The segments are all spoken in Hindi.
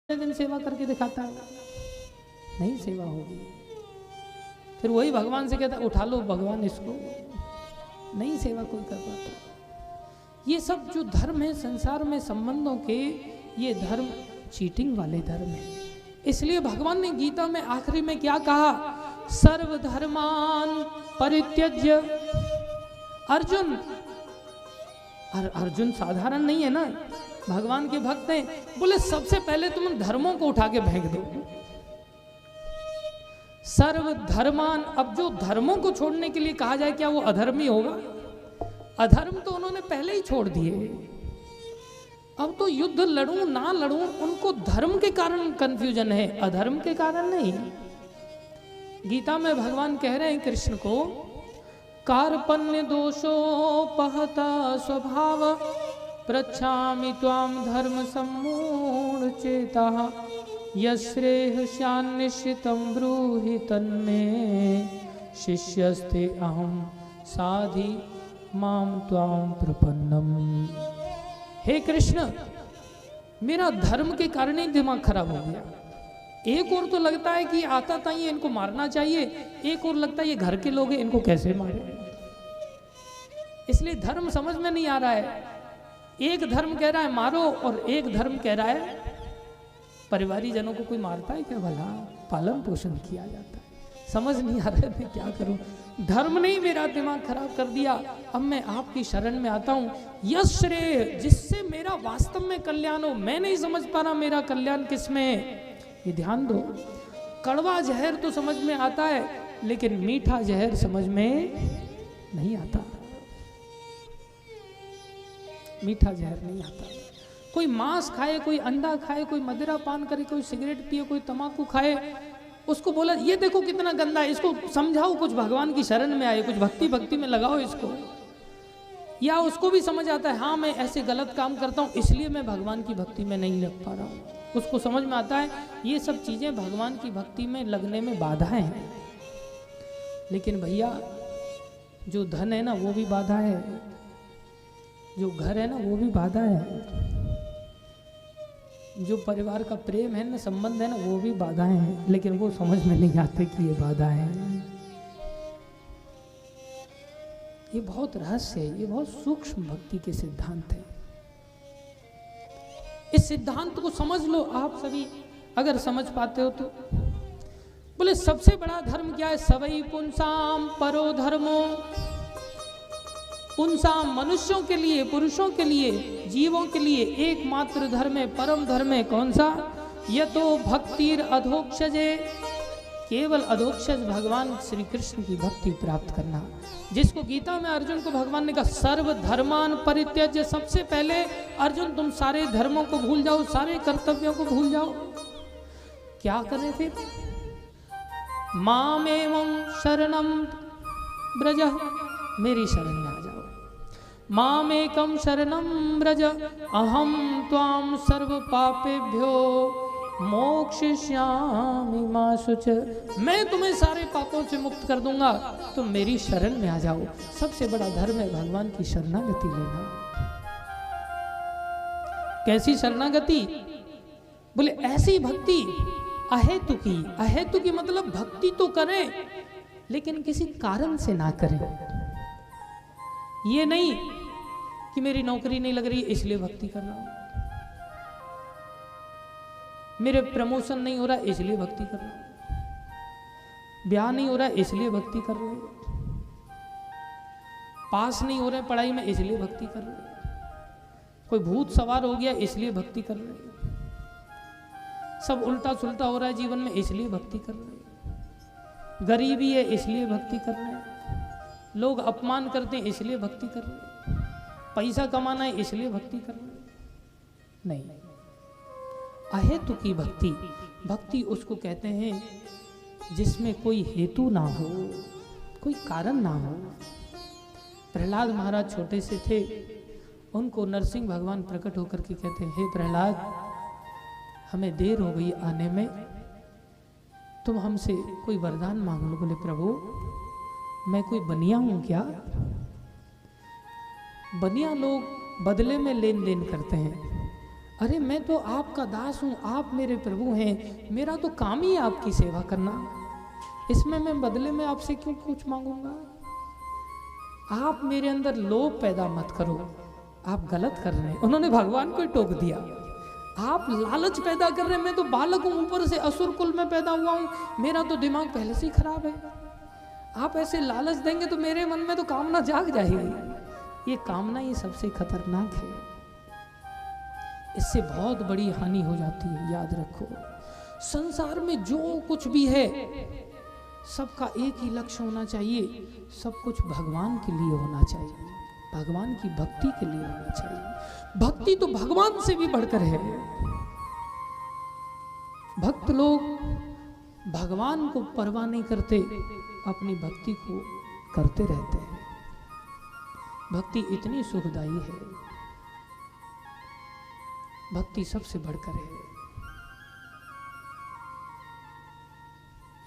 दिन सेवा करके दिखाता है, नहीं सेवा होगी। फिर वही भगवान से कहता उठा लो भगवान इसको, नहीं सेवा कोई कर पाता। ये सब जो धर्म है संसार में संबंधों के, ये धर्म चीटिंग वाले धर्म है। इसलिए भगवान ने गीता में आखिरी में क्या कहा, सर्वधर्मान परित्यज्य। अर्जुन, अर्जुन साधारण नहीं है ना, भगवान के भक्त हैं। बोले सबसे पहले तुम धर्मों को उठा के फेंक दो। सर्वधर्मान, अब जो धर्मों को छोड़ने के लिए कहा जाए क्या वो अधर्मी होगा? अधर्म तो उन्होंने पहले ही छोड़ दिए। अब तो युद्ध लड़ूं ना लड़ूं उनको धर्म के कारण कंफ्यूजन है, अधर्म के कारण नहीं। गीता में भगवान कह रहे हैं कृष्ण को, कार्पण्य दोषोपहता स्वभाव पृच्छामि त्वाम धर्म सम्मूढ़ चेताः यश्रेयस्यान्निश्चितं ब्रूहि तन्मे शिष्यस्ते अहं साधि माम त्वाम प्रपन्नम। हे कृष्ण, मेरा धर्म के कारण ही दिमाग खराब हो गया। एक और तो लगता है कि आता था ये इनको मारना चाहिए, एक और लगता है ये घर के लोग हैं इनको कैसे मारे। इसलिए धर्म समझ में नहीं आ रहा है। एक धर्म कह रहा है मारो और एक धर्म कह रहा है परिवारी जनों को कोई मारता है क्या भला, पालन पोषण किया जाता है। समझ नहीं आ रहा है मैं क्या करूं। धर्म ने ही मेरा दिमाग खराब कर दिया। अब मैं आपकी शरण में आता हूं। यश श्रेय, जिससे मेरा वास्तव में कल्याण हो, मैं नहीं समझ पा रहा मेरा कल्याण किसमें है। ये ध्यान दो, कड़वा जहर तो समझ में आता है लेकिन मीठा जहर समझ में नहीं आता। मीठा जहर नहीं आता। कोई मांस खाए, कोई अंडा खाए, कोई मदिरा पान करे, कोई सिगरेट पिए, कोई तंबाकू खाए, उसको बोला ये देखो कितना गंदा है, इसको समझाओ, कुछ भगवान की शरण में आए, कुछ भक्ति में लगाओ इसको। या उसको भी समझ आता है हाँ मैं ऐसे गलत काम करता हूँ इसलिए मैं भगवान की भक्ति में नहीं लग पा रहा हूँ। उसको समझ में आता है ये सब चीजें भगवान की भक्ति में लगने में बाधाएं हैं। लेकिन भैया जो धन है ना वो भी बाधा है, जो घर है ना वो भी बाधा है, जो परिवार का प्रेम है ना, संबंध है ना, वो भी बाधाएं हैं। लेकिन वो समझ में नहीं आते कि ये बाधा है। ये बहुत रहस्य है, ये बहुत सूक्ष्म भक्ति के सिद्धांत है। इस सिद्धांत को समझ लो आप सभी, अगर समझ पाते हो तो। बोले सबसे बड़ा धर्म क्या है? सवई पुंसाम परो धर्मो। पुंसाम मनुष्यों के लिए, पुरुषों के लिए, जीवों के लिए एकमात्र धर्म है, परम धर्म है। कौन सा? यतो भक्तिर अधोक्षजे, केवल अधोक्षज भगवान श्री कृष्ण की भक्ति प्राप्त करना। जिसको गीता में अर्जुन को भगवान ने कहा सर्व धर्मान परित्यज्य। सबसे पहले अर्जुन तुम सारे धर्मों को भूल जाओ, सारे कर्तव्यों को भूल जाओ। क्या करें फिर? मामेवं शरणं ब्रज, मेरी शरण में आ जाओ। मामेकं शरणं ब्रज अहम त्वां सर्व पापेभ्यो मोक्षयिष्यामि मा शुच। मैं तुम्हें सारे पापों से मुक्त कर दूंगा, तुम मेरी शरण में आ जाओ। सबसे बड़ा धर्म है भगवान की शरणागति लेना। कैसी शरणागति? बोले ऐसी भक्ति अहेतुकी। अहेतुकी मतलब भक्ति तो करें लेकिन किसी कारण से ना करें। ये नहीं कि मेरी नौकरी नहीं लग रही इसलिए भक्ति कर रहा हूं, मेरे प्रमोशन नहीं हो रहा इसलिए भक्ति कर रहा हूं, ब्याह नहीं हो रहा इसलिए भक्ति कर रहे हैं, पास नहीं हो रहे पढ़ाई में इसलिए भक्ति कर रहे हैं, कोई भूत सवार हो गया इसलिए भक्ति कर रहे हैं, सब उल्टा सुल्टा हो रहा है जीवन में इसलिए भक्ति कर रहे हैं, गरीबी है इसलिए भक्ति कर रहे हैं, लोग अपमान करते हैं इसलिए भक्ति कर रहे हैं, पैसा कमाना है इसलिए भक्ति कर रहे हैं। नहीं, अहेतुकी भक्ति, भक्ति उसको कहते हैं जिसमें कोई हेतु ना हो, कोई कारण ना हो। प्रहलाद महाराज छोटे से थे, उनको नरसिंह भगवान प्रकट होकर के कहते हैं हे प्रहलाद, हमें देर हो गई आने में, तुम हमसे कोई वरदान मांग लो। बोले प्रभु मैं कोई बनिया हूं क्या? बनिया लोग बदले में लेन देन करते हैं, अरे मैं तो आपका दास हूँ, आप मेरे प्रभु हैं, मेरा तो काम ही आपकी सेवा करना, इसमें मैं बदले में आपसे क्यों कुछ मांगूंगा। आप मेरे अंदर लोभ पैदा मत करो, आप गलत कर रहे हैं। उन्होंने भगवान को ही टोक दिया, आप लालच पैदा कर रहे हैं, मैं तो बालक हूँ, ऊपर से असुर कुल में पैदा हुआ हूँ, मेरा तो दिमाग पहले से ही खराब है। आप ऐसे लालच देंगे तो मेरे मन में तो कामना जाग जाएगी। ये कामना ही सबसे खतरनाक है, इससे बहुत बड़ी हानि हो जाती है। याद रखो, संसार में जो कुछ भी है सबका एक ही लक्ष्य होना चाहिए, सब कुछ भगवान के लिए होना चाहिए, भगवान की भक्ति के लिए होना चाहिए। भक्ति तो भगवान से भी बढ़कर है। भक्त लोग भगवान को परवाह नहीं करते, अपनी भक्ति को करते रहते हैं। भक्ति इतनी सुखदायी है, भक्ति सबसे बढ़कर है।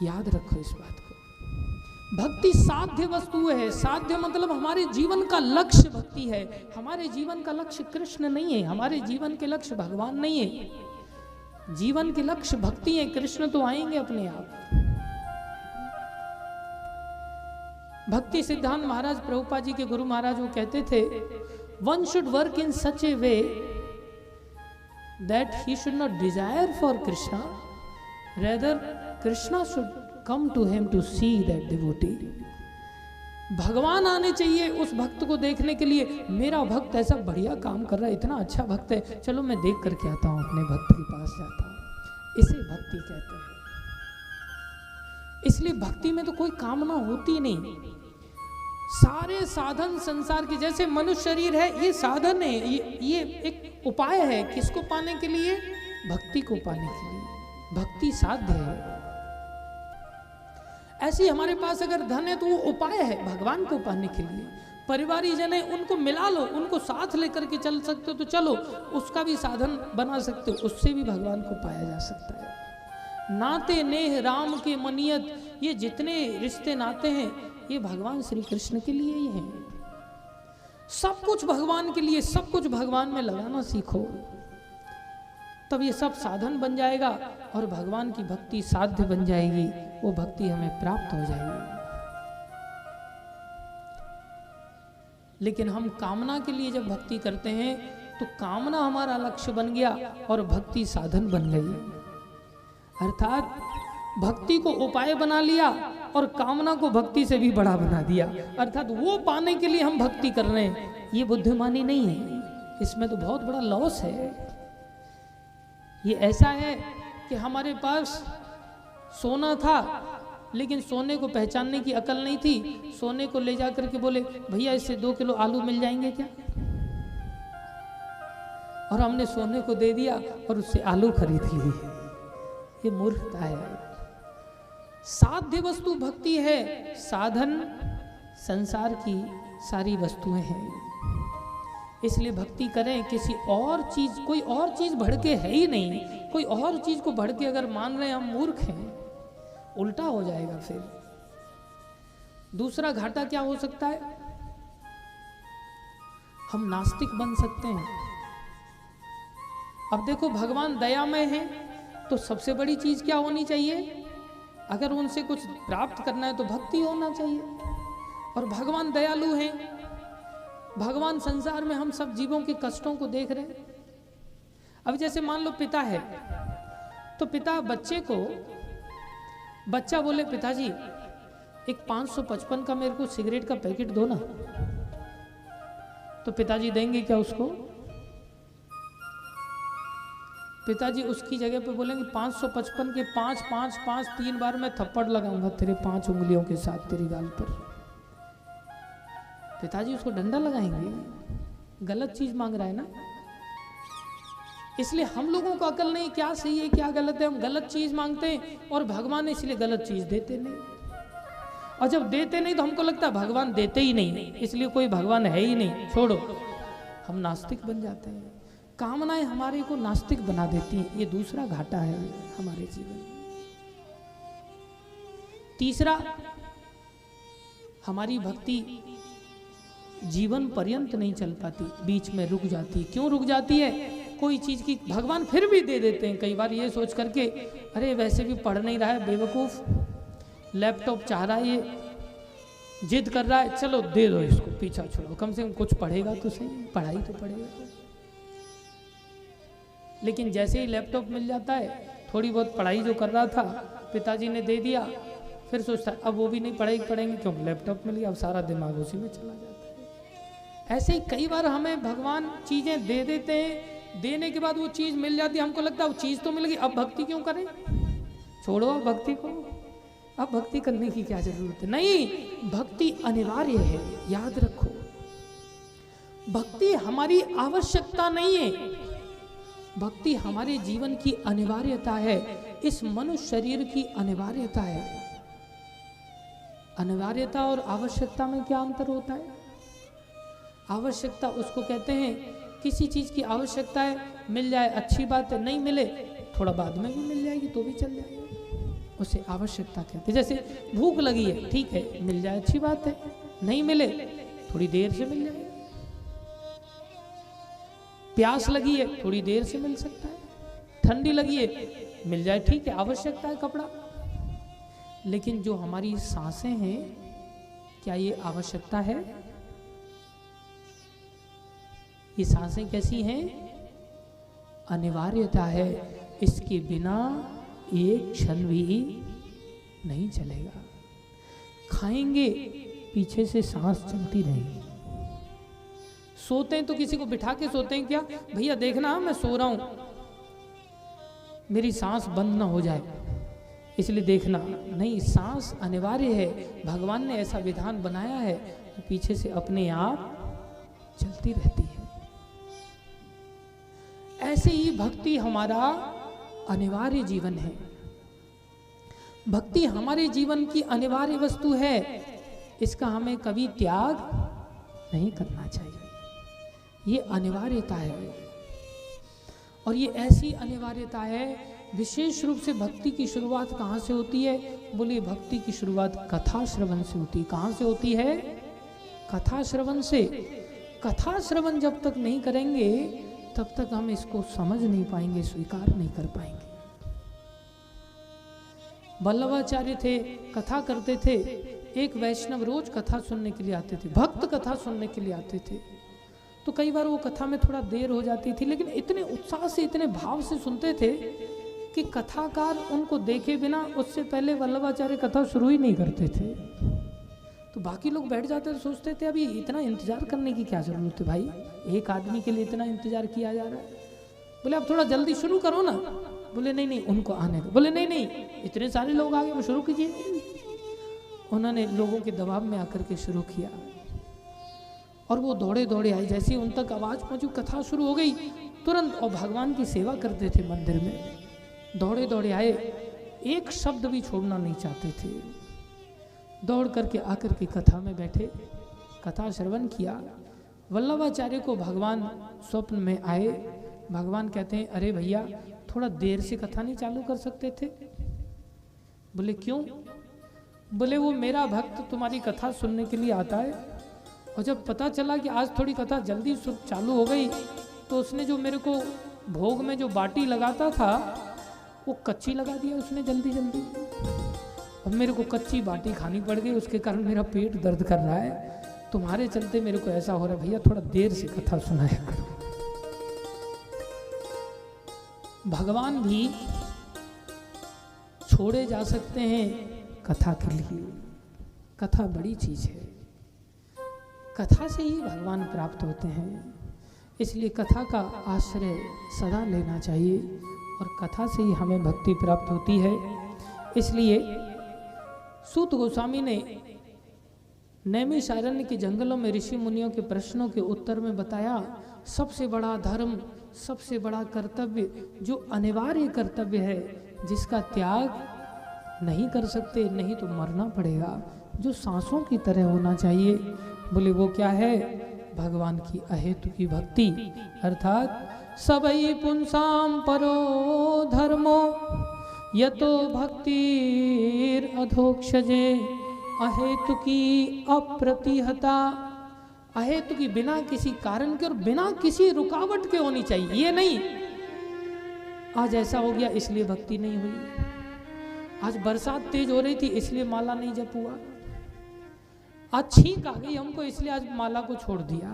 याद रखो इस बात को। भक्ति साध्य वस्तु है। साध्य मतलब हमारे जीवन का लक्ष्य भक्ति है। हमारे जीवन का लक्ष्य कृष्ण नहीं है, हमारे जीवन के लक्ष्य भगवान नहीं है। जीवन के लक्ष्य भक्ति है, कृष्ण तो आएंगे अपने आप। भक्ति सिद्धांत महाराज प्रभुपाद जी के गुरु महाराज वो कहते थे, one should work in such a way that he should not desire for Krishna, rather Krishna should come to him to see that devotee. भगवान आने चाहिए उस भक्त को देखने के लिए। मेरा भक्त ऐसा बढ़िया काम कर रहा है, इतना अच्छा भक्त है, चलो मैं देख करके आता हूं, अपने भक्त के पास जाता हूं। इसे भक्ति कहते हैं। इसलिए भक्ति में तो कोई कामना होती नहीं। सारे साधन संसार के, जैसे मनुष्य शरीर है ये साधन है, ये एक उपाय है। किसको पाने के लिए? भक्ति को पाने के लिए। भक्ति साध्य है। ऐसी हमारे पास अगर धन है तो वो उपाय है भगवान को पाने के लिए। परिवारी जन है, उनको मिला लो, उनको साथ लेकर के चल सकते हो तो चलो, उसका भी साधन बना सकते हो, उससे भी भगवान को पाया जा सकता है। नाते नेह राम के मनियत, ये जितने रिश्ते नाते हैं ये भगवान श्री कृष्ण के लिए ही हैं। सब कुछ भगवान के लिए, सब कुछ भगवान में लगाना सीखो, तब ये सब साधन बन जाएगा और भगवान की भक्ति साध्य बन जाएगी। वो भक्ति हमें प्राप्त हो जाएगी। लेकिन हम कामना के लिए जब भक्ति करते हैं तो कामना हमारा लक्ष्य बन गया और भक्ति साधन बन गई। अर्थात भक्ति को उपाय बना लिया और कामना को भक्ति से भी बड़ा बना दिया। अर्थात वो पाने के लिए हम भक्ति कर रहे हैं, ये बुद्धिमानी नहीं है। इसमें तो बहुत बड़ा लॉस है। ये ऐसा है कि हमारे पास सोना था लेकिन सोने को पहचानने की अकल नहीं थी। सोने को ले जाकर के बोले, भैया इससे 2 किलो आलू मिल जाएंगे क्या? और हमने सोने को दे दिया और उससे आलू खरीद लिए। ये मूर्खता है। साध्य वस्तु भक्ति है, साधन संसार की सारी वस्तुएं हैं। इसलिए भक्ति करें। किसी और चीज, कोई और चीज भड़के है ही नहीं। कोई और चीज को भड़के अगर मान रहे हैं हम मूर्ख हैं, उल्टा हो जाएगा। फिर दूसरा घाटा क्या हो सकता है? हम नास्तिक बन सकते हैं। अब देखो, भगवान दयामय है तो सबसे बड़ी चीज क्या होनी चाहिए? अगर उनसे कुछ प्राप्त करना है तो भक्ति होना चाहिए। और भगवान दयालु हैं। भगवान संसार में हम सब जीवों के कष्टों को देख रहे हैं। अब जैसे मान लो पिता है, तो पिता बच्चे को, बच्चा बोले पिताजी एक 555 का मेरे को सिगरेट का पैकेट दो ना, तो पिताजी देंगे क्या उसको? पिताजी उसकी जगह पे बोलेंगे 555 के 5 5 5 3 बार मैं थप्पड़ लगाऊंगा तेरे 5 उंगलियों के साथ तेरी गाल पर। पिताजी उसको डंडा लगाएंगे। गलत चीज मांग रहा है ना। इसलिए हम लोगों को अकल नहीं, क्या सही है क्या गलत है। हम गलत चीज मांगते हैं और भगवान इसलिए गलत चीज देते नहीं। और जब देते नहीं तो हमको लगता है भगवान देते ही नहीं, इसलिए कोई भगवान है ही नहीं, छोड़ो। हम नास्तिक बन जाते हैं। कामनाएं हमारे को नास्तिक बना देती हैं। ये दूसरा घाटा है हमारे जीवन। तीसरा, हमारी भक्ति जीवन पर्यंत नहीं चल पाती, बीच में रुक जाती। क्यों रुक जाती है? कोई चीज़ की भगवान फिर भी दे देते हैं कई बार ये सोच करके, अरे वैसे भी पढ़ नहीं रहा है बेवकूफ़, लैपटॉप चाह रहा है, ये जिद कर रहा है, चलो दे दो इसको, पीछा छोड़ो, कम से कम कुछ पढ़ेगा तो सही, पढ़ाई तो पढ़ेगा। लेकिन जैसे ही लैपटॉप मिल जाता है, थोड़ी बहुत पढ़ाई जो कर रहा था पिताजी ने दे दिया, फिर सोचता है अब वो भी नहीं पढ़ेंगे क्यों, लैपटॉप मिल गया, अब सारा दिमाग उसी में चला जाता है। ऐसे ही कई बार हमें भगवान चीज़ें दे देते हैं, देने के बाद वो चीज़ मिल जाती है, हमको लगता है वो चीज़ तो मिल गई, अब भक्ति क्यों करें, छोड़ो अब भक्ति को, अब भक्ति करने की क्या जरूरत है। नहीं, भक्ति अनिवार्य है, याद रखो, भक्ति हमारी आवश्यकता नहीं है, भक्ति हमारे जीवन की अनिवार्यता है, इस मनुष्य शरीर की अनिवार्यता है। अनिवार्यता और आवश्यकता में क्या अंतर होता है? आवश्यकता उसको कहते हैं किसी चीज़ की आवश्यकता है, मिल जाए अच्छी बात है, नहीं मिले थोड़ा बाद में भी मिल जाएगी तो भी चल जाएगी, उसे आवश्यकता कहते हैं। जैसे भूख लगी है, ठीक है, मिल जाए अच्छी बात है, नहीं मिले थोड़ी देर से मिल जाएगी, प्यास लगी है थोड़ी देर से मिल सकता है, ठंडी लगी है मिल जाए, ठीक है, आवश्यकता है कपड़ा। लेकिन जो हमारी सांसें हैं, क्या ये आवश्यकता है? ये सांसें कैसी हैं? अनिवार्यता है, इसके बिना एक क्षण भी नहीं चलेगा। खाएंगे पीछे से सांस चलती रहेगी, सोते हैं तो किसी को बिठा के सोते हैं, क्या भैया देखना मैं सो रहा हूं, मेरी सांस बंद ना हो जाए इसलिए देखना, नहीं, सांस अनिवार्य है, भगवान ने ऐसा विधान बनाया है, पीछे से अपने आप चलती रहती है। ऐसे ही भक्ति हमारा अनिवार्य जीवन है, भक्ति हमारे जीवन की अनिवार्य वस्तु है, इसका हमें कभी त्याग नहीं करना चाहिए, ये अनिवार्यता है। और ये ऐसी अनिवार्यता है, विशेष रूप से भक्ति की शुरुआत कहाँ से होती है? बोलिए, भक्ति की शुरुआत कथा श्रवण से होती है। कहाँ से होती है? कथा श्रवण से। कथा श्रवण जब तक नहीं करेंगे तब तक हम इसको समझ नहीं पाएंगे, स्वीकार नहीं कर पाएंगे। वल्लभाचार्य थे, कथा करते थे, एक वैष्णव रोज कथा सुनने के लिए आते थे, भक्त कथा सुनने के लिए आते थे, तो कई बार वो कथा में थोड़ा देर हो जाती थी, लेकिन इतने उत्साह से, इतने भाव से सुनते थे कि कथाकार उनको देखे बिना उससे पहले वल्लभाचार्य कथा शुरू ही नहीं करते थे। तो बाकी लोग बैठ जाते थे, सोचते थे अभी इतना इंतजार करने की क्या जरूरत है भाई, एक आदमी के लिए इतना इंतजार किया जा रहा है। बोले अब थोड़ा जल्दी शुरू करो ना। बोले नहीं नहीं, उनको आने दो। बोले नहीं नहीं, इतने सारे लोग आ गए, वो शुरू कीजिए। उन्होंने लोगों के दबाव में आकर के शुरू किया और वो दौड़े दौड़े आए, जैसे ही उन तक आवाज़ पहुंची, कथा शुरू हो गई तुरंत, और भगवान की सेवा करते थे मंदिर में, दौड़े दौड़े आए, एक शब्द भी छोड़ना नहीं चाहते थे, दौड़ करके आकर के कथा में बैठे, कथा श्रवण किया। वल्लभाचार्य को भगवान स्वप्न में आए, भगवान कहते हैं अरे भैया थोड़ा देर से कथा नहीं चालू कर सकते थे? बोले क्यों? बोले वो मेरा भक्त तुम्हारी कथा सुनने के लिए आता है, और जब पता चला कि आज थोड़ी कथा जल्दी चालू हो गई तो उसने जो मेरे को भोग में जो बाटी लगाता था वो कच्ची लगा दिया उसने जल्दी जल्दी, अब मेरे को कच्ची बाटी खानी पड़ गई, उसके कारण मेरा पेट दर्द कर रहा है, तुम्हारे चलते मेरे को ऐसा हो रहा है, भैया थोड़ा देर से कथा सुनाया करो। भगवान भी छोड़े जा सकते हैं कथा के लिए, कथा बड़ी चीज है, कथा से ही भगवान प्राप्त होते हैं, इसलिए कथा का आश्रय सदा लेना चाहिए और कथा से ही हमें भक्ति प्राप्त होती है। इसलिए सूत गोस्वामी ने नैमिषारण्य के जंगलों में ऋषि मुनियों के प्रश्नों के उत्तर में बताया, सबसे बड़ा धर्म, सबसे बड़ा कर्तव्य, जो अनिवार्य कर्तव्य है, जिसका त्याग नहीं कर सकते, नहीं तो मरना पड़ेगा, जो सांसों की तरह होना चाहिए, बोले वो क्या है? भगवान की अहेतु की भक्ति, अर्थात सबई पुंसाम परो धर्मो यतो भक्तिर अधोक्षजे अहेतु की अप्रतिहता अहेतु की बिना किसी कारण के और बिना किसी रुकावट के होनी चाहिए। ये नहीं आज ऐसा हो गया इसलिए भक्ति नहीं हुई, आज बरसात तेज हो रही थी इसलिए माला नहीं जप हुआ, आज छींक आ गई हमको इसलिए आज माला को छोड़ दिया,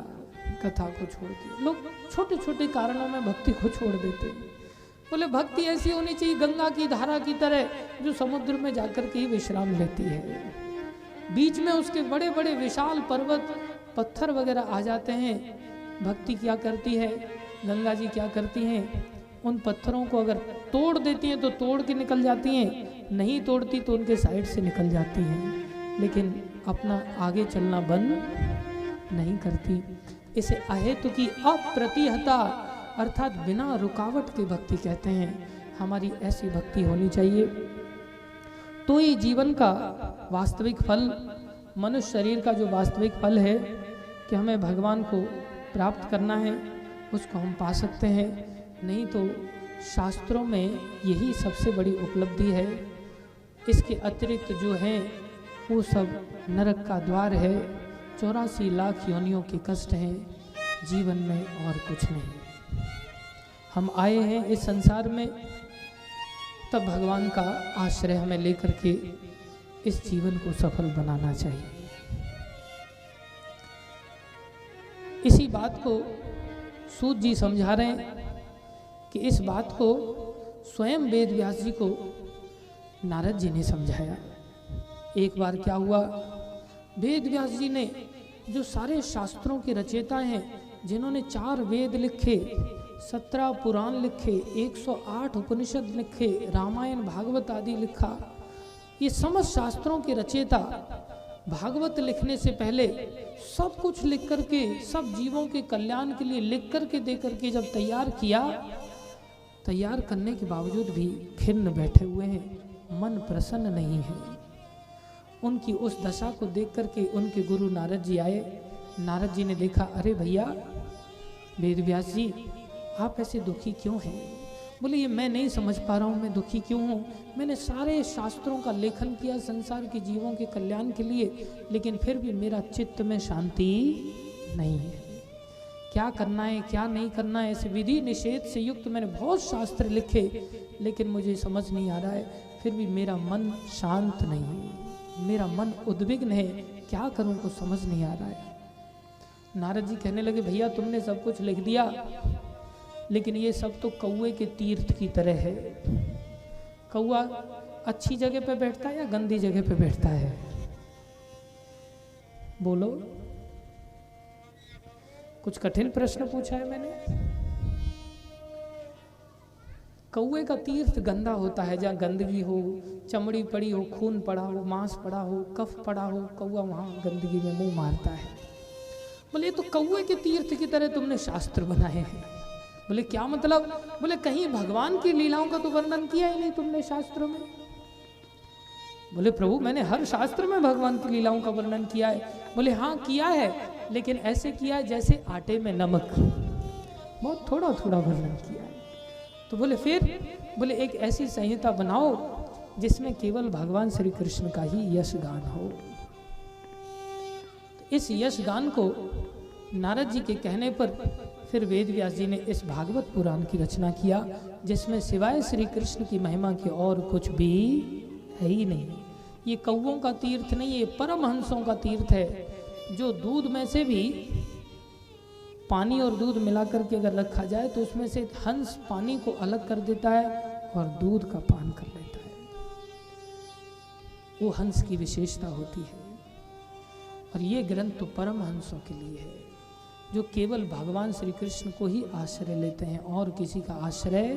कथा को छोड़ दिया। लोग छोटे छोटे कारणों में भक्ति को छोड़ देते हैं। बोले भक्ति ऐसी होनी चाहिए गंगा की धारा की तरह जो समुद्र में जाकर के ही विश्राम लेती है। बीच में उसके बड़े बड़े विशाल पर्वत पत्थर वगैरह आ जाते हैं, भक्ति क्या करती है, गंगा जी क्या करती हैं, उन पत्थरों को अगर तोड़ देती हैं तो तोड़ के निकल जाती हैं, नहीं तोड़ती तो उनके साइड से निकल जाती हैं, लेकिन अपना आगे चलना बंद नहीं करती। इसे अहेतु की अप्रतिहता अर्थात बिना रुकावट की भक्ति कहते हैं। हमारी ऐसी भक्ति होनी चाहिए तो ही जीवन का वास्तविक फल, मनुष्य शरीर का जो वास्तविक फल है कि हमें भगवान को प्राप्त करना है, उसको हम पा सकते हैं। नहीं तो शास्त्रों में यही सबसे बड़ी उपलब्धि है, इसके अतिरिक्त जो है वो सब नरक का द्वार है, 84 लाख योनियों के कष्ट हैं जीवन में और कुछ नहीं। हम आए हैं इस संसार में तब भगवान का आश्रय हमें लेकर के इस जीवन को सफल बनाना चाहिए। इसी बात को सूत जी समझा रहे हैं कि इस बात को स्वयं वेद व्यास जी को नारद जी ने समझाया। एक बार क्या हुआ, वेद व्यास जी ने जो सारे शास्त्रों के रचयिता हैं, जिन्होंने 4 वेद लिखे, 17 पुराण लिखे, 108 उपनिषद लिखे, रामायण भागवत आदि लिखा, ये समस्त शास्त्रों के रचयिता भागवत लिखने से पहले सब कुछ लिख करके, सब जीवों के कल्याण के लिए लिख करके दे करके जब तैयार किया, तैयार करने के बावजूद भी खिन्न बैठे हुए हैं, मन प्रसन्न नहीं है। उनकी उस दशा को देख करके उनके गुरु नारद जी आए। नारद जी ने देखा, अरे भैया वेद व्यास जी आप ऐसे दुखी क्यों हैं? बोले ये मैं नहीं समझ पा रहा हूँ मैं दुखी क्यों हूँ। मैंने सारे शास्त्रों का लेखन किया संसार के जीवों के कल्याण के लिए, लेकिन फिर भी मेरा चित्त में शांति नहीं है। क्या करना है क्या नहीं करना है, ऐसे विधि निषेध से युक्त मैंने बहुत शास्त्र लिखे, लेकिन मुझे समझ नहीं आ रहा है, फिर भी मेरा मन शांत नहीं है, मेरा मन उद्विग्न है, क्या करूँ कुछ समझ नहीं आ रहा है। नारद जी कहने लगे, भैया तुमने सब कुछ लिख दिया, लेकिन ये सब तो कौए के तीर्थ की तरह है। कौआ अच्छी जगह पे बैठता है या गंदी जगह पे बैठता है? बोलो, कुछ कठिन प्रश्न पूछा है मैंने। कौए का तीर्थ गंदा होता है, जहाँ गंदगी हो, चमड़ी पड़ी हो, खून पड़ा हो, मांस पड़ा हो, कफ पड़ा हो, कौआ वहाँ गंदगी में मुंह मारता है। बोले तो कौए के तीर्थ की तरह तुमने शास्त्र बनाए हैं। बोले क्या मतलब? बोले कहीं भगवान की लीलाओं का तो वर्णन किया ही नहीं तुमने शास्त्रों में। बोले प्रभु मैंने हर शास्त्र में भगवान की लीलाओं का वर्णन किया है। बोले हाँ किया है, लेकिन ऐसे किया है जैसे आटे में नमक, बहुत थोड़ा थोड़ा वर्णन किया है। तो बोले फिर? बोले एक ऐसी संहिता बनाओ जिसमें केवल भगवान श्री कृष्ण का ही यश गान हो। तो इस यश गान को नारद जी के कहने पर फिर वेद व्यास जी ने इस भागवत पुराण की रचना किया, जिसमें सिवाय श्री कृष्ण की महिमा के और कुछ भी है ही नहीं। ये कौओं का तीर्थ नहीं, ये परमहंसों का तीर्थ है, जो दूध में से भी पानी और दूध मिलाकर के अगर रखा जाए तो उसमें से हंस पानी को अलग कर देता है और दूध का पान कर लेता है। वो हंस की विशेषता होती है। और ये ग्रंथ तो परमहंसों के लिए है, जो केवल भगवान श्री कृष्ण को ही आश्रय लेते हैं और किसी का आश्रय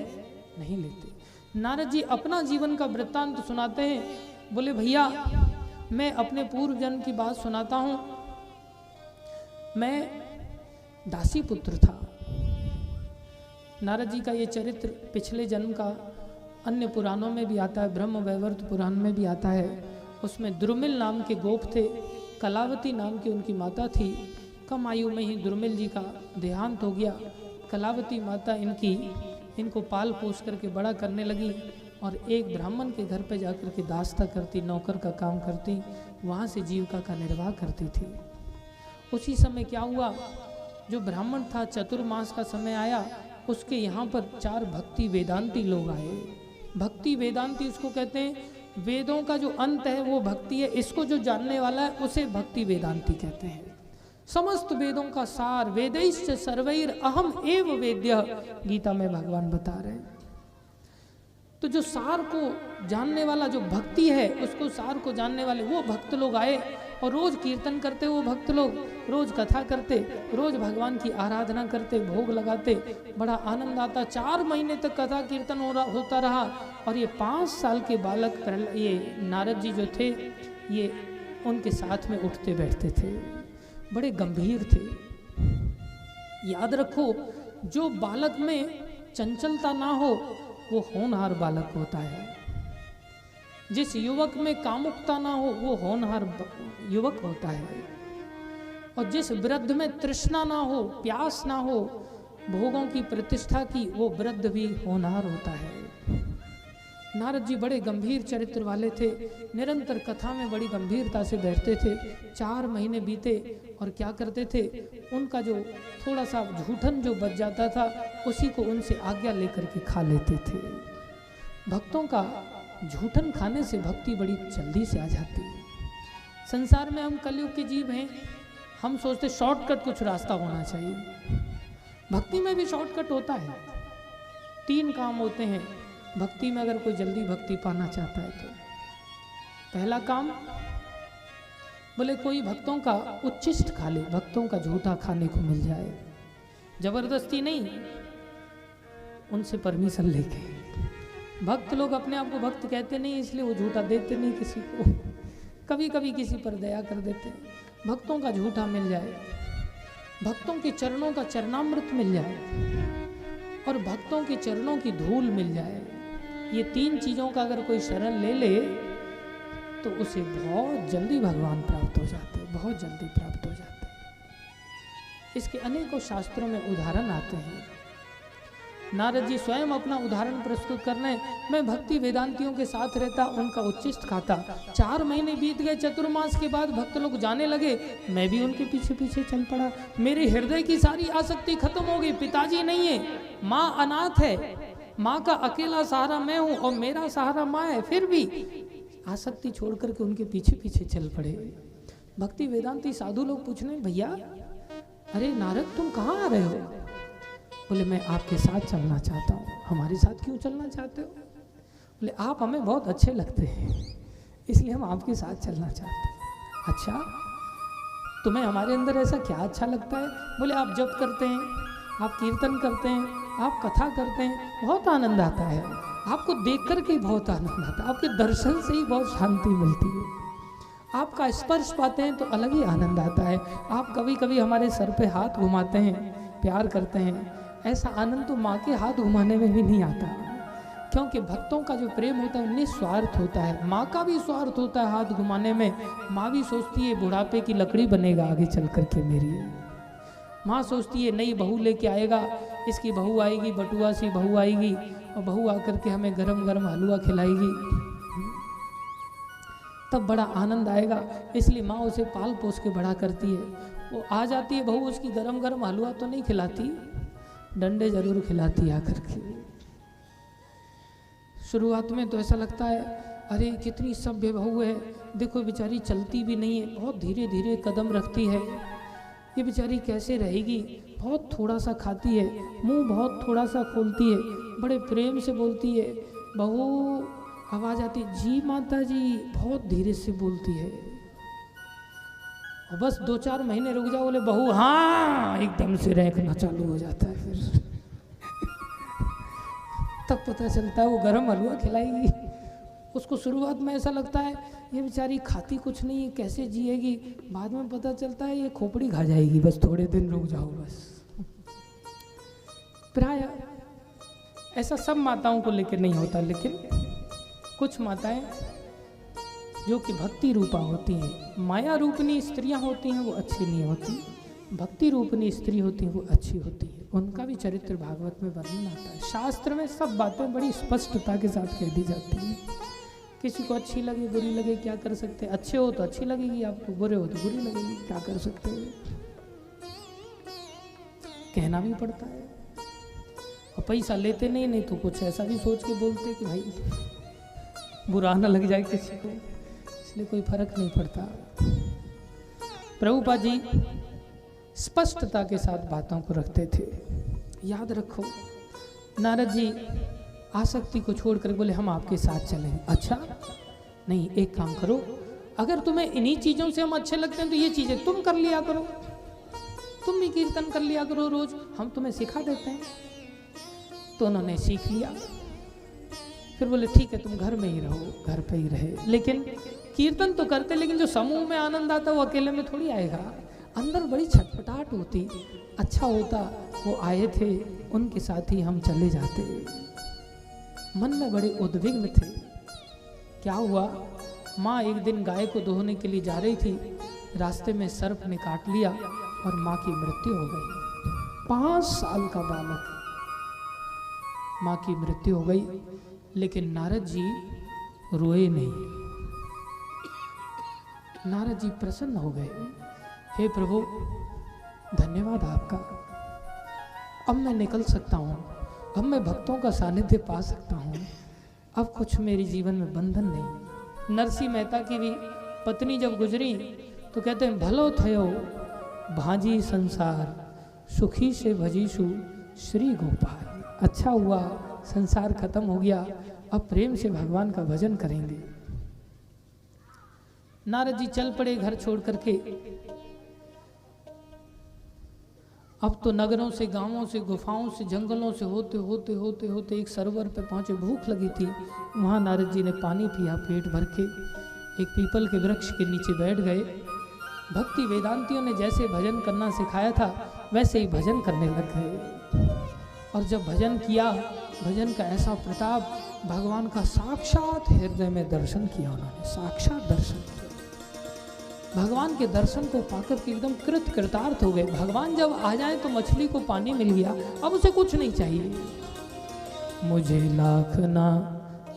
नहीं लेते। नारद जी अपना जीवन का वृत्तांत सुनाते हैं। बोले भैया मैं अपने पूर्व जन्म की बात सुनाता हूँ। मैं दासी पुत्र था। नारद जी का ये चरित्र पिछले जन्म का अन्य पुराणों में भी आता है, ब्रह्म वैवर्त पुराण में भी आता है। उसमें द्रुमिल नाम के गोप थे, कलावती नाम की उनकी माता थी। कम आयु में ही द्रुमिल जी का देहांत हो गया। कलावती माता इनको पाल पोस करके बड़ा करने लगी और एक ब्राह्मण के घर पे जाकर के दास्ता करती, नौकर का काम करती, वहाँ से जीविका का निर्वाह करती थी। उसी समय क्या हुआ, जो ब्राह्मण था, चतुर्मास का समय आया, उसके यहाँ पर 4 भक्ति वेदांती लोग आए। भक्ति वेदांती उसको कहते हैं, वेदों का जो अंत है वो भक्ति है, इसको जो जानने वाला है उसे भक्ति वेदांती कहते हैं। समस्त वेदों का सार, वेदैश्च सर्वैर अहम एव वेद्य, गीता में भगवान बता रहे हैं। तो जो सार को जानने वाला, जो भक्ति है उसको सार को जानने वाले वो भक्त लोग आए, और रोज कीर्तन करते वो भक्त लोग, रोज कथा करते, रोज भगवान की आराधना करते, भोग लगाते, बड़ा आनंद आता। 4 महीने तक कथा कीर्तन होता रहा। और ये 5 साल के बालक ये नारद जी जो थे, ये उनके साथ में उठते बैठते थे, बड़े गंभीर थे। याद रखो, जो बालक में चंचलता ना हो वो होनहार बालक होता है। जिस युवक में कामुकता ना हो वो होनहार युवक होता है। और जिस वृद्ध में तृष्णा ना हो, प्यास ना हो भोगों की, प्रतिष्ठा की, वो वृद्ध भी होनहार होता है। नारद जी बड़े गंभीर चरित्र वाले थे, निरंतर कथा में बड़ी गंभीरता से बैठते थे। 4 महीने बीते और क्या करते थे, उनका जो थोड़ा सा झूठन जो बच जाता था उसी को उनसे आज्ञा लेकर के खा लेते थे। भक्तों का झूठन खाने से भक्ति बड़ी जल्दी से आ जाती है। संसार में हम कलयुग के जीव हैं, हम सोचते शॉर्टकट कुछ रास्ता होना चाहिए। भक्ति में भी शॉर्टकट होता है। 3 काम होते हैं भक्ति में, अगर कोई जल्दी भक्ति पाना चाहता है तो। पहला काम, बोले कोई भक्तों का उच्छिष्ट खा ले, भक्तों का झूठा खाने को मिल जाए, जबरदस्ती नहीं, उनसे परमिशन लेके। भक्त लोग अपने आप को भक्त कहते नहीं, इसलिए वो झूठा देते नहीं किसी को, कभी कभी किसी पर दया कर देते हैं। भक्तों का झूठा मिल जाए, भक्तों के चरणों का चरणामृत मिल जाए, और भक्तों के चरणों की धूल मिल जाए। ये 3 चीज़ों का अगर कोई शरण ले ले तो उसे बहुत जल्दी भगवान प्राप्त हो जाते हैं, बहुत जल्दी प्राप्त हो जाते हैं। इसके अनेकों शास्त्रों में उदाहरण आते हैं। नारद जी स्वयं अपना उदाहरण प्रस्तुत करने, मैं भक्ति वेदांतियों के साथ रहता, उनका उच्छिष्ट खाता। 4 महीने बीत गए, चतुर्मास के बाद भक्त लोग जाने लगे, मैं भी उनके पीछे पीछे चल पड़ा। मेरे हृदय की सारी आसक्ति खत्म हो गई। पिताजी नहीं है, माँ अनाथ है, माँ का अकेला सहारा मैं हूँ और मेरा सहारा माँ है, फिर भी आसक्ति छोड़ करके उनके पीछे पीछे चल पड़े। भक्ति वेदांती साधु लोग पूछने, भैया अरे नारद तुम कहाँ आ रहे हो? बोले मैं आपके साथ चलना चाहता हूँ। हमारे साथ क्यों चलना चाहते हो? बोले आप हमें बहुत अच्छे लगते हैं, इसलिए हम आपके साथ चलना चाहते हैं। अच्छा, तुम्हें हमारे अंदर ऐसा क्या अच्छा लगता है? बोले आप जप करते हैं, आप कीर्तन करते हैं, आप कथा करते हैं, बहुत आनंद आता है। आपको देख कर के ही बहुत आनंद आता है, आपके दर्शन से ही बहुत शांति मिलती है। आपका स्पर्श पाते हैं तो अलग ही आनंद आता है। आप कभी कभी हमारे सर पे हाथ घुमाते हैं, प्यार करते हैं, ऐसा आनंद तो माँ के हाथ घुमाने में भी नहीं आता। क्योंकि भक्तों का जो प्रेम होता है निस्वार्थ होता है। माँ का भी स्वार्थ होता है हाथ घुमाने में। माँ भी सोचती है बुढ़ापे की लकड़ी बनेगा आगे चल करके मेरी। माँ सोचती है नई बहू लेके आएगा, इसकी बहू आएगी, बटुआ सी बहू आएगी, और बहू आकर के हमें गरम गरम हलवा खिलाएगी, तब बड़ा आनंद आएगा। इसलिए माँ उसे पाल पोस के बड़ा करती है। वो आ जाती है बहू, उसकी गरम गरम हलवा तो नहीं खिलाती, डंडे जरूर खिलाती आकर के। शुरुआत में तो ऐसा लगता है अरे कितनी सभ्य बहू है, देखो बेचारी चलती भी नहीं है, बहुत धीरे धीरे कदम रखती है, ये बेचारी कैसे रहेगी, बहुत थोड़ा सा खाती है, मुंह बहुत थोड़ा सा खोलती है, बड़े प्रेम से बोलती है। बहू आवाज़ आती, जी माता जी, बहुत धीरे से बोलती है। और बस 2-4 महीने रुक जाओ, बोले बहू हाँ, एकदम से रैंकना चालू हो जाता है। फिर तब पता चलता है वो गरम हलवा खिलाएगी। उसको शुरुआत में ऐसा लगता है ये बेचारी खाती कुछ नहीं है, कैसे जिएगी। बाद में पता चलता है ये खोपड़ी खा जाएगी, बस थोड़े दिन रुक जाओ बस। प्राय ऐसा सब माताओं को लेकर नहीं होता, लेकिन कुछ माताएं जो कि भक्ति रूपा होती हैं, माया रूपनी स्त्रियां होती हैं, वो अच्छी नहीं होती। भक्ति रूपनी स्त्री होती है वो अच्छी होती है। उनका भी चरित्र भागवत में वर्णन आता है। शास्त्र में सब बातें बड़ी स्पष्टता के साथ कह दी जाती हैं। किसी को अच्छी लगे बुरी लगे क्या कर सकते हैं। अच्छे हो तो अच्छी लगेगी आपको, बुरे हो तो बुरी लगेगी, क्या कर सकते हैं। कहना भी पड़ता है। और पैसा लेते नहीं तो कुछ ऐसा भी सोच के बोलते कि भाई बुरा ना लग जाए किसी को, इसलिए कोई फर्क नहीं पड़ता। प्रभुपाद जी स्पष्टता के साथ बातों को रखते थे। याद रखो, नारद जी आसक्ति को छोड़कर बोले हम आपके साथ चलें। अच्छा नहीं, एक काम करो, अगर तुम्हें इन्हीं चीज़ों से हम अच्छे लगते हैं तो ये चीज़ें तुम कर लिया करो, तुम भी कीर्तन कर लिया करो रोज, हम तुम्हें सिखा देते हैं। तो उन्होंने सीख लिया। फिर बोले ठीक है तुम घर में ही रहो, घर पे ही रहे, लेकिन कीर्तन तो करते, लेकिन जो समूह में आनंद आता वो अकेले में थोड़ी आएगा। अंदर बड़ी छटपटाहट होती। अच्छा होता वो आए थे, उनके साथ ही हम चले जाते। मन में बड़े उद्विग्न थे। क्या हुआ, माँ एक दिन गाय को दोहने के लिए जा रही थी, रास्ते में सर्प ने काट लिया और माँ की मृत्यु हो गई। 5 साल का बालक, माँ की मृत्यु हो गई। लेकिन नारद जी रोए नहीं। नारद जी प्रसन्न हो गए। हे प्रभु धन्यवाद आपका, अब मैं निकल सकता हूँ, अब मैं भक्तों का सानिध्य पा सकता हूँ, अब कुछ मेरे जीवन में बंधन नहीं। नरसिंह मेहता की भी पत्नी जब गुजरी तो कहते हैं भलो थयो भांजी संसार सुखी से भजीशु श्री गोपाल। अच्छा हुआ संसार खत्म हो गया, अब प्रेम से भगवान का भजन करेंगे। नारद जी चल पड़े घर छोड़ करके। अब तो नगरों से, गांवों से, गुफाओं से, जंगलों से होते होते होते होते एक सरोवर पे पहुंचे। भूख लगी थी, वहां नारद जी ने पानी पिया पेट भर के। एक पीपल के वृक्ष के नीचे बैठ गए। भक्ति वेदांतियों ने जैसे भजन करना सिखाया था वैसे ही भजन करने लग गए। और जब भजन किया, भजन का ऐसा प्रताप, भगवान का साक्षात हृदय में दर्शन किया उन्होंने, साक्षात दर्शन किया। भगवान के दर्शन को पाकर के एकदम कृतार्थ हो गए। भगवान जब आ जाए तो मछली को पानी मिल गया, अब उसे कुछ नहीं चाहिए। मुझे लाख ना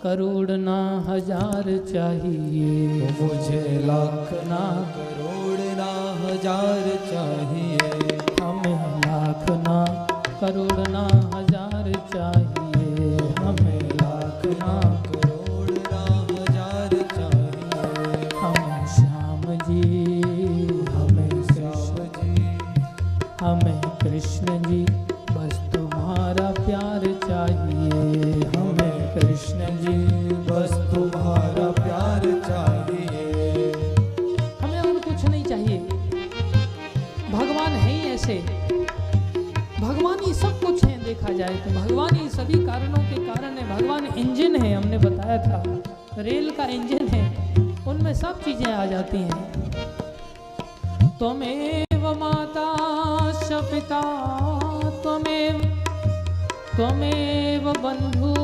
करोड़ ना हजार चाहिए, मुझे लाख ना करोड़ ना हजार चाहिए, हमें लाख ना करोड़ ना हजार चाहिए, हमें लाख ना करोड़ ना हजार चाहिए, हमें श्याम जी, हमें श्याम जी, हमें कृष्ण जी, बस तुम्हारा प्यार चाहिए, हमें कृष्ण जी बस तुम्हारा प्यार चाहिए, हमें और कुछ नहीं चाहिए। भगवान है ही ऐसे, भगवान ही सब कुछ है। देखा जाए तो भगवान ही सभी कारणों के कारण है। भगवान इंजन है, हमने बताया था, रेल का इंजन है, उनमें सब चीजें आ जाती हैं। त्वमेव माता च पिता त्वमेव बंधु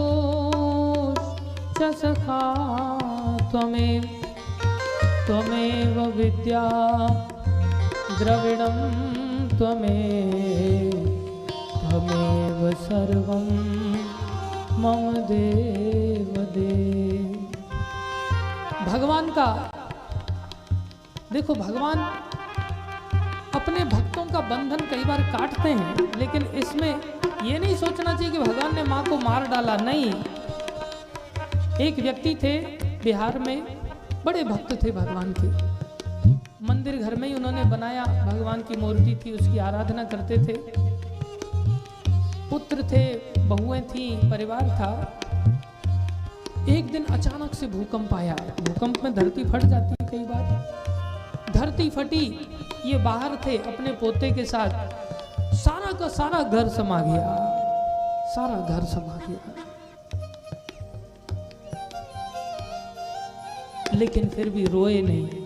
च सखा त्वमेव विद्या द्रविणं त्वमेव सर्वं मम देव देव। भगवान का देखो, भगवान अपने भक्तों का बंधन कई बार काटते हैं, लेकिन इसमें ये नहीं सोचना चाहिए कि भगवान ने माँ को मार डाला। नहीं, एक व्यक्ति थे बिहार में, बड़े भक्त थे भगवान के। मंदिर घर में ही उन्होंने बनाया, भगवान की मूर्ति थी, उसकी आराधना करते थे। पुत्र थे, बहुएं थी, परिवार था। एक दिन अचानक से भूकंप आया। भूकंप में धरती फट जाती है कई बार। धरती फटी, ये बाहर थे अपने पोते के साथ, सारा का सारा घर समा गया, सारा घर समा गया। लेकिन फिर भी रोए नहीं।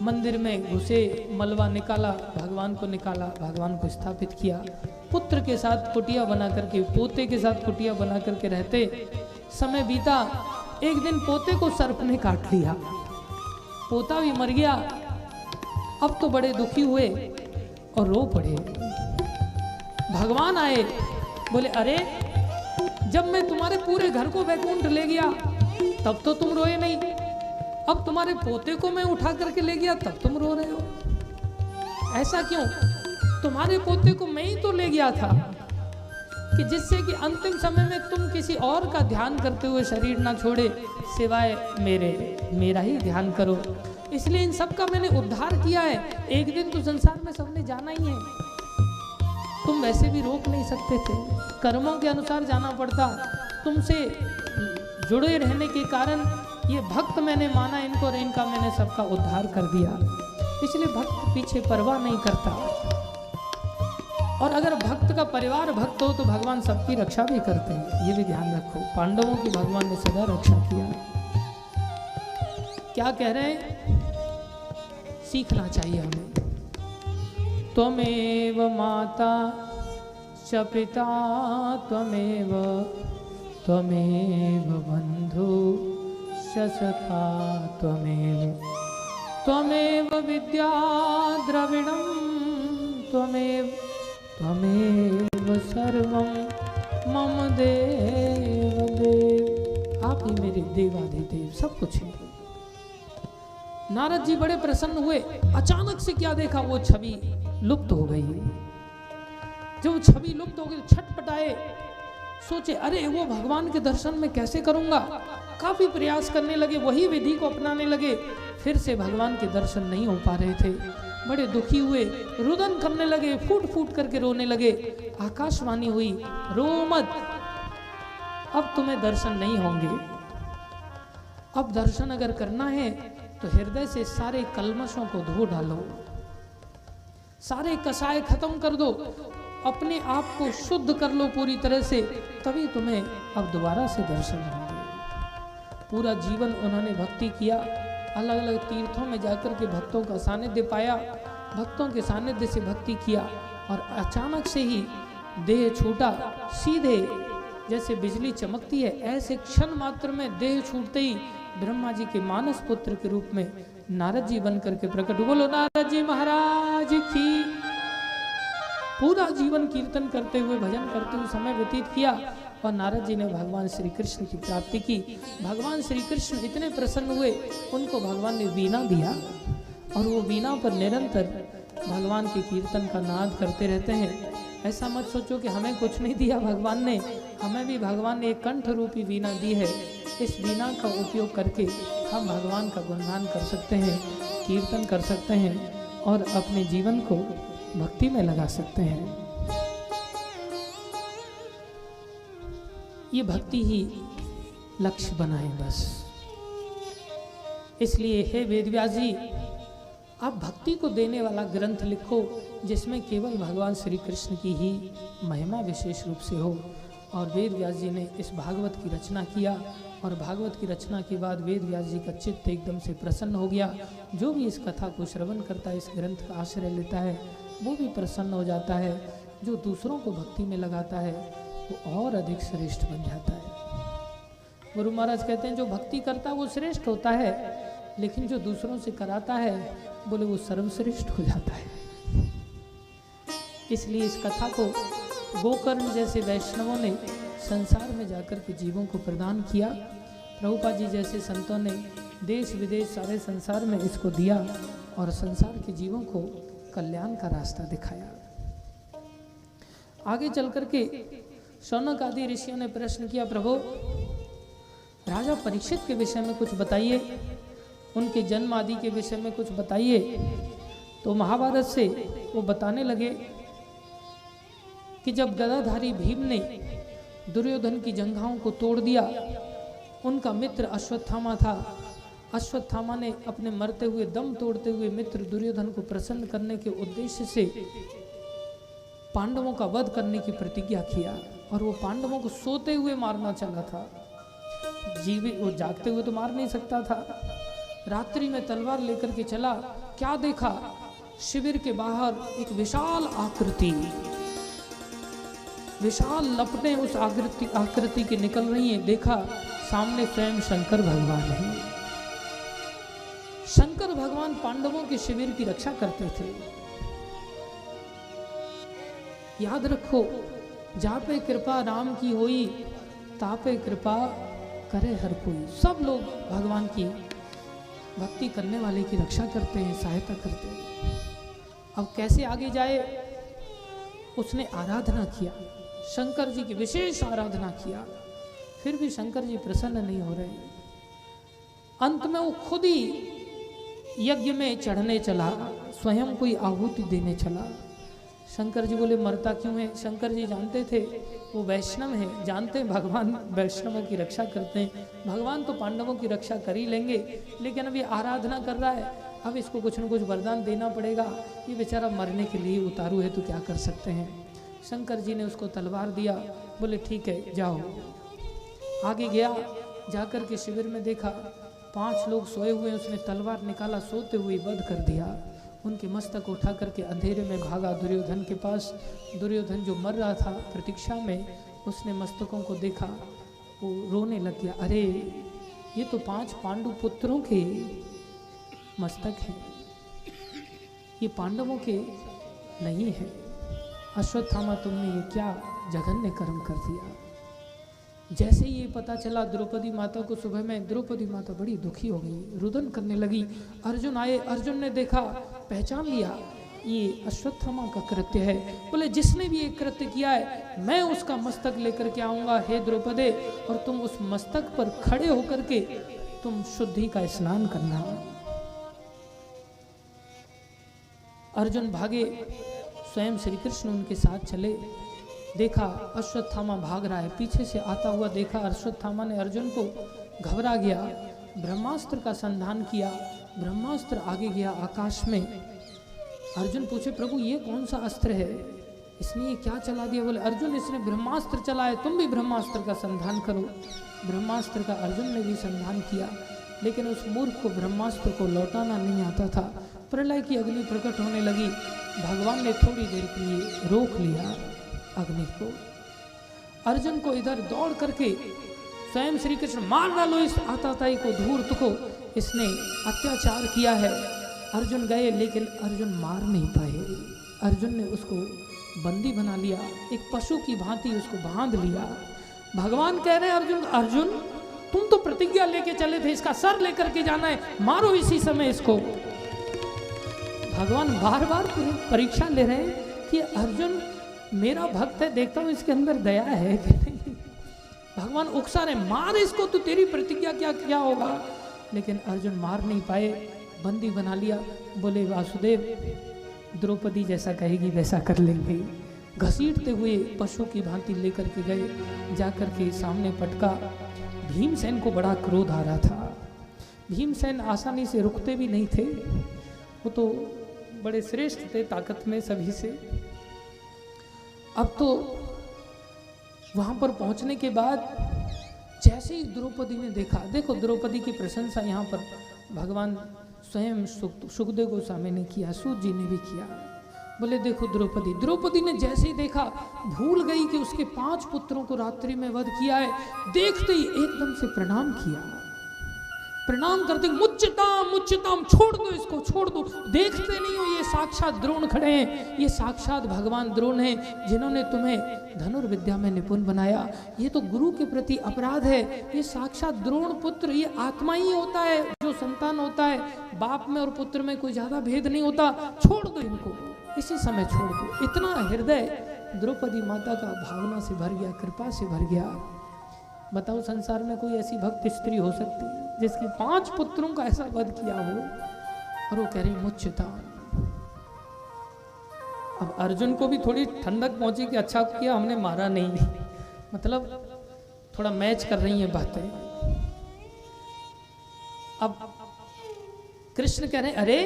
मंदिर में घुसे, मलबा निकाला, भगवान को निकाला, भगवान को स्थापित किया। पुत्र के साथ कुटिया बना करके, पोते के साथ कुटिया बना करके रहते। समय बीता, एक दिन पोते को सर्प ने काट लिया, पोता भी मर गया। अब तो बड़े दुखी हुए और रो पड़े। भगवान आए, बोले अरे जब मैं तुम्हारे पूरे घर को वैकुंठ ले गया तब तो तुम रोए नहीं, अब तुम्हारे पोते को मैं उठा करके ले गया तब तुम रो रहे हो, ऐसा क्यों? तुम्हारे पोते को मैं ही तो ले गया था कि जिससे कि अंतिम समय में तुम किसी और का ध्यान करते हुए शरीर ना छोड़े, सिवाय मेरा ही ध्यान करो। इसलिए इन सब का मैंने उद्धार किया है। एक दिन तो संसार में सबने जाना ही है, तुम वैसे भी रोक नहीं सकते थे, कर्मों के अनुसार जाना पड़ता। तुमसे जुड़े रहने के कारण ये भक्त मैंने माना इनको, और इनका मैंने सबका उद्धार कर दिया। इसलिए भक्त पीछे परवाह नहीं करता। और अगर भक्त का परिवार भक्त हो तो भगवान सबकी रक्षा भी करते हैं, ये भी ध्यान रखो। पांडवों की भगवान ने सदा रक्षा किया। क्या कह रहे हैं? सीखना चाहिए हमें। त्वमेव माता च पिता त्वमेव बंधु च सखा त्वमेव विद्या द्रविणं त्वमेव सर्वं मम देव। आप ही मेरे देवाधिदेव सब कुछ है। नारद जी बड़े प्रसन्न हुए। अचानक से क्या देखा? वो छवि लुप्त हो गई। जब छवि लुप्त हो गई छटपटाए, सोचे अरे वो भगवान के दर्शन में कैसे करूंगा। काफी प्रयास करने लगे, वही विधि को अपनाने लगे, फिर से भगवान के दर्शन नहीं हो पा रहे थे। बड़े दुखी हुए, रुदन करने लगे, फूट फूट करके रोने लगे। आकाशवाणी हुई, रो मत, अब तुम्हें दर्शन नहीं होंगे। अब दर्शन अगर करना है तो हृदय से सारे कल्मशों को धो डालो, सारे कसाय खत्म कर दो, अपने आप को शुद्ध कर लो पूरी तरह से, तभी तुम्हें अब दोबारा से दर्शन होंगे। पूरा जीवन उन्होंने भक्ति किया, अलग अलग तीर्थों में जाकर के भक्तों का सानिध्य पाया, भक्तों के सानिध्य से भक्ति किया, और अचानक से ही देह छूटा। सीधे जैसे बिजली चमकती है, ऐसे क्षण मात्र में देह छूटते ही ब्रह्मा जी के मानस पुत्र के रूप में नारद जी बन करके प्रकट। बोलो नारद जी महाराज की। पूरा जीवन कीर्तन करते हुए, भजन करते हुए समय व्यतीत किया, और नारद जी ने भगवान श्री कृष्ण की प्राप्ति की। भगवान श्री कृष्ण इतने प्रसन्न हुए, उनको भगवान ने वीणा दिया, और वो वीणा पर निरंतर भगवान के कीर्तन का नाद करते रहते हैं। ऐसा मत सोचो कि हमें कुछ नहीं दिया भगवान ने, हमें भी भगवान ने एक कंठ रूपी वीणा दी है। इस वीणा का उपयोग करके हम भगवान का गुणगान कर सकते हैं, कीर्तन कर सकते हैं, और अपने जीवन को भक्ति में लगा सकते हैं। ये भक्ति ही लक्ष्य बनाए बस। इसलिए हे वेदव्यास जी, आप भक्ति को देने वाला ग्रंथ लिखो, जिसमें केवल भगवान श्री कृष्ण की ही महिमा विशेष रूप से हो। और वेद व्यास जी ने इस भागवत की रचना किया, और भागवत की रचना के बाद वेद व्यास जी का चित्त एकदम से प्रसन्न हो गया। जो भी इस कथा को श्रवण करता है, इस ग्रंथ का आश्रय लेता है, वो भी प्रसन्न हो जाता है। जो दूसरों को भक्ति में लगाता है वो और अधिक श्रेष्ठ बन जाता है। गुरु महाराज कहते हैं जो भक्ति करता है वो श्रेष्ठ होता है, लेकिन जो दूसरों से कराता है बोले वो सर्वश्रेष्ठ हो जाता है। इसलिए इस कथा को गोकर्ण जैसे वैष्णवों ने संसार में जाकर के जीवों को प्रदान किया। प्रभुपाद जी जैसे संतों ने देश विदेश सारे संसार में इसको दिया, और संसार के जीवों को कल्याण का रास्ता दिखाया। आगे चल करके शौनक आदि ऋषियों ने प्रश्न किया, प्रभु राजा परीक्षित के विषय में कुछ बताइए, उनके जन्म आदि के विषय में कुछ बताइए। तो महाभारत से वो बताने लगे कि जब गदाधारी भीम ने दुर्योधन की जंघाओं को तोड़ दिया, उनका मित्र अश्वत्थामा था। अश्वत्थामा ने अपने मरते हुए दम तोड़ते हुए मित्र दुर्योधन को प्रसन्न करने के उद्देश्य से पांडवों का वध करने की प्रतिज्ञा किया, और वो पांडवों को सोते हुए मारना चाहा था। जीवित वो जागते हुए तो मार नहीं सकता था। रात्रि में तलवार लेकर के चला, क्या देखा? शिविर के बाहर एक विशाल आकृति, विशाल लपटें उस आकृति की निकल रही हैं। देखा सामने स्वयं शंकर भगवान है। शंकर भगवान पांडवों के शिविर की रक्षा करते थे। याद रखो, जापे कृपा राम की होई, तापे कृपा करे हर कोई। सब लोग भगवान की भक्ति करने वाले की रक्षा करते हैं, सहायता करते हैं। अब कैसे आगे जाए? उसने आराधना किया, शंकर जी की विशेष आराधना किया, फिर भी शंकर जी प्रसन्न नहीं हो रहे। अंत में वो खुद ही यज्ञ में चढ़ने चला, स्वयं कोई आहुति देने चला। शंकर जी बोले मरता क्यों है? शंकर जी जानते थे वो वैष्णव है, जानते हैं भगवान वैष्णवों की रक्षा करते हैं, भगवान तो पांडवों की रक्षा कर ही लेंगे, लेकिन अब ये आराधना कर रहा है, अब इसको कुछ न कुछ वरदान देना पड़ेगा, ये बेचारा मरने के लिए उतारू है, तो क्या कर सकते हैं। शंकर जी ने उसको तलवार दिया, बोले ठीक है जाओ। आगे गया, जाकर के शिविर में देखा 5 लोग सोए हुए, उसने तलवार निकाला, सोते हुए वध कर दिया। उनके मस्तक उठा करके अंधेरे में भागा दुर्योधन के पास। दुर्योधन जो मर रहा था प्रतीक्षा में, उसने मस्तकों को देखा, वो रोने लग गया, अरे ये तो 5 पांडु पुत्रों के मस्तक हैं, ये पांडवों के नहीं है। अश्वत्थामा तुमने ये क्या जघन्य कर्म कर दिया। जैसे ही ये पता चला द्रौपदी माता को, सुबह में द्रौपदी माता बड़ी दुखी हो गई, रुदन करने लगी। अर्जुन आए, अर्जुन ने देखा, पहचान लिया ये अश्वत्थामा का कृत्य है। बोले जिसने भी ये कृत्य किया है मैं उसका मस्तक लेकर के आऊंगा हे द्रौपदी, और तुम उस मस्तक पर खड़े होकर के तुम शुद्धि का स्नान करना। अर्जुन भागे, स्वयं श्री कृष्ण उनके साथ चले। देखा अश्वत्थामा भाग रहा है, पीछे से आता हुआ देखा अश्वत्थामा ने अर्जुन को, घबरा गया, ब्रह्मास्त्र का संधान किया, ब्रह्मास्त्र आगे गया आकाश में। अर्जुन पूछे प्रभु ये कौन सा अस्त्र है, इसने ये क्या चला दिया? बोले अर्जुन इसने ब्रह्मास्त्र चला है, तुम भी ब्रह्मास्त्र का संधान करो। ब्रह्मास्त्र का अर्जुन ने भी संधान किया, लेकिन उस मूर्ख को ब्रह्मास्त्र को लौटाना नहीं आता था। प्रलय की अग्नि प्रकट होने लगी, भगवान ने थोड़ी देर के लिए रोक लिया अग्नि को। अर्जुन को इधर दौड़ करके स्वयं श्री कृष्ण मार डालो इस आताताई को, धूर्त को, इसने अत्याचार किया है। अर्जुन गए, लेकिन अर्जुन मार नहीं पाए। अर्जुन ने उसको बंदी बना लिया, एक पशु की भांति उसको बांध लिया। भगवान कह रहे हैं अर्जुन, अर्जुन तुम तो प्रतिज्ञा लेके चले थे, इसका सर लेकर के जाना है, मारो इसी समय इसको। भगवान बार बार परीक्षा ले रहे हैं कि अर्जुन मेरा भक्त है, देखता हूं इसके अंदर दया है कि नहीं। भगवान उकसा रहे, मार इसको, तो तेरी प्रतिज्ञा क्या क्या होगा। लेकिन अर्जुन मार नहीं पाए, बंदी बना लिया। बोले वासुदेव द्रौपदी जैसा कहेगी वैसा कर लेंगे। घसीटते हुए पशु की भांति लेकर के गए, जाकर के सामने पटका। भीमसेन को बड़ा क्रोध आ रहा था। भीमसेन आसानी से रुकते भी नहीं थे, वो तो बड़े श्रेष्ठ थे ताकत में सभी से। अब तो वहां पर पहुंचने के बाद जैसे ही द्रौपदी ने देखा, देखो द्रौपदी की प्रशंसा यहाँ पर भगवान स्वयं सुखदेव गोस्वामी ने किया, सूत जी ने भी किया। बोले देखो द्रौपदी, द्रौपदी ने जैसे ही देखा भूल गई कि उसके 5 पुत्रों को रात्रि में वध किया है। देखते ही एकदम से प्रणाम किया, प्रणाम करते मुच्यताम मुच्यताम, छोड़ दो इसको, छोड़ दो। देखते नहीं हो ये साक्षात द्रोण खड़े हैं, ये साक्षात भगवान द्रोण हैं जिन्होंने तुम्हें धनुर्विद्या में निपुण बनाया। ये तो गुरु के प्रति अपराध है। ये साक्षात द्रोण पुत्र, ये आत्मा ही होता है जो संतान होता है, बाप में और पुत्र में कोई ज्यादा भेद नहीं होता। छोड़ दो इनको, इसी समय छोड़ दो। इतना हृदय द्रौपदी माता का भावना से भर गया, कृपा से भर गया। बताओ संसार में कोई ऐसी भक्त स्त्री हो सकती है जिसके 5 पुत्रों का ऐसा वध किया हो? और वो कह रही मुच्यता। अब अर्जुन को भी थोड़ी ठंडक पहुंची कि अच्छा किया हमने मारा नहीं, मतलब थोड़ा मैच कर रही हैं बातें। अब कृष्ण कह रहे हैं अरे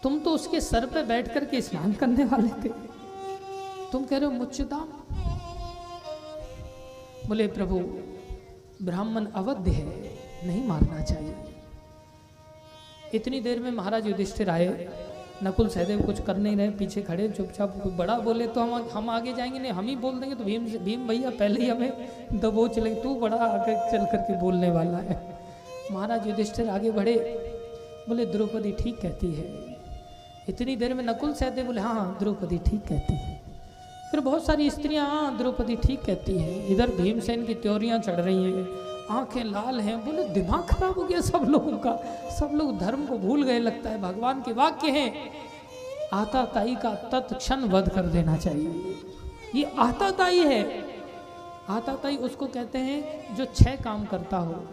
तुम तो उसके सर पे बैठ करके स्नान करने वाले थे, तुम कह रहे हो मुच्यता। बोले प्रभु ब्राह्मण अवध्य है, नहीं मारना चाहिए। इतनी देर में महाराज युधिष्ठिर आए। नकुल सहदेव कुछ कर नहीं रहे, पीछे खड़े चुपचाप। कोई बड़ा बोले तो हम आगे जाएंगे, नहीं हम ही बोल देंगे तो भीम भैया पहले ही हमें दबोच लेंगे, तू बड़ा आगे चल करके बोलने वाला है। महाराज युधिष्ठिर आगे बढ़े, बोले द्रौपदी ठीक कहती है। इतनी देर में नकुल सहदेव बोले हाँ द्रौपदी ठीक कहती है। फिर बहुत सारी स्त्रियां हाँ द्रौपदी ठीक कहती है। इधर भीमसेन की त्योरियां चढ़ रही हैं, आंखें लाल हैं। बोले दिमाग खराब हो गया सब लोगों का, सब लोग धर्म को भूल गए लगता है। भगवान के वाक्य हैं आताताई का तत्क्षण वध कर देना चाहिए। ये आताताई है। आताताई उसको कहते हैं जो 6 काम करता हो।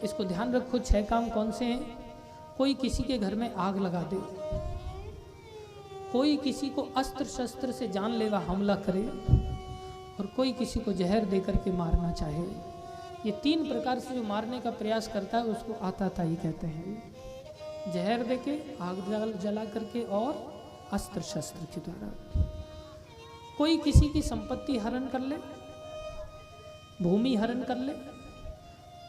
इसको ध्यान रखो, 6 काम कौन से हैं? कोई किसी के घर में आग लगा दे, कोई किसी को अस्त्र शस्त्र से जानलेवा हमला करे, और कोई किसी को जहर देकर के मारना चाहे। ये 3 प्रकार से जो मारने का प्रयास करता है उसको आताताई कहते हैं। जहर देके, आग जला करके और अस्त्र शस्त्र के द्वारा। कोई किसी की संपत्ति हरण कर ले, भूमि हरण कर ले,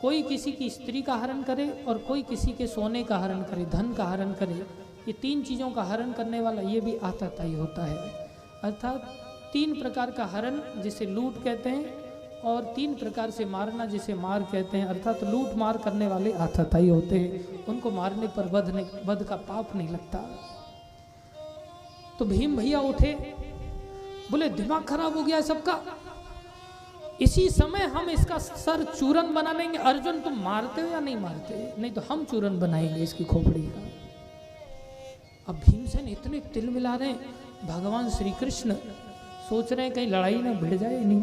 कोई किसी की स्त्री का हरण करे, और कोई किसी के सोने का हरण करे, धन का हरण करे। ये 3 चीज़ों का हरण करने वाला ये भी आताताई होता है। अर्थात 3 प्रकार का हरण जिसे लूट कहते हैं, और 3 प्रकार से मारना जिसे मार कहते हैं। अर्थात लूट मार करने वाले आताताई होते हैं। उनको मारने पर वध का पाप नहीं लगता। तो भीम भैया उठे, बोले दिमाग खराब हो गया सबका, इसी समय हम इसका सर चूरन बना लेंगे। अर्जुन तुम मारते हो या नहीं मारते? नहीं तो हम चूरन बनाएंगे इसकी खोपड़ी का। अब भीमसेन इतने तिल मिला रहे हैं, भगवान श्री कृष्ण सोच रहे हैं कहीं लड़ाई ना भिड़ जाए। नहीं,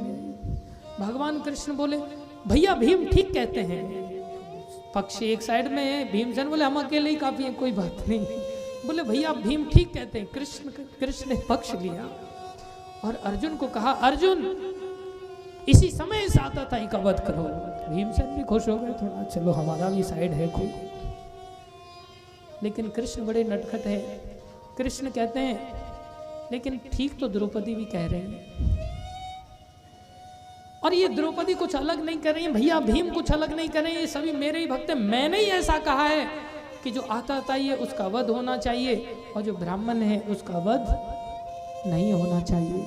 भगवान कृष्ण बोले भैया भीम ठीक कहते हैं। पक्ष एक साइड में है, भीमसेन बोले हम अकेले ही काफी है, कोई बात नहीं। बोले भैया भीम ठीक कहते हैं। कृष्ण ने पक्ष लिया और अर्जुन को कहा अर्जुन इसी समय इस आताताई का वध करो। भीमसेन भी खुश हो गए थोड़ा, चलो हमारा भी साइड है कोई। लेकिन कृष्ण बड़े नटखट है। कृष्ण कहते हैं लेकिन ठीक तो द्रौपदी भी कह रहे हैं, और ये द्रौपदी कुछ अलग नहीं कर रही है, भैया भीम कुछ अलग नहीं कर रहे हैं, ये सभी मेरे ही भक्त हैं। मैंने ही ऐसा कहा है कि जो आताताई है उसका वध होना चाहिए, और जो ब्राह्मण है उसका वध नहीं होना चाहिए।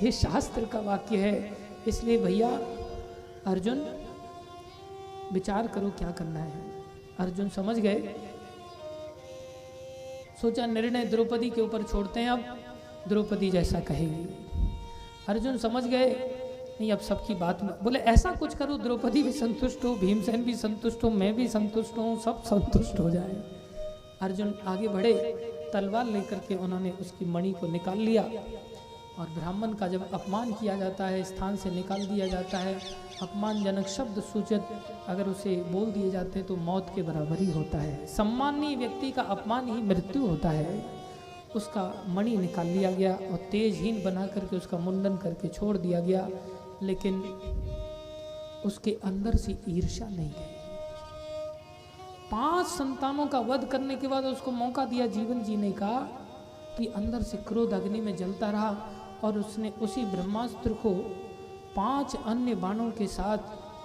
ये शास्त्र का वाक्य है। इसलिए भैया अर्जुन विचार करो क्या करना है। अर्जुन समझ गए, सोचा निर्णय द्रौपदी के ऊपर छोड़ते हैं, अब द्रौपदी जैसा कहेगी। अर्जुन समझ गए नहीं अब सबकी बात में, बोले ऐसा कुछ करो द्रौपदी भी संतुष्ट हो, भीमसेन भी संतुष्ट हो, मैं भी संतुष्ट हूँ, सब संतुष्ट हो जाए। अर्जुन आगे बढ़े, तलवार लेकर के उन्होंने उसकी मणि को निकाल लिया, और ब्राह्मण का जब अपमान किया जाता है, स्थान से निकाल दिया जाता है, अपमानजनक शब्द सूचित अगर उसे बोल दिए जाते हैं तो मौत के बराबर ही होता है। सम्माननीय व्यक्ति का अपमान ही मृत्यु होता है। उसका मणि निकाल लिया गया और तेजहीन बना करके उसका मुंडन करके छोड़ दिया गया, लेकिन उसके अंदर से ईर्ष्या नहीं गई। 5 संतानों का वध करने के बाद उसको मौका दिया जीवन जीने का, कि अंदर से क्रोध अग्नि में जलता रहा, और उसने उसी ब्रह्मास्त्र को 5 अन्य बाणों के साथ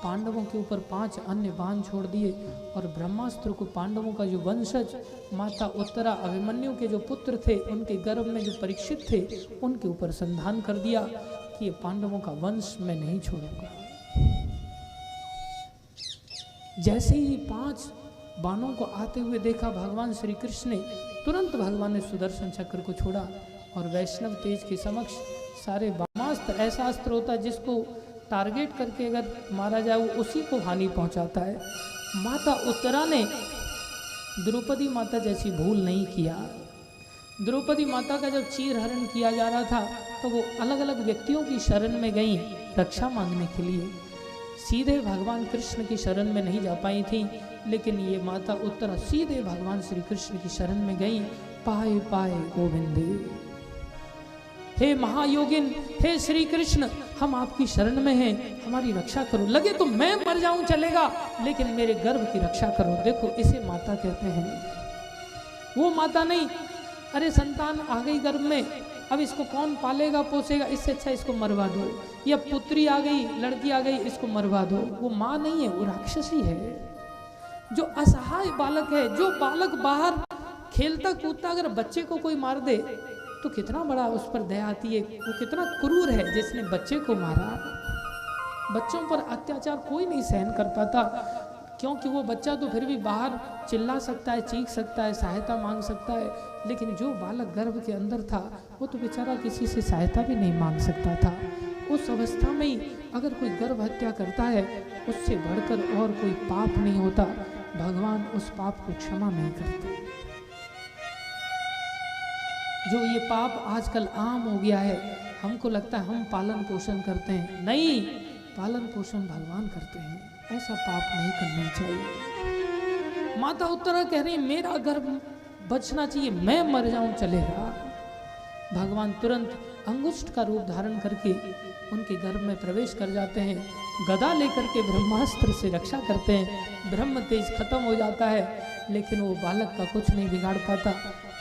पांडवों के ऊपर 5 अन्य बाण छोड़ दिए, और ब्रह्मास्त्र को पांडवों का जो वंशज माता उत्तरा अभिमन्यु के जो पुत्र थे उनके गर्भ में जो परीक्षित थे उनके ऊपर संधान कर दिया कि ये पांडवों का वंश मैं नहीं छोड़ूंगा। जैसे ही 5 बाणों को आते हुए देखा भगवान श्री कृष्ण ने, तुरंत भगवान ने सुदर्शन चक्र को छोड़ा, और वैष्णव तेज के समक्ष सारे ब्रह्मास्त्र ऐसा अस्त्र होता है जिसको टारगेट करके अगर मारा जाए वो उसी को हानि पहुंचाता है। माता उत्तरा ने द्रौपदी माता जैसी भूल नहीं किया। द्रौपदी माता का जब चीरहरण किया जा रहा था तो वो अलग अलग व्यक्तियों की शरण में गई रक्षा मांगने के लिए, सीधे भगवान कृष्ण की शरण में नहीं जा पाई थी। लेकिन ये माता उत्तरा सीधे भगवान श्री कृष्ण की शरण में गई। पाए पाए गोविंदे, हे महायोगिन, हे श्री कृष्ण, हम आपकी शरण में हैं, हमारी रक्षा करो। लगे तो मैं मर जाऊं चलेगा, लेकिन मेरे गर्भ की रक्षा करो। देखो इसे माता कहते हैं। वो माता नहीं, अरे संतान आ गई गर्भ में, अब इसको कौन पालेगा पोसेगा, इससे अच्छा इसको मरवा दो। या पुत्री आ गई, लड़की आ गई, इसको मरवा दो। वो माँ नहीं है, वो राक्षसी है। जो असहाय बालक है, जो बालक बाहर खेलता कूदता अगर बच्चे को कोई मार दे तो कितना बड़ा उस पर दया आती है। वो कितना क्रूर है जिसने बच्चे को मारा। बच्चों पर अत्याचार कोई नहीं सहन कर पाता, क्योंकि वो बच्चा तो फिर भी बाहर चिल्ला सकता है, चीख सकता है, सहायता मांग सकता है, लेकिन जो बालक गर्भ के अंदर था वो तो बेचारा किसी से सहायता भी नहीं मांग सकता था। उस अवस्था में ही अगर कोई गर्भ हत्या करता है, उससे बढ़कर और कोई पाप नहीं होता। भगवान उस पाप को क्षमा नहीं करते। जो ये पाप आजकल आम हो गया है, हमको लगता है हम पालन पोषण करते हैं, नहीं, पालन पोषण भगवान करते हैं। ऐसा पाप नहीं करना चाहिए। माता उत्तरा कह रही मेरा गर्भ बचना चाहिए, मैं मर जाऊं चलेगा। भगवान तुरंत अंगुष्ठ का रूप धारण करके उनके गर्भ में प्रवेश कर जाते हैं, गदा लेकर के ब्रह्मास्त्र से रक्षा करते हैं। ब्रह्म तेज खत्म हो जाता है, लेकिन वो बालक का कुछ नहीं बिगाड़ पाता।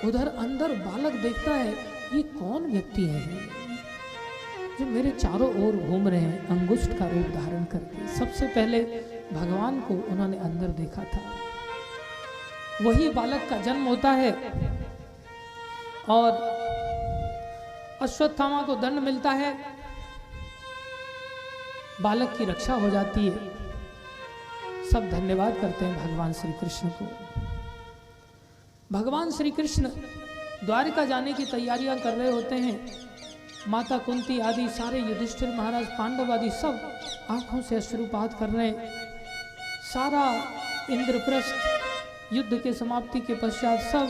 उधर अंदर बालक देखता है ये कौन व्यक्ति है जो मेरे चारों ओर घूम रहे हैं अंगुष्ठ का रूप धारण करके। सबसे पहले भगवान को उन्होंने अंदर देखा था। वही बालक का जन्म होता है और अश्वत्थामा को दंड मिलता है, बालक की रक्षा हो जाती है। सब धन्यवाद करते हैं भगवान श्री कृष्ण को। भगवान श्री कृष्ण द्वारिका जाने की तैयारियां कर रहे होते हैं। माता कुंती आदि सारे, युधिष्ठिर महाराज, पांडव आदि सब आंखों से अश्रुपात कर रहे हैं। सारा इंद्रप्रस्थ युद्ध के समाप्ति के पश्चात सब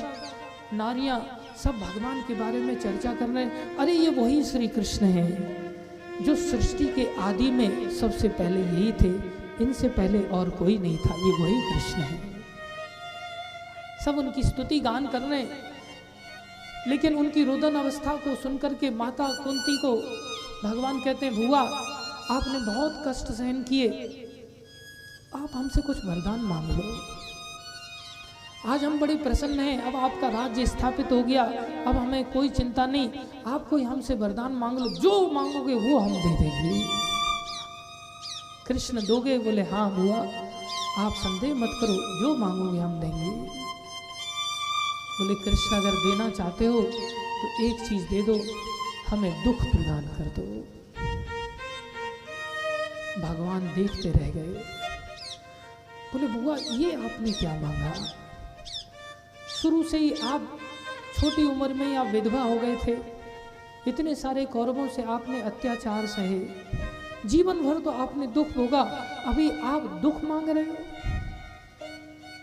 नारियां सब भगवान के बारे में चर्चा कर रहे हैं। अरे ये वही श्री कृष्ण हैं जो सृष्टि के आदि में सबसे पहले यही थे, इनसे पहले और कोई नहीं था, ये वही कृष्ण है। सब उनकी स्तुति गान कर रहे हैं, लेकिन उनकी रुदन अवस्था को सुनकर के माता कुंती को भगवान कहते हैं बुआ आपने बहुत कष्ट सहन किए, आप हमसे कुछ वरदान मांग लो। आज हम बड़े प्रसन्न हैं, अब आपका राज्य स्थापित हो गया, अब हमें कोई चिंता नहीं, आप कोई हमसे वरदान मांग लो, जो मांगोगे वो हम दे देंगे। कृष्ण दोगे? बोले हाँ बुआ, आप संदेह मत करो, जो मांगोगे हम देंगे। बोले कृष्ण अगर देना चाहते हो तो एक चीज दे दो, हमें दुख प्रदान कर दो। भगवान देखते रह गए। बोले बुआ ये आपने क्या मांगा? शुरू से ही आप छोटी उम्र में ही आप विधवा हो गए थे, इतने सारे कौरवों से आपने अत्याचार सहे, जीवन भर तो आपने दुख भोगा, अभी आप दुख मांग रहे हो,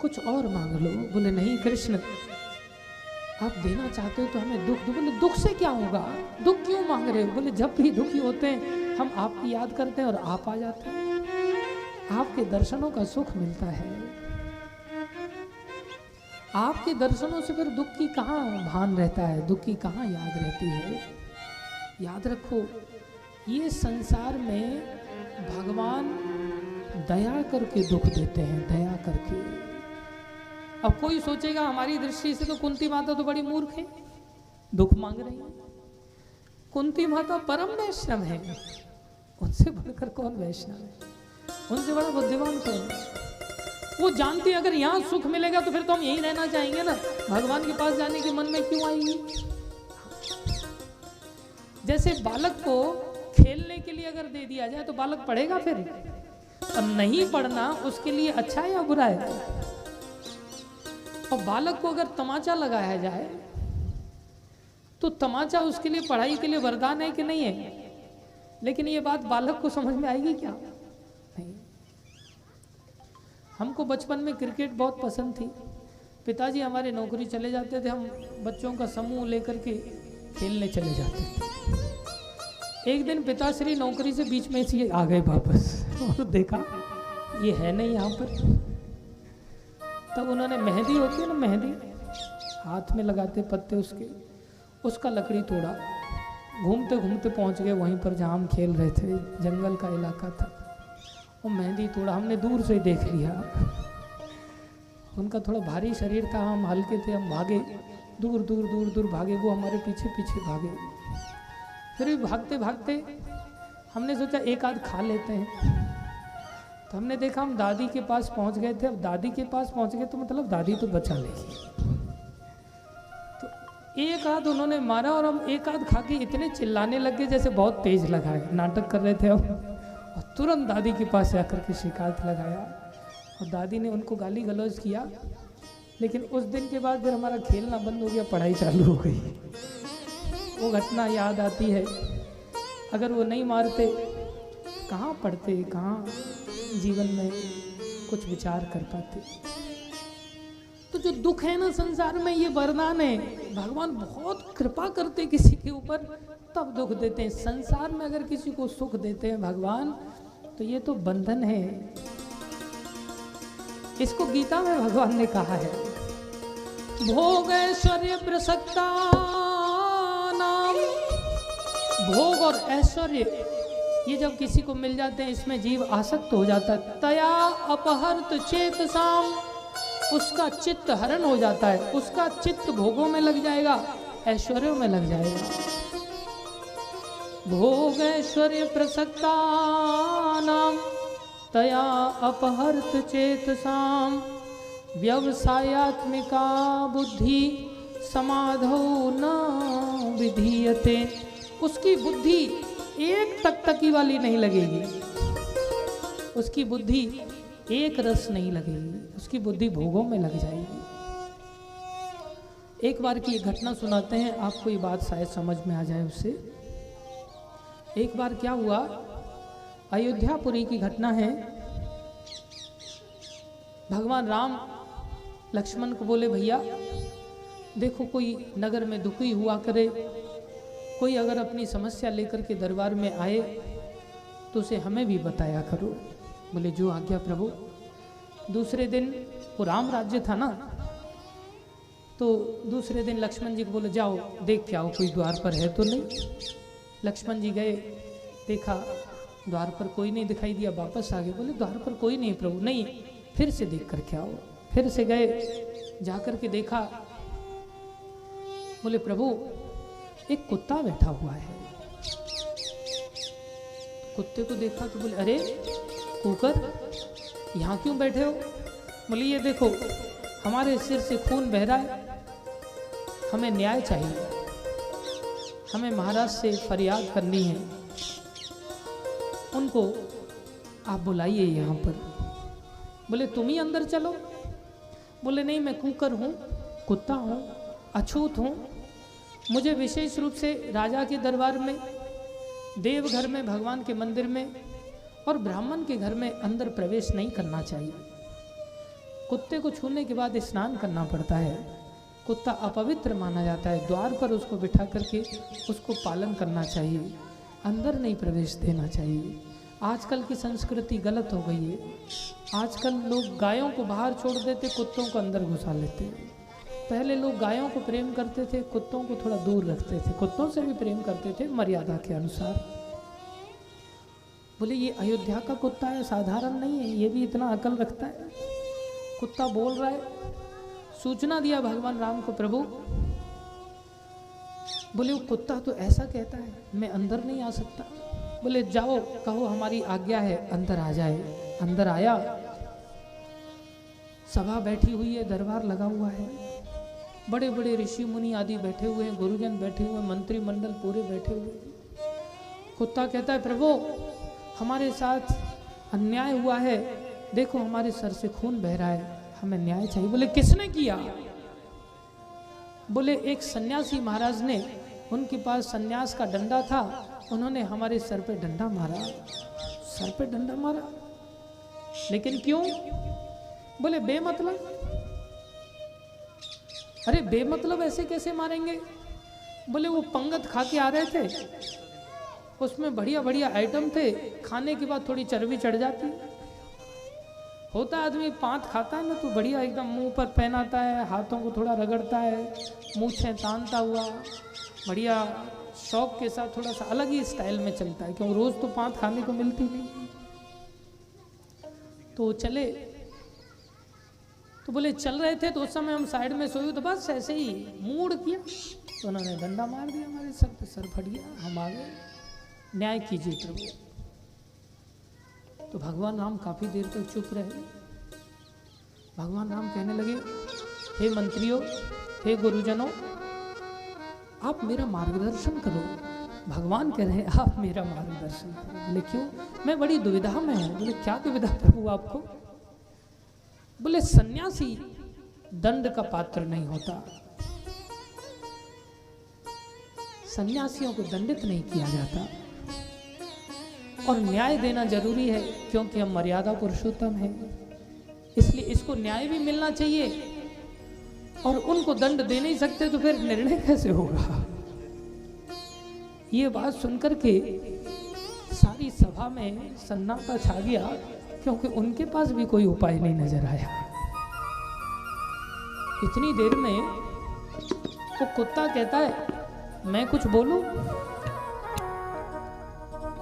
कुछ और मांग लो। बोले नहीं कृष्ण, आप देना चाहते हो तो हमें दुख दो। बोले दुख से क्या होगा, दुख क्यों मांग रहे हो? बोले जब भी दुखी होते हैं हम आपकी याद करते हैं और आप आ जाते हैं, आपके दर्शनों का सुख मिलता है। आपके दर्शनों से फिर दुख की कहाँ भान रहता है, दुख की कहाँ याद रहती है। याद रखो ये संसार में भगवान दया करके दुख देते हैं, दया करके। अब कोई सोचेगा हमारी दृष्टि से तो कुंती माता तो बड़ी मूर्ख है, दुख मांग रही है। कुंती माता परम वैष्णव है, उनसे बढ़कर कौन वैष्णव है, उनसे बड़ा बुद्धिमान कौन है। वो जानती है अगर यहाँ सुख मिलेगा तो फिर तो हम यहीं रहना चाहेंगे ना, भगवान के पास जाने के मन में क्यों आएगी। जैसे बालक को खेलने के लिए अगर दे दिया जाए तो बालक पढ़ेगा फिर, अब नहीं पढ़ना उसके लिए अच्छा है या बुरा है। और बालक को अगर तमाचा लगाया जाए तो तमाचा उसके लिए पढ़ाई के लिए वरदान है कि नहीं है। लेकिन ये बात बालक को समझ में आएगी क्या? नहीं। हमको बचपन में क्रिकेट बहुत पसंद थी, पिताजी हमारे नौकरी चले जाते थे, हम बच्चों का समूह लेकर के खेलने चले जाते थे। एक दिन पिताश्री नौकरी से बीच में से आ गए वापस और देखा ये है नहीं यहाँ पर। तब उन्होंने मेहंदी होती है ना, मेहंदी हाथ में लगाते पत्ते उसके, उसका लकड़ी तोड़ा, घूमते घूमते पहुंच गए वहीं पर जहाँ हम खेल रहे थे, जंगल का इलाका था। वो मेहंदी तोड़ा, हमने दूर से ही देख लिया। उनका थोड़ा भारी शरीर था, हम हल्के थे, हम भागे, दूर दूर दूर दूर भागे, वो हमारे पीछे पीछे भागे। फिर भी भागते भागते हमने सोचा एक आध खा लेते हैं। तो हमने देखा हम दादी के पास पहुंच गए थे। अब दादी के पास पहुंच गए तो मतलब दादी तो बचा लेगी। तो एक आध उन्होंने मारा और हम एक आध खा के इतने चिल्लाने लगे जैसे बहुत तेज लगा है, नाटक कर रहे थे हम। और तुरंत दादी के पास जाकर के शिकायत लगाया और दादी ने उनको गाली गलौज किया। लेकिन उस दिन के बाद फिर हमारा खेलना बंद हो गया, पढ़ाई चालू हो गई। वो घटना याद आती है, अगर वो नहीं मारते कहाँ पढ़ते, कहाँ जीवन में कुछ विचार कर पाते। तो जो दुख है ना संसार में, ये वरदान है। भगवान बहुत कृपा करते किसी के ऊपर, तब दुख देते हैं। संसार में अगर किसी को सुख देते हैं भगवान, तो ये तो बंधन है। इसको गीता में भगवान ने कहा है, भोग ऐश्वर्य प्रसक्ता नाम। भोग और ऐश्वर्य ये जब किसी को मिल जाते हैं, इसमें जीव आसक्त हो जाता है। तया अपहर्त चेतसाम, उसका चित्त हरण हो जाता है, उसका चित्त भोगों में लग जाएगा, ऐश्वर्यों में लग जाएगा। भोग ऐश्वर्य प्रसक्ता नाम तया अपहर्त चेतसाम, व्यवसायात्मिका बुद्धि समाधौ न विधीयते। उसकी बुद्धि एक टकटकी वाली नहीं लगेगी, उसकी बुद्धि एक रस नहीं लगेगी, उसकी बुद्धि भोगों में लग जाएगी। एक बार की एक घटना सुनाते हैं, आपको ये बात शायद समझ में आ जाए उससे। एक बार क्या हुआ, अयोध्यापुरी की घटना है। भगवान राम लक्ष्मण को बोले, भैया देखो कोई नगर में दुखी हुआ करे, कोई अगर अपनी समस्या लेकर के दरबार में आए तो उसे हमें भी बताया करो। बोले जो आज्ञा प्रभु। दूसरे दिन वो राम राज्य था ना, तो दूसरे दिन लक्ष्मण जी को बोले जाओ देख के आओ कोई द्वार पर है तो नहीं। लक्ष्मण जी गए, देखा द्वार पर कोई नहीं दिखाई दिया, वापस आ गए। बोले द्वार पर कोई नहीं प्रभु। नहीं, फिर से देख करके आओ। फिर से गए, जाकर के देखा, बोले प्रभु एक कुत्ता बैठा हुआ है। कुत्ते को देखा तो बोले अरे कुकर, यहाँ क्यों बैठे हो? बोले ये देखो हमारे सिर से खून बह रहा है, हमें न्याय चाहिए, हमें महाराज से फरियाद करनी है, उनको आप बुलाइए यहाँ पर। बोले तुम ही अंदर चलो। बोले नहीं, मैं कुकर हूँ, कुत्ता हूँ, अछूत हूँ, मुझे विशेष रूप से राजा के दरबार में, देवघर में, भगवान के मंदिर में और ब्राह्मण के घर में अंदर प्रवेश नहीं करना चाहिए। कुत्ते को छूने के बाद स्नान करना पड़ता है, कुत्ता अपवित्र माना जाता है। द्वार पर उसको बिठा करके उसको पालन करना चाहिए, अंदर नहीं प्रवेश देना चाहिए। आजकल की संस्कृति गलत हो गई है। आजकल लोग गायों को बाहर छोड़ देते, कुत्तों को अंदर घुसा लेते। पहले लोग गायों को प्रेम करते थे, कुत्तों को थोड़ा दूर रखते थे, कुत्तों से भी प्रेम करते थे मर्यादा के अनुसार। बोले ये अयोध्या का कुत्ता है, साधारण नहीं है, ये भी इतना अकल रखता है। कुत्ता बोल रहा है, सूचना दिया भगवान राम को, प्रभु बोले वो कुत्ता तो ऐसा कहता है, मैं अंदर नहीं आ सकता। बोले जाओ कहो हमारी आज्ञा है, अंदर आ जाए। अंदर आया, सभा बैठी हुई है, दरबार लगा हुआ है, बड़े बड़े ऋषि मुनि आदि बैठे हुए हैं, गुरुजन बैठे हुए, मंत्रिमंडल पूरे बैठे हुए। कुत्ता कहता है प्रभु हमारे साथ अन्याय हुआ है, देखो हमारे सर से खून बह रहा है, हमें न्याय चाहिए। बोले किसने किया? बोले एक सन्यासी महाराज ने, उनके पास सन्यास का डंडा था, उन्होंने हमारे सर पे डंडा मारा। सर पे डंडा मारा, लेकिन क्यों? बोले बेमतलब। अरे बेमतलब ऐसे कैसे मारेंगे? बोले वो पंगत खा के आ रहे थे, उसमें बढ़िया बढ़िया आइटम थे, खाने के बाद थोड़ी चर्बी चढ़ जाती होता है। आदमी पांत खाता है ना तो बढ़िया एकदम मुंह पर पहनाता है, हाथों को थोड़ा रगड़ता है, मूंछें तानता हुआ बढ़िया शौक के साथ थोड़ा सा अलग ही स्टाइल में चलता है, क्योंकि रोज तो पांत खाने को मिलती नहीं। तो चले, तो बोले चल रहे थे तो उस समय हम साइड में सोए, तो बस ऐसे ही मूड किया तो उन्होंने डंडा मार दिया हमारे सर पे, सर फट गया, हम आ गए। न्याय कीजिए प्रभु। तो भगवान राम काफी देर तक चुप रहे। भगवान राम कहने लगे, हे मंत्रियों, हे गुरुजनों, आप मेरा मार्गदर्शन करो। भगवान कह रहे हैं आप मेरा मार्गदर्शन करो। बोले क्यों? मैं बड़ी दुविधा में हूं। बोले क्या दुविधा प्रभु आपको? बोले सन्यासी दंड का पात्र नहीं होता, सन्यासियों को दंडित नहीं किया जाता, और न्याय देना जरूरी है क्योंकि हम मर्यादा पुरुषोत्तम हैं, इसलिए इसको न्याय भी मिलना चाहिए और उनको दंड दे नहीं सकते तो फिर निर्णय कैसे होगा? ये बात सुनकर के सारी सभा में सन्नाटा छा गया, क्योंकि उनके पास भी कोई उपाय नहीं नजर आया। इतनी देर में वो कुत्ता कहता है, मैं कुछ बोलूं?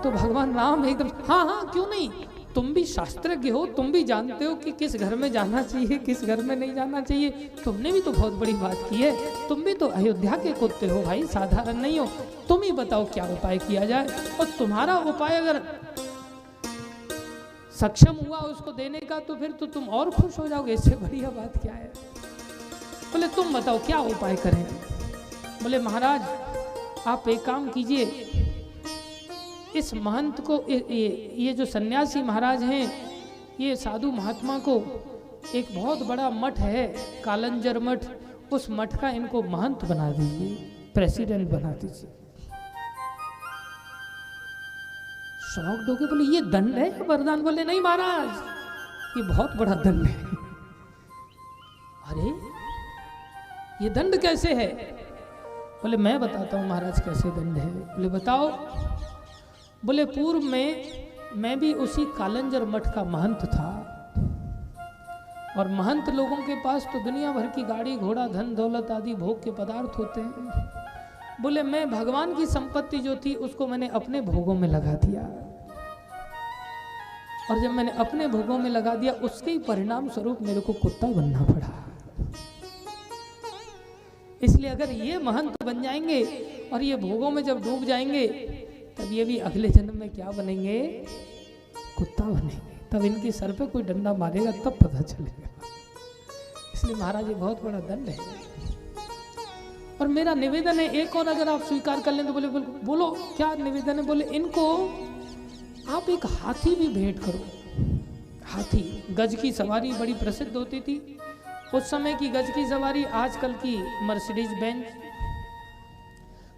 तो भगवान राम एकदम, हाँ हाँ क्यों नहीं, तुम भी शास्त्रज्ञ हो, तुम भी जानते हो कि किस घर में जाना चाहिए, किस घर में नहीं जाना चाहिए। तुमने भी तो बहुत बड़ी बात की है, तुम भी तो अयोध्या के कुत्ते हो भाई, साधारण नहीं हो। तुम ही बताओ क्या उपाय किया जाए, और तुम्हारा उपाय अगर सक्षम हुआ उसको देने का तो फिर तो तुम और खुश हो जाओगे, इससे बढ़िया बात क्या है। बोले तुम बताओ क्या उपाय करें। बोले महाराज आप एक काम कीजिए, इस महंत को ये जो सन्यासी महाराज हैं, ये साधु महात्मा को एक बहुत बड़ा मठ है कालंजर मठ, उस मठ का इनको महंत बना दीजिए, प्रेसिडेंट बना दीजिए। शौक होके बोले ये दंड है या वरदान? बोले नहीं महाराज ये बहुत बड़ा दंड है। अरे ये दंड कैसे है? बोले मैं बताता हूँ महाराज कैसे दंड है। बोले बताओ। बोले पूर्व में मैं भी उसी कालंजर मठ का महंत था, और महंत लोगों के पास तो दुनिया भर की गाड़ी घोड़ा धन दौलत आदि भोग के पदार्थ होते हैं। बोले मैं भगवान की संपत्ति जो थी उसको मैंने अपने भोगों में लगा दिया, और जब मैंने अपने भोगों में लगा दिया उसके ही परिणाम स्वरूप मेरे को कुत्ता बनना पड़ा। इसलिए अगर ये महंत बन जाएंगे और ये भोगों में जब डूब जाएंगे, तब ये भी अगले जन्म में क्या बनेंगे? कुत्ता बनेंगे। तब इनके सर पे कोई डंडा मारेगा तब पता चलेगा। इसलिए महाराज ये बहुत बड़ा दंड है। और मेरा निवेदन है एक और, अगर आप स्वीकार कर लें तो। बोले बोलो क्या निवेदन है? बोले इनको आप एक हाथी भी भेंट करो। हाथी, गज की सवारी बड़ी प्रसिद्ध होती थी उस समय की। गज की सवारी आजकल की मर्सिडीज बेंज,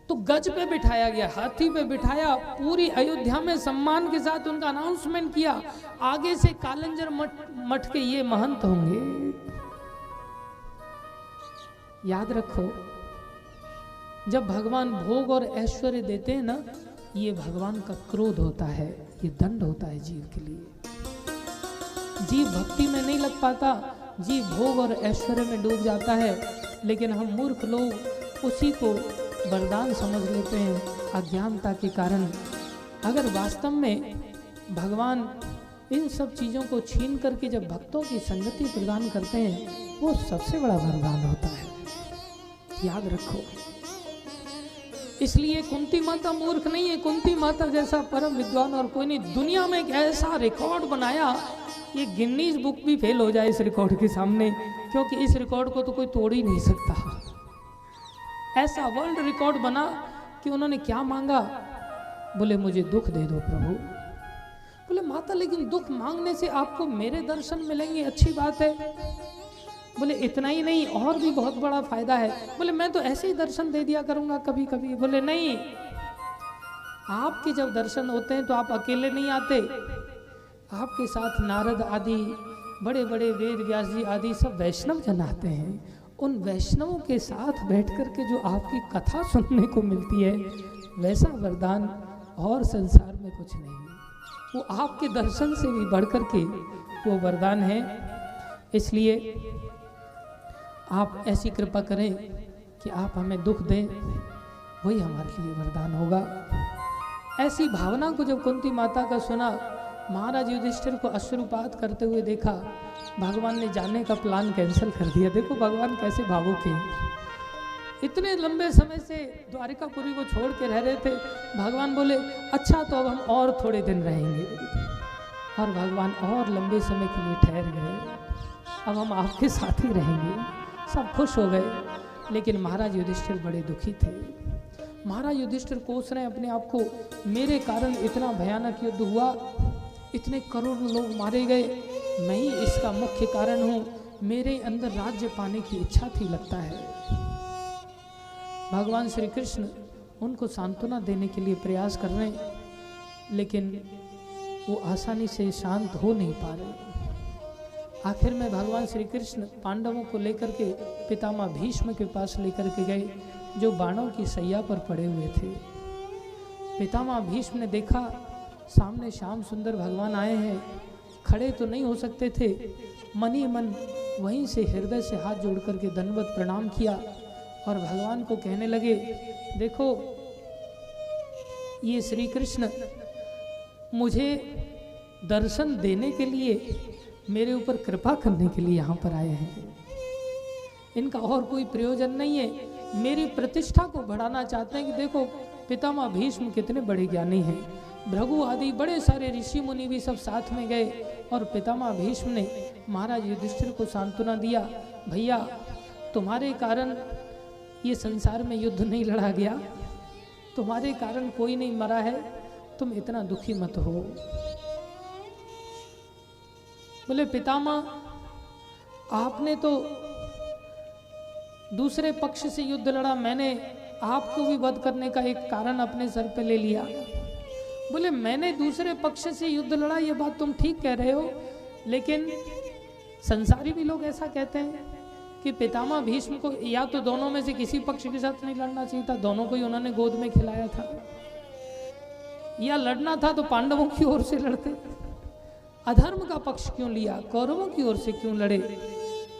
तो गज पे बिठाया गया, हाथी पे बिठाया, पूरी अयोध्या में सम्मान के साथ उनका अनाउंसमेंट किया, आगे से कालंजर मठ के ये महंत होंगे। याद रखो, जब भगवान भोग और ऐश्वर्य देते हैं ना, ये भगवान का क्रोध होता है, ये दंड होता है जीव के लिए। जीव भक्ति में नहीं लग पाता, जीव भोग और ऐश्वर्य में डूब जाता है। लेकिन हम मूर्ख लोग उसी को वरदान समझ लेते हैं अज्ञानता के कारण। अगर वास्तव में भगवान इन सब चीज़ों को छीन करके जब भक्तों की संगति प्रदान करते हैं, वो सबसे बड़ा वरदान होता है। याद रखो। इसलिए कुंती माता मूर्ख नहीं है। कुंती माता जैसा परम विद्वान और कोई नहीं। दुनिया में एक ऐसा रिकॉर्ड बनाया, ये गिनीज बुक भी फेल हो जाए इस रिकॉर्ड के सामने, क्योंकि इस रिकॉर्ड को तो कोई तोड़ ही नहीं सकता। ऐसा वर्ल्ड रिकॉर्ड बना कि उन्होंने क्या मांगा? बोले मुझे दुख दे दो प्रभु। बोले माता लेकिन दुख मांगने से आपको मेरे दर्शन मिलेंगे, अच्छी बात है। बोले इतना ही नहीं, और भी बहुत बड़ा फायदा है। बोले मैं तो ऐसे ही दर्शन दे दिया करूंगा कभी कभी। बोले नहीं, आपके जब दर्शन होते हैं तो आप अकेले नहीं आते, आपके साथ नारद आदि बड़े बड़े वेद व्यास जी आदि सब वैष्णव जन आते हैं। उन वैष्णवों के साथ बैठ कर के जो आपकी कथा सुनने को मिलती है, वैसा वरदान और संसार में कुछ नहीं है। वो आपके दर्शन से भी बढ़ कर के वो वरदान है। इसलिए आप ऐसी कृपा करें कि आप हमें दुख दें, वही हमारे लिए वरदान होगा। ऐसी भावना को जब कुंती माता का सुना, महाराज युधिष्ठिर को अश्रुपात करते हुए देखा, भगवान ने जाने का प्लान कैंसिल कर दिया। देखो भगवान कैसे भावुक हैं। इतने लंबे समय से द्वारिकापुरी को छोड़ के रह रहे थे, भगवान बोले अच्छा तो अब हम और थोड़े दिन रहेंगे, और भगवान और लंबे समय के लिए ठहर गए। अब हम आपके साथ ही रहेंगे। सब खुश हो गए, लेकिन महाराज युधिष्ठिर बड़े दुखी थे। महाराज युधिष्ठिर कोस रहे अपने आप को, मेरे कारण इतना भयानक युद्ध हुआ, इतने करोड़ों लोग मारे गए, मैं ही इसका मुख्य कारण हूँ। मेरे अंदर राज्य पाने की इच्छा थी लगता है। भगवान श्री कृष्ण उनको सांत्वना देने के लिए प्रयास कर रहे हैं, लेकिन वो आसानी से शांत हो नहीं पा रहे। आखिर में भगवान श्री कृष्ण पांडवों को लेकर के पितामह भीष्म के पास लेकर के गए, जो बाणों की सैया पर पड़े हुए थे। पितामह भीष्म ने देखा सामने श्याम सुंदर भगवान आए हैं, खड़े तो नहीं हो सकते थे, मन ही मन वहीं से हृदय से हाथ जोड़ करके दंडवत प्रणाम किया और भगवान को कहने लगे, देखो ये श्री कृष्ण मुझे दर्शन देने के लिए, मेरे ऊपर कृपा करने के लिए यहाँ पर आए हैं। इनका और कोई प्रयोजन नहीं है, मेरी प्रतिष्ठा को बढ़ाना चाहते हैं कि देखो पितामह भीष्म कितने बड़े ज्ञानी हैं। भृगु आदि बड़े सारे ऋषि मुनि भी सब साथ में गए और पितामह भीष्म ने महाराज युधिष्ठिर को सांत्वना दिया, भैया तुम्हारे कारण ये संसार में युद्ध नहीं लड़ा गया, तुम्हारे कारण कोई नहीं मरा है, तुम इतना दुखी मत हो। बोले पितामह आपने तो दूसरे पक्ष से युद्ध लड़ा, मैंने आपको भी वध करने का एक कारण अपने सर पे ले लिया। बोले मैंने दूसरे पक्ष से युद्ध लड़ा, ये बात तुम ठीक कह रहे हो, लेकिन संसारी भी लोग ऐसा कहते हैं कि पितामह भीष्म को या तो दोनों में से किसी पक्ष के साथ नहीं लड़ना चाहिए था, दोनों को ही उन्होंने गोद में खिलाया था, या लड़ना था तो पांडवों की ओर से लड़ते, अधर्म का पक्ष क्यों लिया, कौरवों की ओर से क्यों लड़े।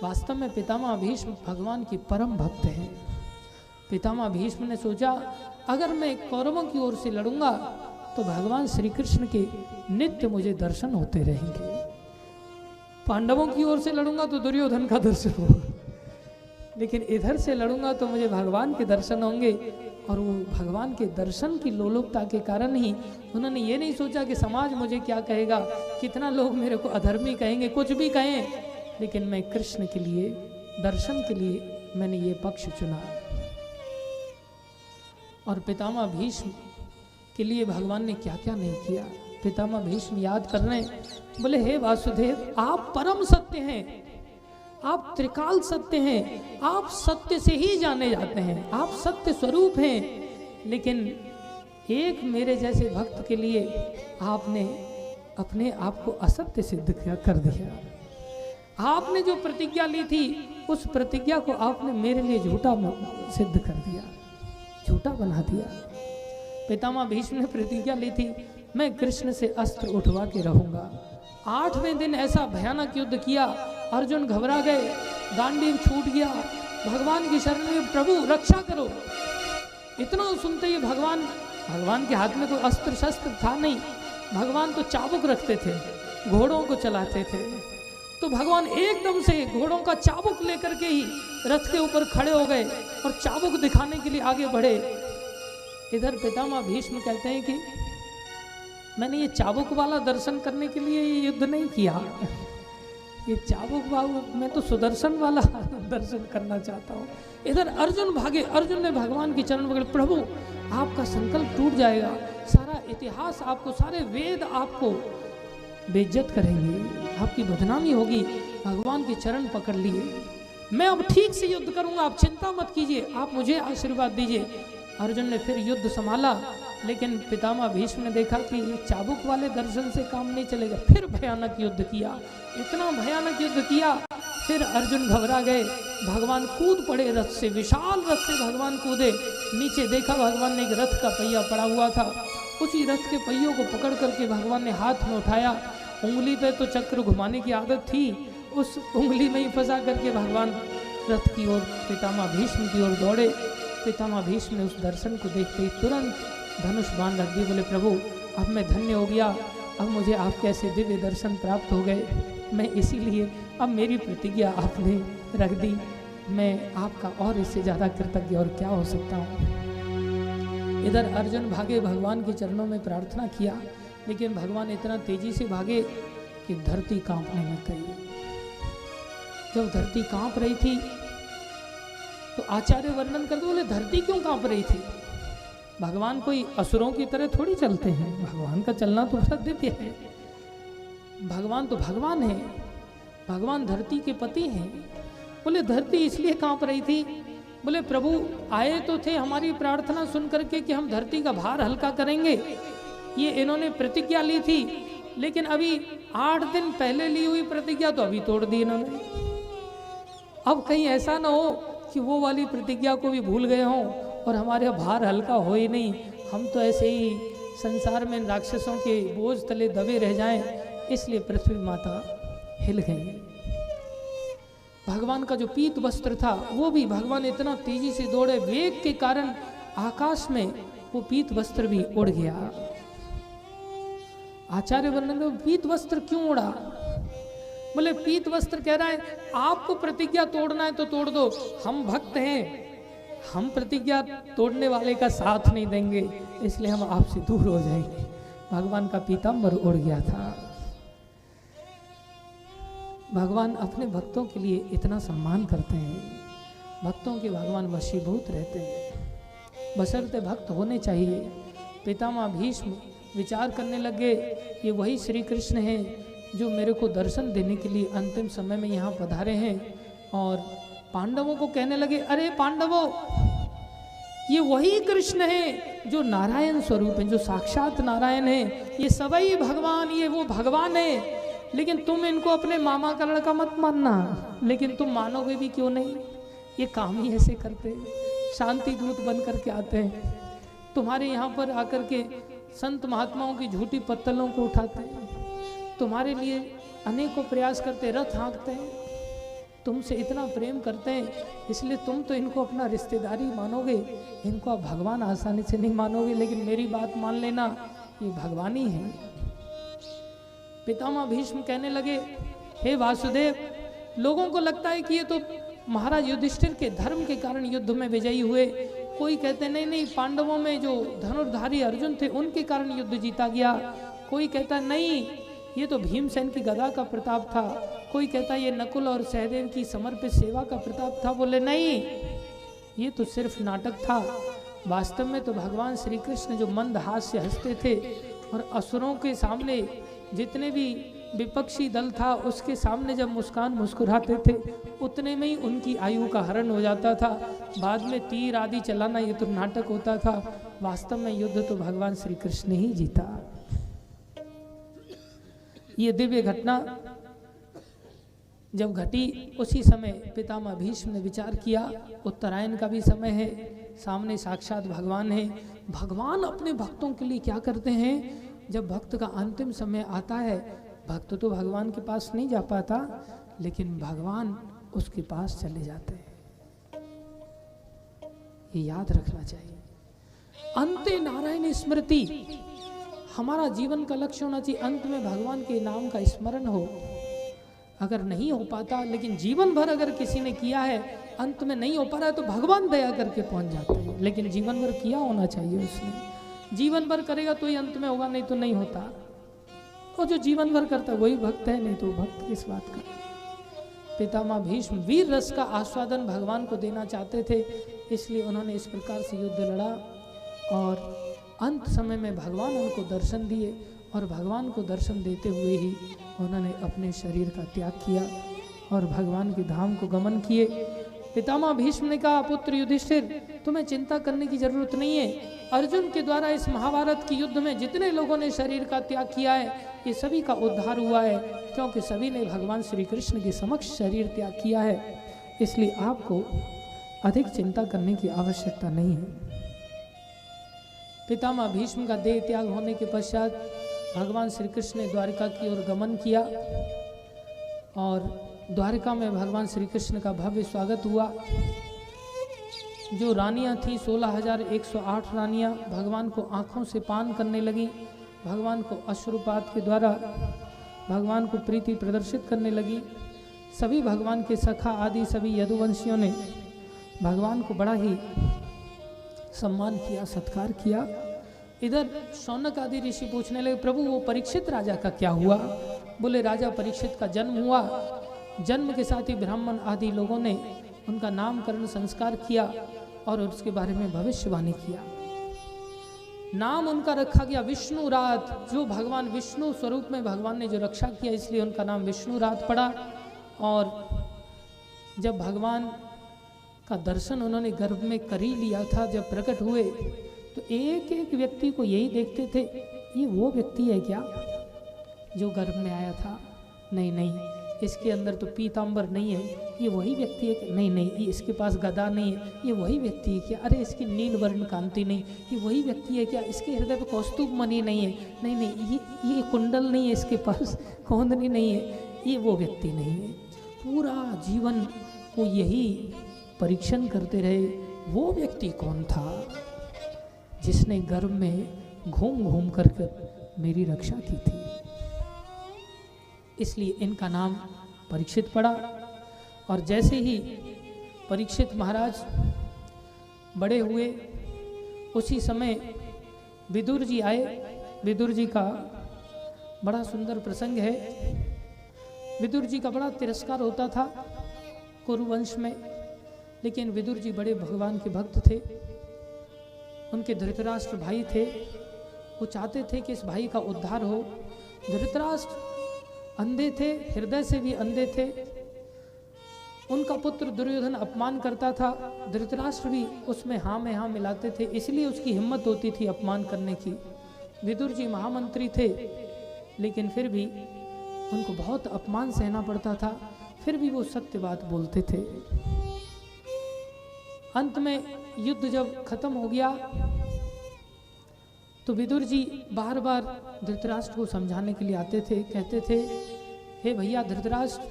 वास्तव में पितामह भीष्म भगवान की परम भक्त हैं। पितामह भीष्म ने सोचा अगर मैं कौरवों की ओर से लड़ूंगा तो भगवान श्री कृष्ण के नित्य मुझे दर्शन होते रहेंगे, पांडवों की ओर से लड़ूंगा तो दुर्योधन का दर्शन होगा, लेकिन इधर से लड़ूंगा तो मुझे भगवान के दर्शन होंगे। और वो भगवान के दर्शन की लोलुपता के कारण ही उन्होंने ये नहीं सोचा कि समाज मुझे क्या कहेगा, कितना लोग मेरे को अधर्मी कहेंगे, कुछ भी कहें, लेकिन मैं कृष्ण के लिए, दर्शन के लिए मैंने ये पक्ष चुना। और पितामह भीष्म के लिए भगवान ने क्या क्या नहीं किया। पितामह भीष्म याद कर रहे हैं, बोले हे वासुदेव आप परम सत्य हैं, आप त्रिकाल सत्य हैं, आप सत्य से ही जाने जाते हैं, आप सत्य स्वरूप हैं, लेकिन एक मेरे जैसे भक्त के लिए आपने अपने आप को असत्य सिद्ध कर दिया। आपने जो प्रतिज्ञा ली थी उस प्रतिज्ञा को आपने मेरे लिए झूठा सिद्ध कर दिया, झूठा बना दिया। पितामह भीष्म ने प्रतिज्ञा ली थी मैं कृष्ण से अस्त्र उठवा के रहूंगा। 8वें दिन ऐसा भयानक युद्ध किया, अर्जुन घबरा गए, गांडीव छूट गया, भगवान की शरण में प्रभु रक्षा करो। इतना सुनते ही भगवान के हाथ में कोई अस्त्र शस्त्र था नहीं, भगवान तो चाबुक रखते थे, घोड़ों को चलाते थे। तो भगवान एकदम से घोड़ों का चाबुक लेकर के ही रथ के ऊपर खड़े हो गए और चाबुक दिखाने के लिए आगे बढ़े। इधर पितामह भीष्म कहते हैं कि मैंने ये चाबुक वाला दर्शन करने के लिए ये युद्ध नहीं किया, ये चाबुक वाला मैं तो सुदर्शन वाला दर्शन करना चाहता हूँ। इधर अर्जुन भागे, अर्जुन ने भगवान की चरण पकड़े, प्रभु आपका संकल्प टूट जाएगा, सारा इतिहास आपको, सारे वेद आपको बेइज्जत करेंगे, आपकी बदनामी होगी। भगवान के चरण पकड़ लिए, मैं अब ठीक से युद्ध करूंगा, आप चिंता मत कीजिए, आप मुझे आशीर्वाद दीजिए। अर्जुन ने फिर युद्ध संभाला, लेकिन पितामह भीष्म ने देखा कि ये चाबुक वाले दर्शन से काम नहीं चलेगा, फिर भयानक युद्ध किया, इतना भयानक युद्ध किया। फिर अर्जुन घबरा गए, भगवान कूद पड़े रथ से, विशाल रथ से भगवान कूदे, नीचे देखा भगवान ने एक रथ का पहिया पड़ा हुआ था, उसी रथ के पहियों को पकड़ करके भगवान ने हाथ में उठाया, उंगली पे तो चक्र घुमाने की आदत थी, उस उंगली में ही फंसा करके भगवान रथ की ओर, पितामह भीष्म की ओर दौड़े। पितामह भीष्म ने उस दर्शन को देखते ही तुरंत धनुष बाण रख दिए, बोले प्रभु अब मैं धन्य हो गया, अब मुझे आपके ऐसे दिव्य दर्शन प्राप्त हो गए, मैं इसीलिए अब मेरी प्रतिज्ञा आपने रख दी, मैं आपका और इससे ज़्यादा कृतज्ञ और क्या हो सकता हूँ। इधर अर्जुन भागे, भगवान के चरणों में प्रार्थना किया, लेकिन भगवान इतना तेजी से भागे कि धरती कांपने लग गई। जब धरती कांप रही थी तो आचार्य वर्णन करते बोले धरती क्यों कांप रही थी, भगवान कोई असुरों की तरह थोड़ी चलते हैं, भगवान का चलना तो बड़ा दिव्य है, भगवान तो भगवान है, भगवान धरती के पति हैं। बोले धरती इसलिए कांप रही थी, बोले प्रभु आए तो थे हमारी प्रार्थना सुन करके कि हम धरती का भार हल्का करेंगे, ये इन्होंने प्रतिज्ञा ली थी, लेकिन अभी 8 दिन पहले ली हुई प्रतिज्ञा तो अभी तोड़ दी इन्होंने। अब कहीं ऐसा ना हो कि वो वाली प्रतिज्ञा को भी भूल गए हों और हमारे भार हल्का हो ही नहीं, हम तो ऐसे ही संसार में राक्षसों के बोझ तले दबे रह जाएं। इसलिए पृथ्वी माता हिल गई। भगवान का जो पीत वस्त्र था वो भी भगवान इतना तेजी से दौड़े, वेग के कारण आकाश में वो पीत वस्त्र भी उड़ गया। आचार्य वर्णन में पीत वस्त्र क्यों उड़ा? बोले पीत वस्त्र कह रहा है आपको प्रतिज्ञा तोड़ना है तो तोड़ दो, हम भक्त हैं, हम प्रतिज्ञा तोड़ने वाले का साथ नहीं देंगे, इसलिए हम आपसे दूर हो जाएंगे। भगवान का पीताम्बर उड़ गया था। भगवान अपने भक्तों के लिए इतना सम्मान करते हैं, भक्तों के भगवान वशीभूत रहते हैं, बशर्ते भक्त होने चाहिए। पितामह भीष्म विचार करने लगे, ये वही श्री कृष्ण हैं जो मेरे को दर्शन देने के लिए अंतिम समय में यहाँ पधारे हैं। और पांडवों को कहने लगे, अरे पांडवों, ये वही कृष्ण हैं जो नारायण स्वरूप हैं, जो साक्षात नारायण हैं, ये सभी भगवान, ये वो भगवान हैं। लेकिन तुम इनको अपने मामा का लड़का मत मानना। लेकिन तुम मानोगे भी क्यों नहीं, ये काम ही ऐसे करते, शांति दूत बन करके आते हैं, तुम्हारे यहाँ पर आकर के संत महात्माओं की झूठी पत्तलों को उठाते हैं, तुम्हारे लिए अनेकों प्रयास करते, रथ हाँकते हैं, तुमसे इतना प्रेम करते हैं, इसलिए तुम तो इनको अपना रिश्तेदारी मानोगे, इनको आप भगवान आसानी से नहीं मानोगे। लेकिन मेरी बात मान लेना, ये भगवान ही है। पितामह भीष्म कहने लगे, हे वासुदेव, लोगों को लगता है कि ये तो महाराज युधिष्ठिर के धर्म के कारण युद्ध में विजयी हुए। कोई कहते नहीं नहीं, पांडवों में जो धनुर्धारी अर्जुन थे उनके कारण युद्ध जीता गया। कोई कहता नहीं, ये तो भीमसेन की गदा का प्रताप था। कोई कहता ये नकुल और सहदेव की समर्पित सेवा का प्रताप था। बोले नहीं, ये तो सिर्फ नाटक था। वास्तव में तो भगवान श्री कृष्ण जो मंद हाथ से हंसते थे और असुरों के सामने, जितने भी विपक्षी दल था उसके सामने जब मुस्कान मुस्कुराते थे, उतने में ही उनकी आयु का हरण हो जाता था। बाद में तीर आदि चलाना ये तो नाटक होता था। वास्तव में युद्ध तो भगवान श्री कृष्ण ही जीता। ये दिव्य घटना जब घटी, उसी समय पितामह भीष्म ने विचार किया, उत्तरायण का भी समय है, सामने साक्षात भगवान है। भगवान अपने भक्तों के लिए क्या करते हैं, जब भक्त का अंतिम समय आता है, भक्त तो भगवान के पास नहीं जा पाता, लेकिन भगवान उसके पास चले जाते हैं। ये याद रखना चाहिए। अंते नारायण स्मृति हमारा जीवन का लक्ष्य होना चाहिए। अंत में भगवान के नाम का स्मरण हो। अगर नहीं हो पाता, लेकिन जीवन भर अगर किसी ने किया है, अंत में नहीं हो पा रहा है, तो भगवान दया करके पहुंच जाते हैं। लेकिन जीवन भर किया होना चाहिए उसने। जीवन भर करेगा तो ही अंत में होगा, नहीं तो नहीं होता। और जो जीवन भर करता वही भक्त है, नहीं तो भक्त किस बात का। पितामह भीष्म वीर रस का आस्वादन भगवान को देना चाहते थे, इसलिए उन्होंने इस प्रकार से युद्ध लड़ा। और अंत समय में भगवान उनको दर्शन दिए, और भगवान को दर्शन देते हुए ही उन्होंने अपने शरीर का त्याग किया और भगवान के धाम को गमन किए। पितामह भीष्म ने कहा, पुत्र युधिष्ठिर, तुम्हें चिंता करने की जरूरत नहीं है। अर्जुन के द्वारा इस महाभारत की युद्ध में जितने लोगों ने शरीर का त्याग किया है, ये सभी का उद्धार हुआ है, क्योंकि सभी ने भगवान श्री कृष्ण के समक्ष शरीर त्याग किया है। इसलिए आपको अधिक चिंता करने की आवश्यकता नहीं है। पितामह भीष्म का देह त्याग होने के पश्चात भगवान श्री कृष्ण ने द्वारिका की ओर गमन किया, और द्वारिका में भगवान श्री कृष्ण का भव्य स्वागत हुआ। जो रानियां थीं, 16,108 रानियां भगवान को आँखों से पान करने लगी, भगवान को अश्रुपात के द्वारा भगवान को प्रीति प्रदर्शित करने लगी। सभी भगवान के सखा आदि सभी यदुवंशियों ने भगवान को बड़ा ही सम्मान किया, सत्कार किया। इधर शौनक आदि ऋषि पूछने लगे, प्रभु वो परीक्षित राजा का क्या हुआ? बोले, राजा परीक्षित का जन्म हुआ, जन्म के साथ ही ब्राह्मण आदि लोगों ने उनका नामकरण संस्कार किया और उसके बारे में भविष्यवाणी किया। नाम उनका रखा गया विष्णुरात, जो भगवान विष्णु स्वरूप में भगवान ने जो रक्षा किया, इसलिए उनका नाम विष्णुरात पड़ा। और जब भगवान का दर्शन उन्होंने गर्भ में कर ही लिया था, जब प्रकट हुए तो एक एक व्यक्ति को यही देखते थे, ये वो व्यक्ति है क्या? जो गर्भ में आया था? नहीं नहीं, इसके अंदर तो पीतांबर नहीं है, ये वही व्यक्ति है कि नहीं नहीं, ये इसके पास गदा नहीं है, ये वही व्यक्ति है क्या? अरे इसकी नील वर्ण कांति नहीं, ये वही व्यक्ति है क्या? इसके हृदय पे कौस्तुभ मणि नहीं है, नहीं नहीं, ये कुंडल नहीं है इसके पास, कौंदनी नहीं है, ये वो व्यक्ति नहीं है। पूरा जीवन वो यही परीक्षण करते रहे, वो व्यक्ति कौन था जिसने गर्भ में घूम घूम कर मेरी रक्षा की थी। इसलिए इनका नाम परीक्षित पड़ा। और जैसे ही परीक्षित महाराज बड़े हुए, उसी समय विदुर जी आए। विदुर जी का बड़ा सुंदर प्रसंग है। विदुर जी का बड़ा तिरस्कार होता था कुरुवंश में, लेकिन विदुर जी बड़े भगवान के भक्त थे। उनके धृतराष्ट्र भाई थे, वो चाहते थे कि इस भाई का उद्धार हो। धृतराष्ट्र अंधे थे, हृदय से भी अंधे थे। उनका पुत्र दुर्योधन अपमान करता था, धृतराष्ट्र भी उसमें हाँ में हाँ मिलाते थे, इसलिए उसकी हिम्मत होती थी अपमान करने की। विदुर जी महामंत्री थे, लेकिन फिर भी उनको बहुत अपमान सहना पड़ता था, फिर भी वो सत्य बात बोलते थे। अंत में युद्ध जब खत्म हो गया तो विदुर जी बार बार धृतराष्ट्र को समझाने के लिए आते थे, कहते थे हे भैया धृतराष्ट्र,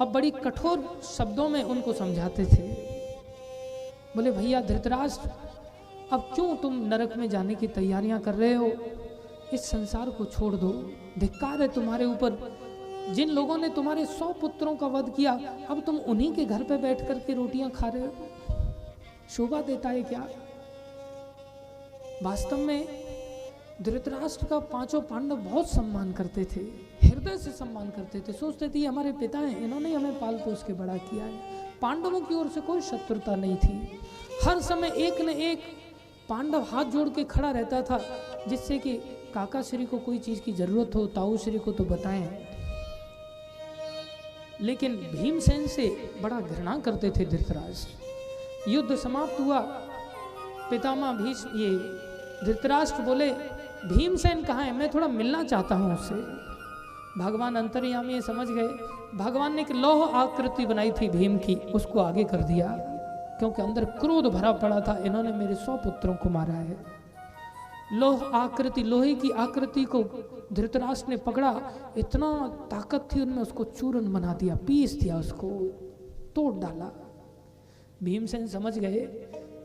अब बड़ी कठोर शब्दों में उनको समझाते थे। बोले भैया धृतराष्ट्र, अब क्यों तुम नरक में जाने की तैयारियां कर रहे हो? इस संसार को छोड़ दो, धिक्कार है तुम्हारे ऊपर। जिन लोगों ने तुम्हारे 100 पुत्रों का वध किया, अब तुम उन्हीं के घर पे बैठ करके रोटियां खा रहे हो, शोभा देता है क्या? वास्तव में धृतराष्ट्र का पांचों पांडव बहुत सम्मान करते थे, हृदय से सम्मान करते थे। सोचते थे हमारे पिता हैं, इन्होंने हमें पाल पोस के बड़ा किया है। पांडवों की ओर से कोई शत्रुता नहीं थी। हर समय एक न एक पांडव हाथ जोड़ के खड़ा रहता था, जिससे कि काका श्री को कोई चीज की जरूरत हो, ताऊ श्री को तो बताएं। लेकिन भीमसेन से बड़ा घृणा करते थे धृतराष्ट्र। युद्ध समाप्त हुआ, पितामह भीष्म ये धृतराष्ट्र बोले भीमसेन कहाँ है, मैं थोड़ा मिलना चाहता हूँ उससे। भगवान अंतर्यामी ये समझ गए। भगवान ने एक लौह आकृति बनाई थी भीम की, उसको आगे कर दिया, क्योंकि अंदर क्रोध भरा पड़ा था, इन्होंने मेरे 100 पुत्रों को मारा है। लौह आकृति, लोहे की आकृति को धृतराष्ट्र ने पकड़ा, इतना ताकत थी उनमें, उसको चूरन बना दिया, पीस दिया, उसको तोड़ डाला। भीमसेन समझ गए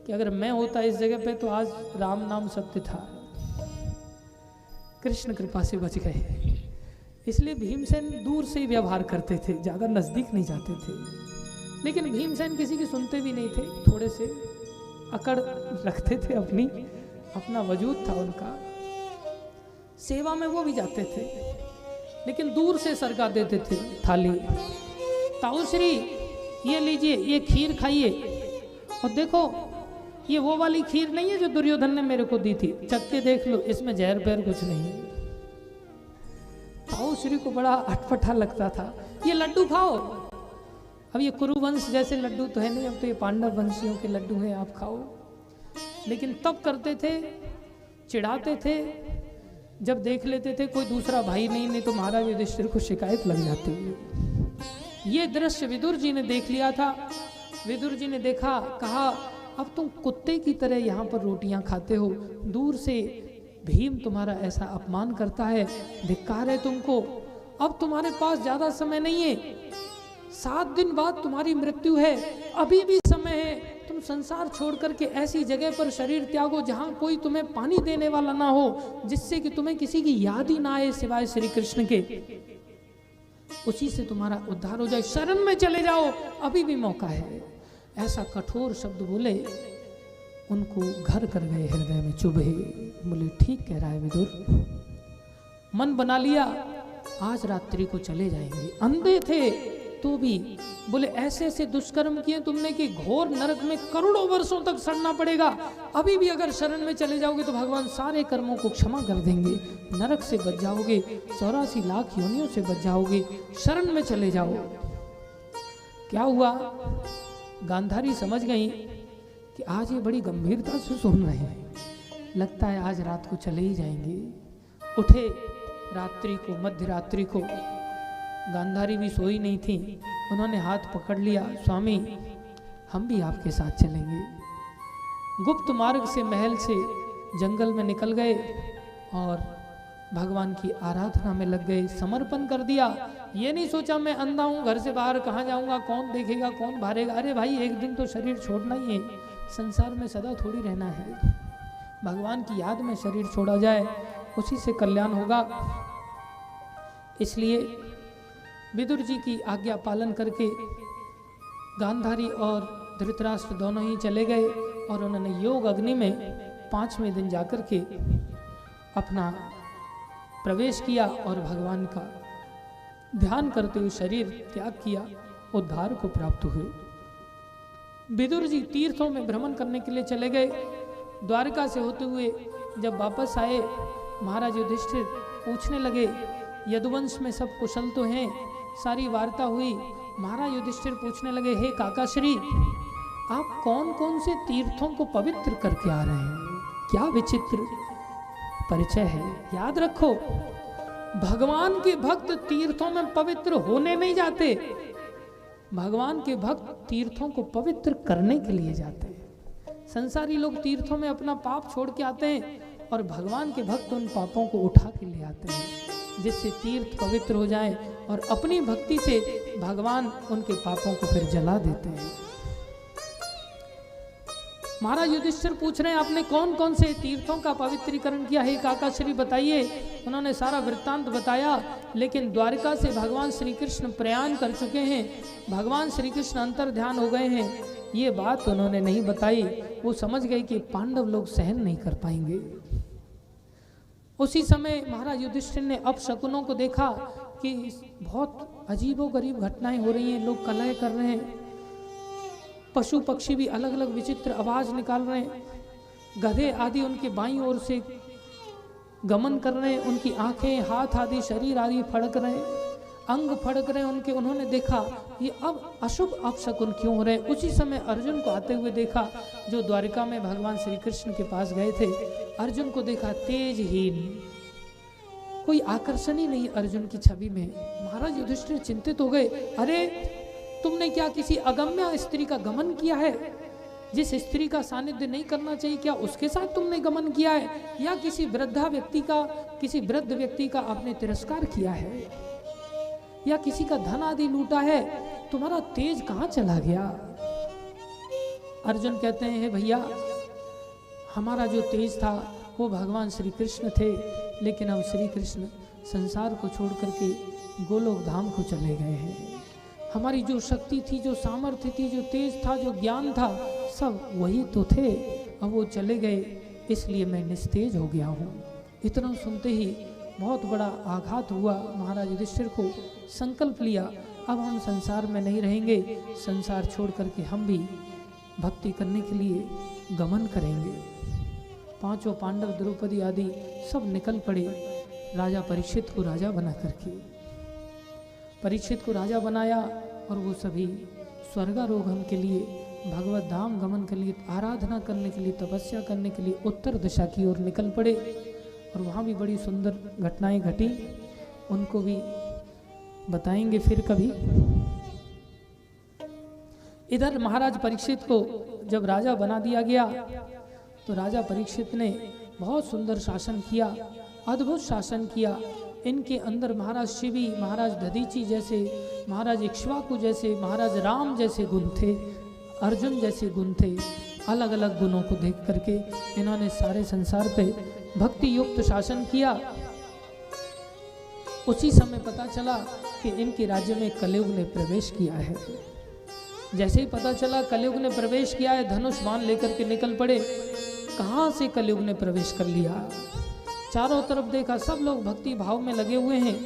कि अगर मैं होता इस जगह पे तो आज राम नाम सत्य था। कृष्ण कृपा से बच गए। इसलिए भीमसेन दूर से ही व्यवहार करते थे, ज्यादा नजदीक नहीं जाते थे। लेकिन भीमसेन किसी की सुनते भी नहीं थे, थोड़े से अकड़ रखते थे, अपना वजूद था उनका। सेवा में वो भी जाते थे, लेकिन दूर से सरका देते थे थाली। ताऊ श्री ये लीजिए, ये खीर खाइए, और देखो ये वो वाली खीर नहीं है जो दुर्योधन ने मेरे को दी थी, चख के देख लो, इसमें जहर पैर कुछ नहीं है। ताऊ श्री को बड़ा अटपटा लगता था, ये लड्डू खाओ। अब ये कुरुवंश जैसे लड्डू तो है नहीं, अब तो ये पांडव वंशियों के लड्डू हैं, आप खाओ। लेकिन तब करते थे, चिढ़ाते थे, जब देख लेते थे कोई दूसरा भाई नहीं तो महाराज युधिष्ठिर को शिकायत लग जाती है। ये दृश्य विदुर जी ने देख लिया था। विदुर जी ने देखा, कहा अब तुम कुत्ते की तरह यहाँ पर रोटियां खाते हो, दूर से भीम तुम्हारा ऐसा अपमान करता है, धिक्कार है तुमको। अब तुम्हारे पास ज्यादा समय नहीं है, 7 दिन बाद तुम्हारी मृत्यु है, अभी भी समय है। तुम संसार छोड़ करके ऐसी जगह पर शरीर त्यागो जहां कोई तुम्हें पानी देने वाला ना हो, जिससे कि तुम्हें किसी की याद ही ना आए सिवाय श्री कृष्ण के, उसी से तुम्हारा उद्धार हो जाए। शरण में चले जाओ, अभी भी मौका है। ऐसा कठोर शब्द बोले, उनको घर कर गए, हृदय में चुभे। बोले ठीक कह रहा है विदुर, मन बना लिया आज रात्रि को चले जाएंगे। अंधे थे तो भी बोले ऐसे ऐसे दुष्कर्म किए तुमने कि घोर नरक में करोड़ों वर्षों तक सड़ना पड़ेगा। अभी भी अगर शरण में चले जाओगे तो भगवान सारे कर्मों को क्षमा कर देंगे, नरक से बच जाओगे, 84 लाख योनियों से बच जाओगे, शरण में चले जाओ। क्या हुआ, गांधारी समझ गई कि आज ये बड़ी गंभीरता से सुन रहे हैं, लगता है आज रात को चले ही जाएंगे। उठे, रात्रि को, मध्य रात्रि को, गांधारी भी सोई नहीं थी, उन्होंने हाथ पकड़ लिया, स्वामी हम भी आपके साथ चलेंगे। गुप्त मार्ग से महल से जंगल में निकल गए और भगवान की आराधना में लग गए, समर्पण कर दिया। ये नहीं सोचा मैं अंधा हूँ, घर से बाहर कहाँ जाऊँगा, कौन देखेगा, कौन भारेगा। अरे भाई एक दिन तो शरीर छोड़ना ही है, संसार में सदा थोड़ी रहना है। भगवान की याद में शरीर छोड़ा जाए, उसी से कल्याण होगा। इसलिए विदुर जी की आज्ञा पालन करके गांधारी और धृतराष्ट्र दोनों ही चले गए और उन्होंने योग अग्नि में 5वें दिन जाकर के अपना प्रवेश किया और भगवान का ध्यान करते हुए शरीर त्याग किया, उद्धार को प्राप्त हुए। विदुर जी तीर्थों में भ्रमण करने के लिए चले गए। द्वारका से होते हुए जब वापस आए, महाराज युधिष्ठिर पूछने लगे, यदुवंश में सब कुशल तो हैं? सारी वार्ता हुई। महाराज युधिष्ठिर पूछने लगे, हे काकाश्री, आप कौन कौन से तीर्थों को पवित्र करके आ रहे हैं? क्या विचित्र परिचय है। याद रखो, भगवान के भक्त तीर्थों में पवित्र होने नहीं जाते, भगवान के भक्त तीर्थों को पवित्र करने के लिए जाते हैं। संसारी लोग तीर्थों में अपना पाप छोड़ के आते हैं और भगवान के भक्त उन पापों को उठा के ले आते हैं, जिससे तीर्थ पवित्र हो जाए और अपनी भक्ति से भगवान उनके पापों को फिर जला देते हैं। महाराज युधिष्ठिर पूछ रहे हैं, आपने कौन कौन से तीर्थों का पवित्रीकरण किया है काकाश्री, बताइए। उन्होंने सारा वृत्तांत बताया, लेकिन द्वारका से भगवान श्री कृष्ण प्रयाण कर चुके हैं, भगवान श्री कृष्ण अंतर ध्यान हो गए हैं, ये बात उन्होंने नहीं बताई। वो समझ गए कि पांडव लोग सहन नहीं कर पाएंगे। उसी समय महाराज युधिष्ठिर ने अपशकुनों को देखा कि बहुत अजीबोगरीब घटनाएं हो रही हैं, लोग कलह कर रहे हैं, पशु पक्षी भी अलग अलग विचित्र आवाज निकाल रहे हैं, गधे आदि उनके बाईं ओर से गमन कर रहे हैं, उनकी आंखें, हाथ आदि, शरीर आदि फड़क रहे हैं, अंग फड़क रहे हैं उनके। उन्होंने देखा ये अब अशुभ अपशकुन क्यों हो रहे हैं। उसी समय अर्जुन को आते हुए देखा, जो द्वारिका में भगवान श्री कृष्ण के पास गए थे। अर्जुन को देखा तेजहीन, कोई आकर्षण ही नहीं अर्जुन की छवि में। महाराज युधिष्ठिर चिंतित हो गए, अरे तुमने क्या किसी अगम्य स्त्री का गमन किया है? जिस स्त्री का सानिध्य नहीं करना चाहिए, क्या उसके साथ तुमने गमन किया है? या किसी वृद्ध व्यक्ति का आपने तिरस्कार किया है? या किसी का धन आदि लूटा है? तुम्हारा तेज कहाँ चला गया? अर्जुन कहते हैं, हे भैया, हमारा जो तेज था वो भगवान श्री कृष्ण थे, लेकिन अब श्री कृष्ण संसार को छोड़ करके गोलोक धाम को चले गए हैं। हमारी जो शक्ति थी, जो सामर्थ्य थी, जो तेज था, जो ज्ञान था, सब वही तो थे, अब वो चले गए, इसलिए मैं निस्तेज हो गया हूँ। इतना सुनते ही बहुत बड़ा आघात हुआ। महाराज युधिष्ठिर को संकल्प लिया, अब हम संसार में नहीं रहेंगे, संसार छोड़ करके हम भी भक्ति करने के लिए गमन करेंगे। पांचों पांडव, द्रौपदी आदि सब निकल पड़े राजा परीक्षित को राजा बना करके। परीक्षित को राजा बनाया और वो सभी स्वर्गारोहण के लिए, भगवत धाम गमन के लिए, आराधना करने के लिए, तपस्या करने के लिए उत्तर दिशा की ओर निकल पड़े। और वहाँ भी बड़ी सुंदर घटनाएं घटी, उनको भी बताएंगे फिर कभी। इधर महाराज परीक्षित को जब राजा बना दिया गया तो राजा परीक्षित ने बहुत सुंदर शासन किया, अद्भुत शासन किया। इनके अंदर महाराज शिवी, महाराज दधीची जैसे, महाराज इक्ष्वाकु जैसे, महाराज राम जैसे गुण थे, अर्जुन जैसे गुण थे। अलग अलग गुणों को देख करके इन्होंने सारे संसार पे भक्ति युक्त शासन किया। उसी समय पता चला कि इनके राज्य में कलयुग ने प्रवेश किया है। जैसे ही पता चला कलयुग ने प्रवेश किया है, धनुष बाण लेकर के निकल पड़े। कहाँ से कलयुग ने प्रवेश कर लिया? चारों तरफ देखा, सब लोग भक्ति भाव में लगे हुए हैं।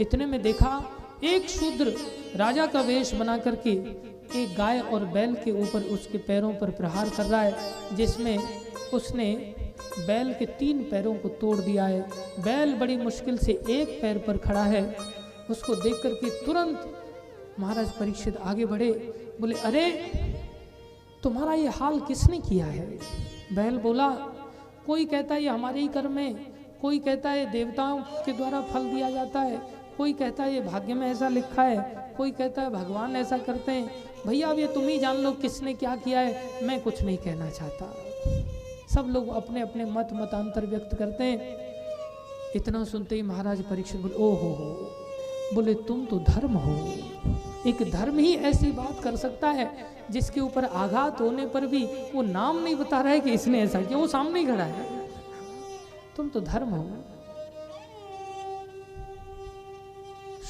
इतने में देखा एक शूद्र राजा का वेश बना करके एक गाय और बैल के ऊपर उसके पैरों पर प्रहार कर रहा है, जिसमें उसने बैल के 3 पैरों को तोड़ दिया है। बैल बड़ी मुश्किल से एक पैर पर खड़ा है। उसको देख करके तुरंत महाराज परीक्षित आगे बढ़े, बोले, अरे तुम्हारा ये हाल किसने किया है? बैल बोला, कोई कहता है ये हमारे ही कर्म है, कोई कहता है देवताओं के द्वारा फल दिया जाता है, कोई कहता है ये भाग्य में ऐसा लिखा है, कोई कहता है भगवान ऐसा करते हैं। भैया अब ये तुम ही जान लो किसने क्या किया है, मैं कुछ नहीं कहना चाहता। सब लोग अपने अपने मतांतर व्यक्त करते हैं। इतना सुनते ही महाराज परीक्षित बोले ओ हो, बोले तुम तो धर्म हो। एक धर्म ही ऐसी बात कर सकता है जिसके ऊपर आघात होने पर भी वो नाम नहीं बता रहा है कि इसने ऐसा किया, वो सामने ही खड़ा है। तुम तो धर्म हो।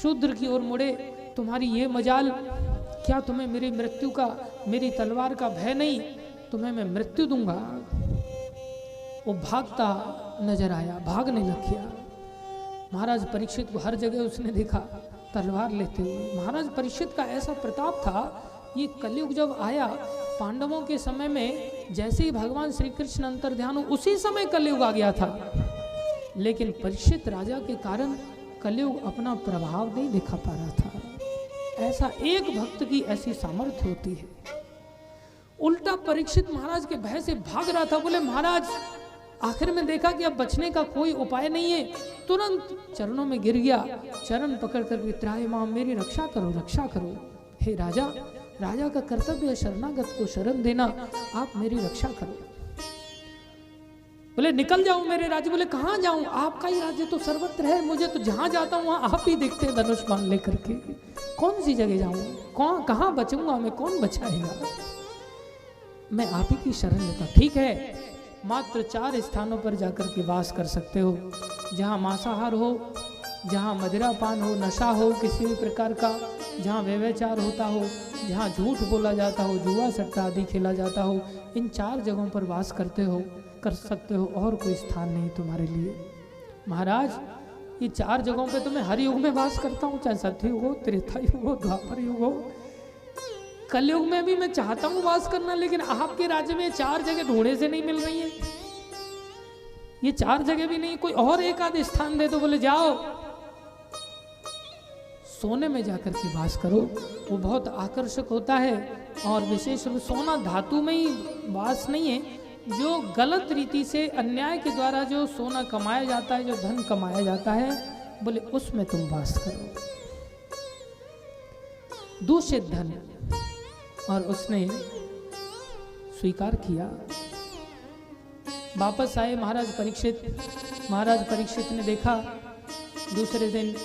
शूद्र की ओर मुड़े, तुम्हारी ये मजाल, क्या तुम्हें मेरी मृत्यु का, मेरी तलवार का भय नहीं? तुम्हें मैं मृत्यु दूंगा। वो भागता नजर आया, भागने लग गया। महाराज परीक्षित को हर जगह उसने देखा तलवार लेते हुए। महाराज परीक्षित का ऐसा प्रताप था, ये कलयुग जब आया पांडवों के समय में, जैसे ही भगवान श्री कृष्ण अंतर्ध्यान, उसी समय कलयुग आ गया था। लेकिन परीक्षित राजा के कारण कलयुग अपना प्रभाव नहीं दिखा पा रहा था। ऐसा एक भक्त की ऐसी सामर्थ्य होती है। उल्टा परीक्षित महाराज के भय से भाग रहा था। बोले महाराज, आखिर में देखा कि अब बचने का कोई उपाय नहीं है, तुरंत चरणों में गिर गया, चरण पकड़ कर त्राहिमाम, मेरी रक्षा करो, रक्षा करो। हे राजा, राजा का कर्तव्य है शरणागत को शरण देना, आप मेरी रक्षा करो। बोले निकल जाऊं मेरे राज्य। बोले कहाँ जाऊं, आपका ही राज्य तो सर्वत्र है, मुझे तो जहां जाता हूं वहां आप ही देखते हैं धनुष बाण लेकर के। कौन सी जगह जाऊं, कहाँ बचूंगा मैं, कौन बचाएगा? मैं आप ही की शरण लेता। ठीक है, मात्र 4 स्थानों पर जाकर के वास कर सकते हो, जहाँ मांसाहार हो, जहाँ मदिरापान हो, नशा हो किसी भी प्रकार का, जहाँ व्यभिचार होता हो, जहाँ झूठ बोला जाता हो, जुआ सट्टा आदि खेला जाता हो, इन 4 जगहों पर वास कर सकते हो, और कोई स्थान नहीं तुम्हारे लिए। महाराज, ये 4 जगहों पे तो मैं हर युग में वास करता हूँ, चाहे सतयुग हो, त्रेता युग हो, द्वापर युग हो, कलयुग में भी मैं चाहता हूँ वास करना, लेकिन आपके राज्य में 4 जगह ढूंढे से नहीं मिल रही है। ये 4 जगह भी नहीं, कोई और एक आध स्थान दे दो। बोले जाओ सोने में जाकर के वास करो, वो बहुत आकर्षक होता है। और विशेष रूप सोना धातु में ही वास नहीं है, जो गलत रीति से अन्याय के द्वारा जो सोना कमाया जाता है, जो धन कमाया जाता है, बोले उसमें तुम वास करो, दूषित धन। और उसने स्वीकार किया। वापस आए महाराज परीक्षित ने देखा, दूसरे दिन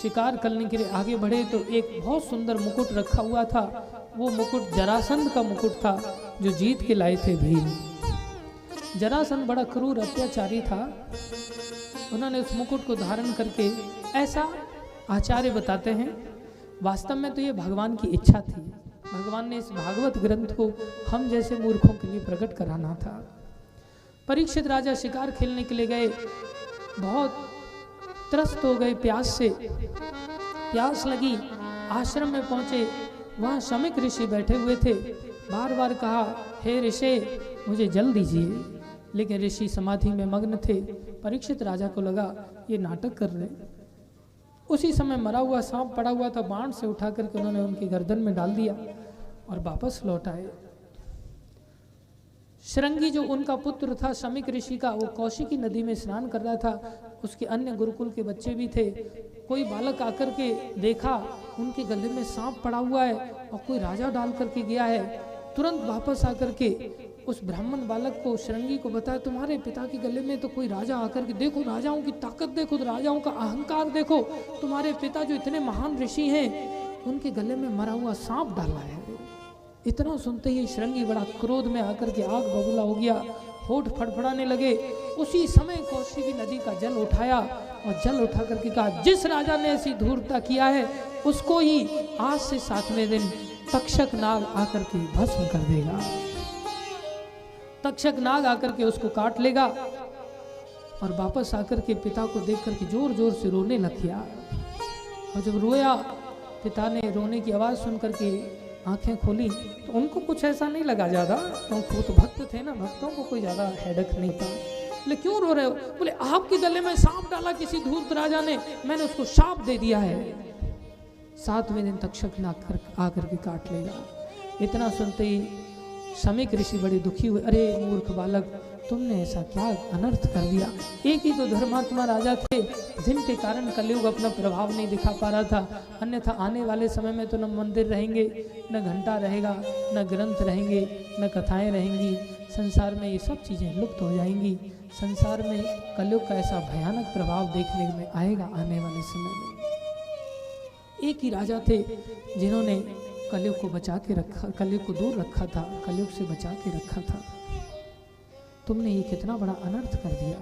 शिकार करने के लिए आगे बढ़े तो एक बहुत सुंदर मुकुट रखा हुआ था। वो मुकुट जरासंध का मुकुट था, जो जीत के लाए थे भीम। जरासंध बड़ा क्रूर अत्याचारी था। उन्होंने उस मुकुट को धारण करके, ऐसा आचार्य बताते हैं, वास्तव में तो ये भगवान की इच्छा थी। भगवान ने इस भागवत ग्रंथ को हम जैसे मूर्खों के लिए प्रकट कराना था। परीक्षित राजा शिकार खेलने के लिए गए, बहुत त्रस्त हो गए, प्यास लगी, आश्रम में पहुंचे, वहां शमिक ऋषि बैठे हुए थे। बार बार कहा, हे ऋषि मुझे जल दीजिए, लेकिन ऋषि समाधि में मग्न थे। परीक्षित राजा को लगा ये नाटक कर रहे। उसी समय मरा हुआ सांप पड़ा हुआ था, बाण से उठा करके उन्होंने उनकी गर्दन में डाल दिया और वापस लौट आए। श्रृंगी जो उनका पुत्र था शमिक ऋषि का, वो कौशिकी नदी में स्नान कर रहा था। उसके अन्य गुरुकुल के बच्चे भी थे। कोई बालक आकर के देखा उनके गले में सांप पड़ा हुआ है और कोई राजा डाल करके गया है। तुरंत वापस आकर के उस ब्राह्मण बालक को, श्रृंगी को बताया, तुम्हारे पिता के गले में तो कोई राजा आकर के, देखो राजाओं की ताकत देखो, राजाओं का अहंकार देखो, तुम्हारे पिता जो इतने महान ऋषि हैं उनके गले में मरा हुआ सांप डाला है। इतना सुनते ही श्रृंगी बड़ा क्रोध में आकर के आग बबूला हो गया, होठ फड़फड़ाने लगे। उसी समय कौशिकी नदी का जल उठाया और जल उठा करके कहा, जिस राजा ने ऐसी धूर्तता किया है उसको ही आज से 7वें दिन तक्षक नाग आकर के भस्म कर देगा। तक्षक नाग आकर के उसको काट लेगा। और वापस आकर के पिता को देख करके जोर जोर से रोने लग गया। और जब रोया, पिता ने रोने की आवाज़ सुन करके आंखें खोली तो उनको कुछ ऐसा नहीं लगा ज़्यादा, क्योंकि वो तो भक्त थे ना, भक्तों को कोई ज़्यादा हेडक नहीं था। बोले क्यों रो रहे हो? बोले आपके गले में सांप डाला किसी धूर्त राजा ने, मैंने उसको शाप दे दिया है, 7वें दिन तक्षक नाग आकर के काट लेगा। इतना सुनते ही शमिक ऋषि बड़े दुखी हुए। अरे मूर्ख बालक, तुमने ऐसा क्या अनर्थ कर दिया। एक ही तो धर्मात्मा राजा थे जिनके कारण कलयुग अपना प्रभाव नहीं दिखा पा रहा था, अन्यथा आने वाले समय में तो न मंदिर रहेंगे, न घंटा रहेगा, न ग्रंथ रहेंगे, न कथाएं रहेंगी। संसार में ये सब चीज़ें लुप्त हो जाएंगी। संसार में कलयुग का ऐसा भयानक प्रभाव देखने में आएगा आने वाले समय में। एक ही राजा थे जिन्होंने कलयुग को बचा के रखा, कलयुग को दूर रखा था, कलयुग से बचा के रखा था। तुमने ये कितना बड़ा अनर्थ कर दिया।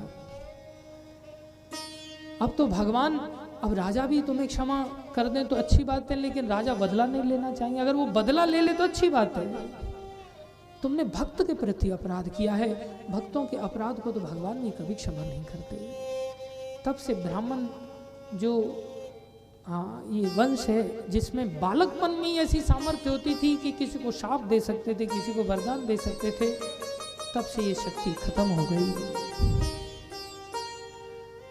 अब तो भगवान, अब राजा भी तुम्हें क्षमा कर दें तो अच्छी बात है, लेकिन राजा बदला नहीं लेना चाहिए। अगर वो बदला ले ले तो अच्छी बात है। तुमने भक्त के प्रति अपराध किया है, भक्तों के अपराध को तो भगवान भी कभी क्षमा नहीं करते। तब से ब्राह्मण जो ये वंश है जिसमें बालकपन में ही ऐसी सामर्थ्य होती थी कि किसी को शाप दे सकते थे, किसी को वरदान दे सकते थे, तब से ये शक्ति खत्म हो गई।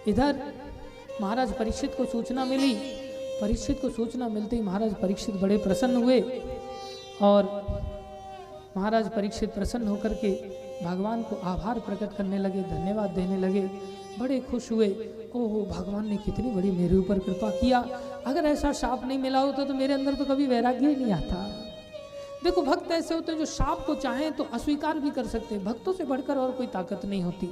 इधर महाराज परीक्षित को सूचना मिली। परीक्षित को सूचना मिलते ही महाराज परीक्षित बड़े प्रसन्न हुए और महाराज परीक्षित प्रसन्न होकर के भगवान को आभार प्रकट करने लगे, धन्यवाद देने लगे, बड़े खुश हुए। ओहो, भगवान ने कितनी बड़ी मेरे ऊपर कृपा किया। अगर ऐसा शाप नहीं मिला होता तो मेरे अंदर तो कभी वैराग्य ही नहीं आता। देखो, भक्त ऐसे होते हैं जो शाप को चाहें तो अस्वीकार भी कर सकते हैं। भक्तों से बढ़कर और कोई ताकत नहीं होती।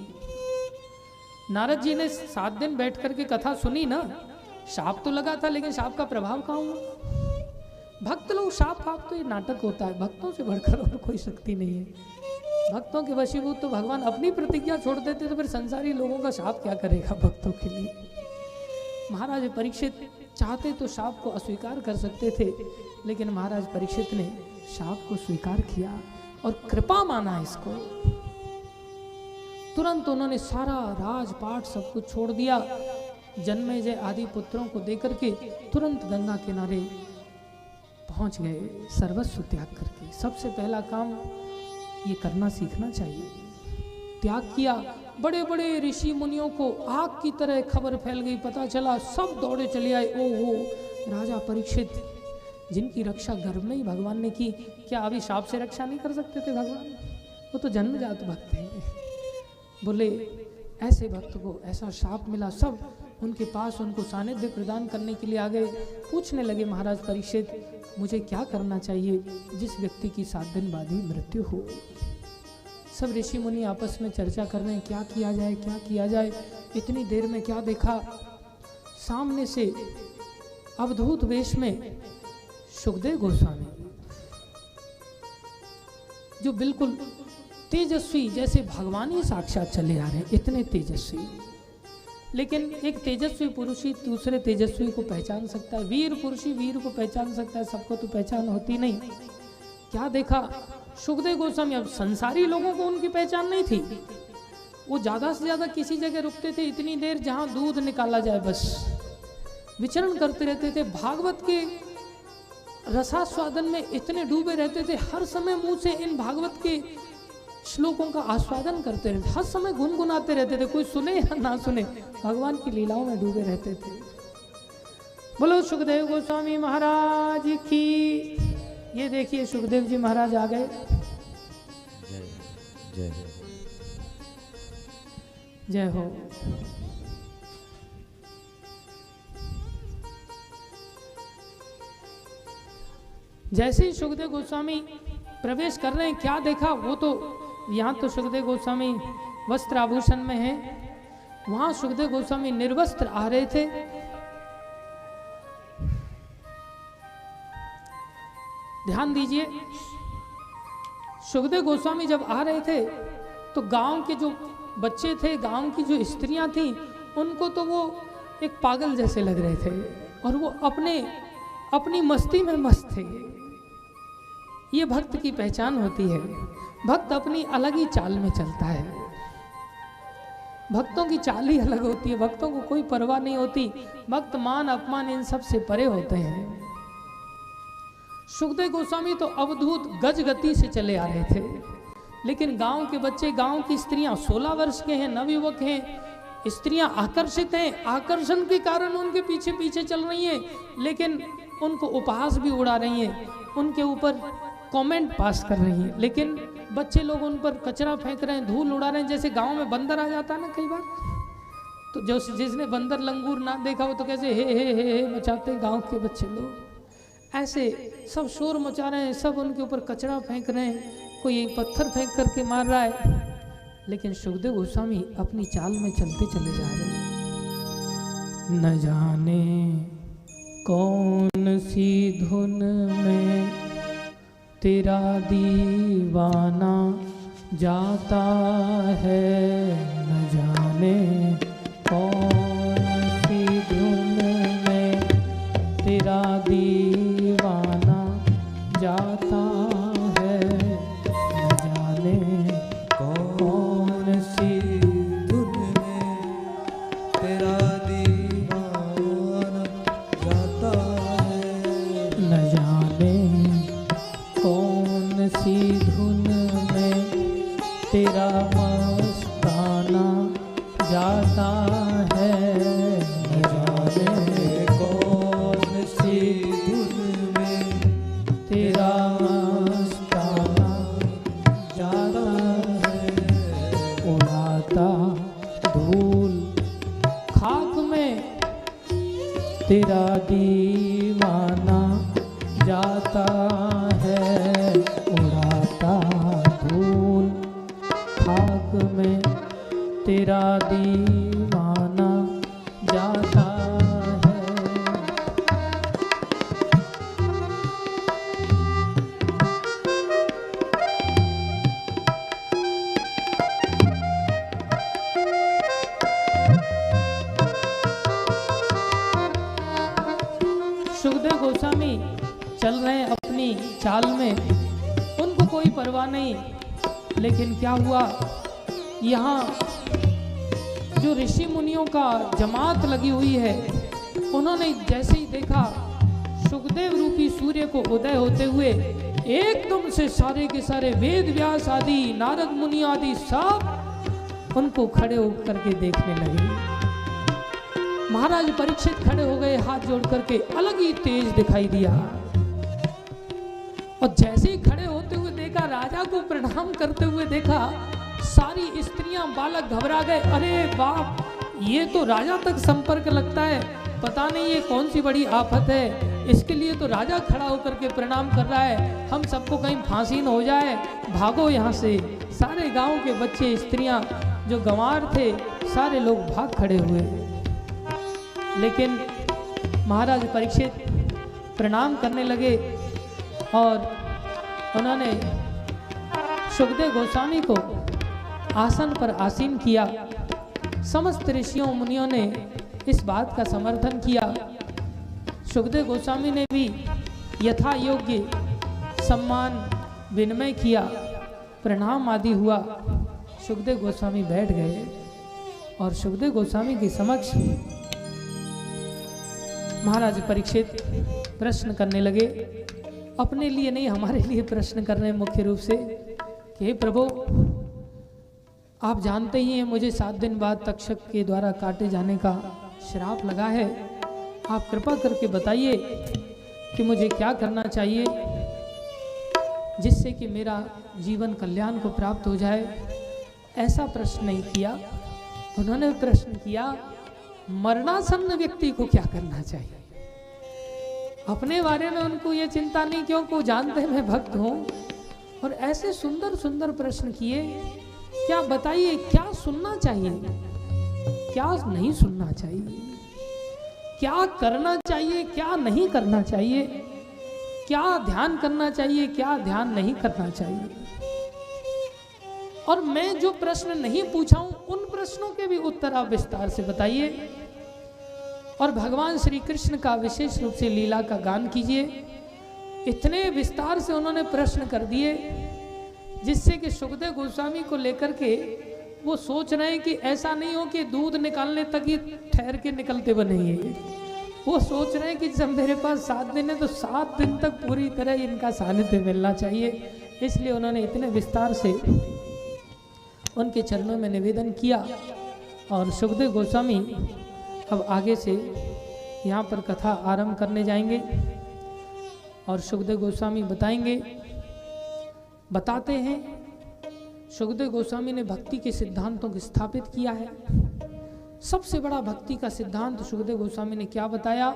नारद जी ने 7 दिन बैठ करके कथा सुनी ना, शाप तो लगा था लेकिन शाप का प्रभाव कहाँ हुआ। भक्त लोग शाप पाप तो ये नाटक होता है, भक्तों से बढ़कर और कोई शक्ति नहीं है। भक्तों के वशीभूत तो भगवान अपनी प्रतिज्ञा छोड़ देते तो फिर संसारी लोगों का शाप क्या करेगा भक्तों के लिए। महाराज परीक्षित चाहते तो शाप को अस्वीकार कर सकते थे, लेकिन महाराज परीक्षित ने शाप को स्वीकार किया और कृपा माना इसको। तुरंत उन्होंने सारा राजपाट सब कुछ छोड़ दिया। जन्मेजय आदि पुत्रों को देकर के तुरंत गंगा किनारे पहुंच गए, सर्वस्व त्याग करके। सबसे पहला काम ये करना सीखना चाहिए। त्याग किया। बड़े बड़े ऋषि मुनियों को आग की तरह खबर फैल गई, पता चला, सब दौड़े चले आए। ओहो, राजा परीक्षित जिनकी रक्षा गर्भ में ही भगवान ने की, क्या अभी शाप से रक्षा नहीं कर सकते थे भगवान? वो तो जन्मजात भक्त हैं। बोले ऐसे भक्त को ऐसा शाप मिला। सब उनके पास उनको सानिध्य प्रदान करने के लिए आ गए। पूछने लगे, महाराज परीक्षित मुझे क्या करना चाहिए जिस व्यक्ति की 7 दिन बाद ही मृत्यु हो। सब ऋषि मुनि आपस में चर्चा कर रहे हैं, क्या किया जाए, क्या किया जाए। इतनी देर में क्या देखा, सामने से अवधूत वेश में सुखदेव गोस्वामी, जो बिल्कुल तेजस्वी, जैसे भगवान ही साक्षात चले आ रहे हैं, इतने तेजस्वी। लेकिन एक तेजस्वी पुरुष ही दूसरे तेजस्वी को पहचान सकता है, वीर पुरुष ही वीर को पहचान सकता है, सबको तो पहचान होती नहीं। क्या देखा, सुखदेव गोस्वामी, अब संसारी लोगों को उनकी पहचान नहीं थी। वो ज़्यादा से ज़्यादा किसी जगह रुकते थे इतनी देर जहाँ दूध निकाला जाए, बस विचरण करते रहते थे। भागवत के रसास्वादन में इतने डूबे रहते थे, हर समय मुंह से इन भागवत के श्लोकों का आस्वादन करते रहते, हर समय गुनगुनाते रहते थे, कोई सुने या ना सुने, भगवान की लीलाओं में डूबे रहते थे। बोलो सुखदेव गोस्वामी महाराज की। ये देखिए सुखदेव जी महाराज आ गए। जय जय हो। जैसे ही सुखदेव गोस्वामी प्रवेश कर रहे हैं, क्या देखा, वो तो यहाँ तो सुखदेव गोस्वामी वस्त्र आभूषण में है, वहां सुखदेव गोस्वामी निर्वस्त्र आ रहे थे। ध्यान दीजिए, सुखदेव गोस्वामी जब आ रहे थे तो गांव के जो बच्चे थे, गांव की जो स्त्रियां थीं, उनको तो वो एक पागल जैसे लग रहे थे और वो अपनी मस्ती में मस्त थे। ये भक्त की पहचान होती है। भक्त अपनी अलग ही चाल में चलता है। भक्तों की चाल ही अलग होती है। भक्तों को कोई परवाह नहीं होती। भक्त मान अपमान इन सब से परे होते हैं। सुखदेव गोस्वामी तो अवधूत गज गति से चले आ रहे थे, लेकिन गांव के बच्चे, गांव की स्त्रियां 16 वर्ष के हैं, नवयुवक हैं, स्त्रियां आकर्षित हैं, आकर्षण के कारण उनके पीछे पीछे चल रही हैं, लेकिन उनको उपहास भी उड़ा रही हैं, उनके ऊपर कमेंट पास कर रही हैं, लेकिन बच्चे लोग उन पर कचरा फेंक रहे हैं, धूल उड़ा रहे हैं। जैसे गांव में बंदर आ जाता है ना कई बार, तो जो जिसने बंदर लंगूर ना देखा हो तो कैसे हे मचाते हैं गांव के बच्चे लोग। ऐसे सब शोर मचा रहे हैं, सब उनके ऊपर कचरा फेंक रहे हैं, कोई पत्थर फेंक करके मार रहा है। लेकिन सुखदेव गोस्वामी अपनी चाल में चलते चले जा रहे हैं। न जाने कौन सी धुन में तेरा दीवाना जाता है, न जाने कौन सी धुन में तेरा दीवाना जाता है, न जाने कौन सी धुन में तेरा दीवाना जाता है, न जाने कौन सी धुन में तेरा मस्ताना जाता है, न जाने कौन सी धुन में तेरा मस्ताना जाता है, उड़ाता धूल खाक में तेरा दीवाना जाता है, उड़ाता धूल खाक में तेरा दीवाना जाता है। सुखदेव गोस्वामी चल रहे हैं अपनी चाल में, उनको कोई परवाह नहीं। लेकिन क्या हुआ, यहाँ जो ऋषि मुनियों का जमात लगी हुई है, उन्होंने जैसे ही देखा सुखदेव रूपी सूर्य को उदय होते हुए, एकदम से सारे के सारे वेद व्यास आदि नारद मुनि आदि सब उनको खड़े होकर के देखने लगे। महाराज परीक्षित खड़े हो गए हाथ जोड़ करके, अलग ही तेज दिखाई दिया। और जैसे ही खड़े होते हुए देखा, राजा को प्रणाम करते हुए देखा, सारी स्त्रियां बालक घबरा गए। अरे बाप, ये तो राजा तक संपर्क लगता है, पता नहीं ये कौन सी बड़ी आफत है, इसके लिए तो राजा खड़ा होकर के प्रणाम कर रहा है, हम सबको कहीं फांसी न हो जाए, भागो यहाँ से। सारे गांव के बच्चे स्त्रियां जो गंवार थे सारे लोग भाग खड़े हुए। लेकिन महाराज परीक्षित प्रणाम करने लगे और उन्होंने सुखदेव गोस्वामी को आसन पर आसीन किया। समस्त ऋषियों मुनियों ने इस बात का समर्थन किया। सुखदेव गोस्वामी ने भी यथा योग्य सम्मान विनिमय किया, प्रणाम आदि हुआ। सुखदेव गोस्वामी बैठ गए और सुखदेव गोस्वामी के समक्ष महाराज परीक्षित प्रश्न करने लगे। अपने लिए नहीं, हमारे लिए प्रश्न कर रहे हैं मुख्य रूप से कि हे प्रभु, आप जानते ही हैं मुझे 7 दिन बाद तक्षक के द्वारा काटे जाने का श्राप लगा है। आप कृपा करके बताइए कि मुझे क्या करना चाहिए जिससे कि मेरा जीवन कल्याण को प्राप्त हो जाए। ऐसा प्रश्न नहीं किया, उन्होंने प्रश्न किया मरणासन्न व्यक्ति को क्या करना चाहिए। अपने बारे में उनको ये चिंता नहीं, क्योंकि वो जानते हैं मैं भक्त हूँ। और ऐसे सुंदर सुंदर प्रश्न किए, क्या बताइए क्या सुनना चाहिए, क्या नहीं सुनना चाहिए, क्या करना चाहिए, क्या नहीं करना चाहिए, क्या ध्यान करना चाहिए, क्या ध्यान नहीं करना चाहिए। और मैं जो प्रश्न नहीं पूछा हूं उन प्रश्नों के भी उत्तर आप विस्तार से बताइए। और भगवान श्री कृष्ण का विशेष रूप से लीला का गान कीजिए। इतने विस्तार से उन्होंने प्रश्न कर दिए जिससे कि सुखदेव गोस्वामी को लेकर के वो सोच रहे हैं कि ऐसा नहीं हो कि दूध निकालने तक ही ठहर के निकलते बने। वो सोच रहे हैं कि जब मेरे पास 7 दिन है तो 7 दिन तक पूरी तरह इनका सानिध्य मिलना चाहिए। इसलिए उन्होंने इतने विस्तार से उनके चरणों में निवेदन किया। और सुखदेव गोस्वामी अब आगे से यहाँ पर कथा आरंभ करने जाएंगे और सुखदेव गोस्वामी बताएंगे बताते हैं सुखदेव गोस्वामी ने भक्ति के सिद्धांतों को स्थापित किया है। सबसे बड़ा भक्ति का सिद्धांत सुखदेव गोस्वामी ने क्या बताया?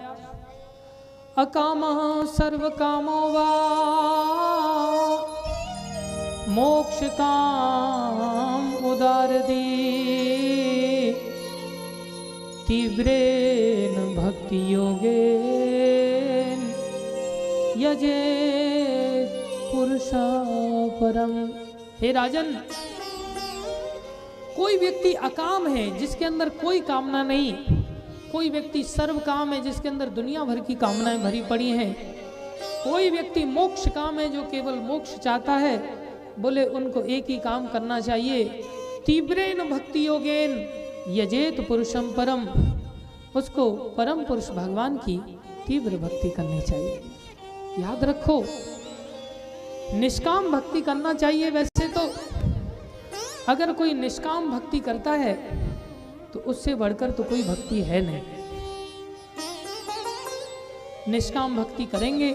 अकामः सर्व कामो वा मोक्ष काम उदारदी तीव्रेन भक्ति योगेन यजे पुरुषा परम। हे राजन, कोई व्यक्ति अकाम है जिसके अंदर कोई कामना नहीं, कोई व्यक्ति सर्व काम है जिसके अंदर दुनिया भर की कामनाएं भरी पड़ी हैं, कोई व्यक्ति मोक्ष काम है जो केवल मोक्ष चाहता है। बोले उनको एक ही काम करना चाहिए, तीव्रेन भक्ति योगेन यजेत पुरुषम परम, उसको परम पुरुष भगवान की तीव्र भक्ति करनी चाहिए। याद रखो, निष्काम भक्ति करना चाहिए। वैसे तो अगर कोई निष्काम भक्ति करता है तो उससे बढ़कर तो कोई भक्ति है नहीं। निष्काम भक्ति करेंगे